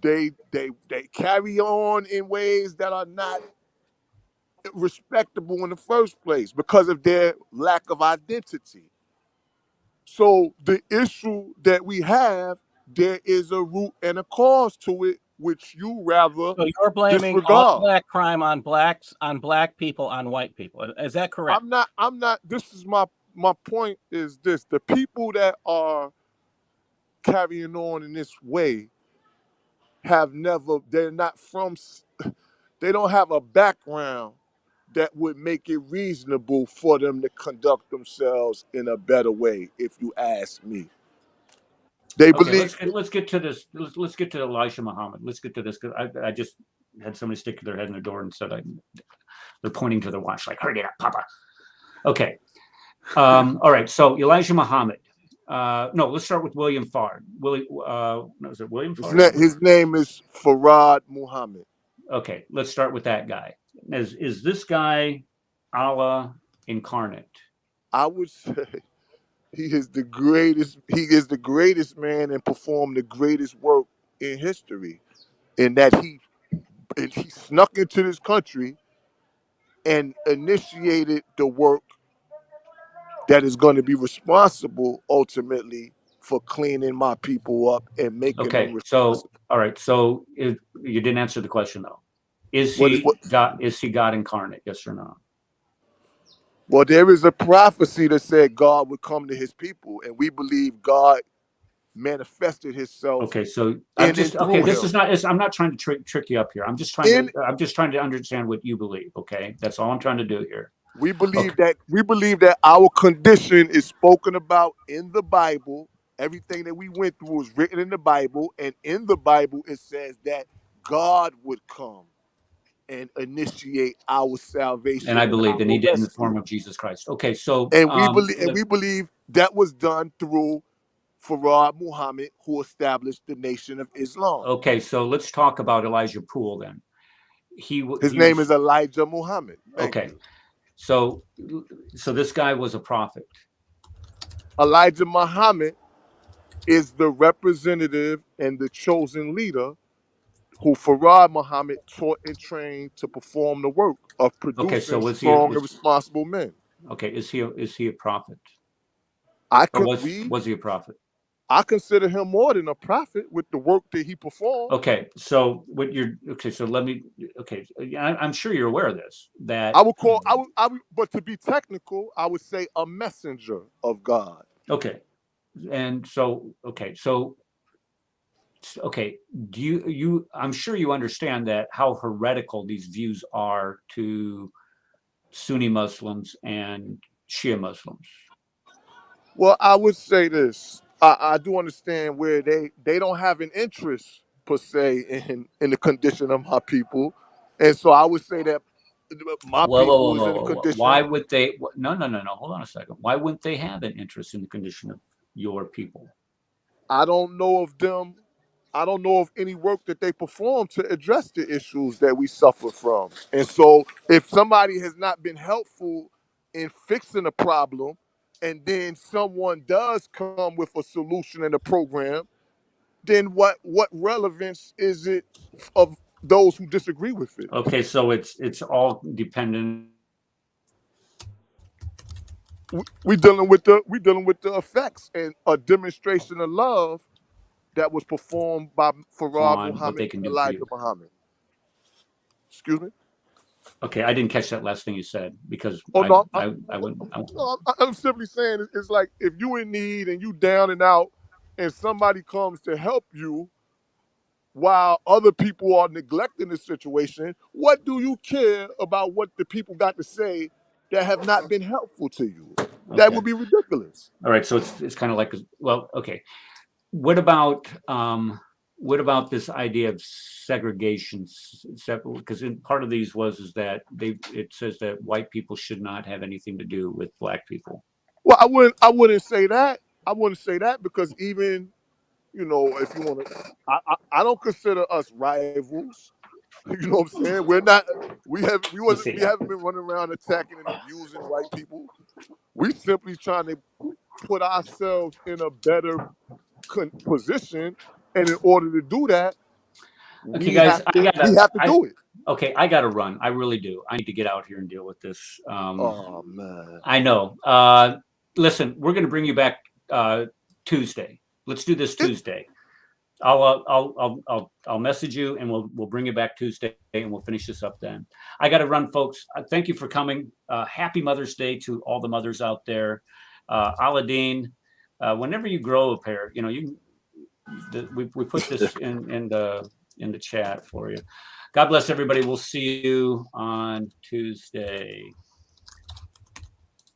They carry on in ways that are not respectable in the first place because of their lack of identity. So the issue that we have, there is a root and a cause to it, which you rather so you're blaming disregard. All black crime on blacks, on black people, on white people. Is that correct? I'm not. This is my point. Is this the people that are carrying on in this way they're not from. They don't have a background that would make it reasonable for them to conduct themselves in a better way, if you ask me. They believe. Let's get to this. Let's get to Elijah Muhammad. Let's get to this because I just had somebody stick their head in the door and said they're pointing to their watch like, hurry it up, Papa. Okay. All right. So Elijah Muhammad. No, let's start with William Farr. Is it William Farr? His name is Farad Muhammad. Okay, let's start with that guy. Is this guy Allah incarnate? I would say he is the greatest. He is the greatest man and performed the greatest work in history. In that he snuck into this country and initiated the work that is going to be responsible ultimately for cleaning my people up and making them responsible. So all right, so you didn't answer the question though. Is he God incarnate? Yes or no? Well, there is a prophecy that said God would come to his people, and we believe God manifested himself. Okay, so I'm not trying to trick you up here. I'm just trying to understand what you believe. Okay, that's all I'm trying to do here. We believe that our condition is spoken about in the Bible. Everything that we went through is written in the Bible, and in the Bible it says that God would come and initiate our salvation. And I believe that he did in the form of Jesus Christ. Okay, so we believe that was done through Farad Muhammad, who established the Nation of Islam. Okay, so let's talk about Elijah Poole then. His name is Elijah Muhammad. Okay, so this guy was a prophet. Elijah Muhammad is the representative and the chosen leader who Farad Muhammad taught and trained to perform the work of producing strong and responsible men. Okay, is he a prophet? Was he a prophet? I consider him more than a prophet with the work that he performed. Okay, so so let me. Okay, I'm sure you're aware of this. That I would, but to be technical, I would say a messenger of God. Okay, and so do you I'm sure you understand that how heretical these views are to Sunni Muslims and Shia Muslims. Well, I would say this. I do understand where they don't have an interest per se in the condition of my people, and so I would say that my people is in a condition. Why would they? No. Hold on a second. Why wouldn't they have an interest in the condition of your people? I don't know of them. I don't know of any work that they perform to address the issues that we suffer from. And so if somebody has not been helpful in fixing a problem, and then someone does come with a solution and a program, then what relevance is it of those who disagree with it? Okay, so it's all dependent. We dealing with the effects and a demonstration of love that was performed by Farah Muhammad and Elijah Muhammad. Excuse me? Okay, I didn't catch that last thing you said because I'm simply saying it's like if you in need and you down and out and somebody comes to help you while other people are neglecting the situation, what do you care about what the people got to say that have not been helpful to you? Okay. That would be ridiculous. All right, so it's kind of like, well, okay. What about this idea of segregation? Because part of these is that it says that white people should not have anything to do with black people. Well, I wouldn't say that. I wouldn't say that because even, you know, if you want to, I don't consider us rivals. You know what I'm saying? We haven't been running around attacking and abusing white people. We simply trying to put ourselves in a better position, and in order to do that, okay, guys, we have to do it. Okay, I gotta run. I really do. I need to get out here and deal with this. Oh man, I know. Listen, we're gonna bring you back Tuesday. Let's do this Tuesday. I'll message you and we'll bring you back Tuesday and we'll finish this up then. I got to run, folks. Thank you for coming. Happy Mother's Day to all the mothers out there. Aladdin, whenever you grow a pair, you know we put this in the chat for you. God bless everybody. We'll see you on Tuesday.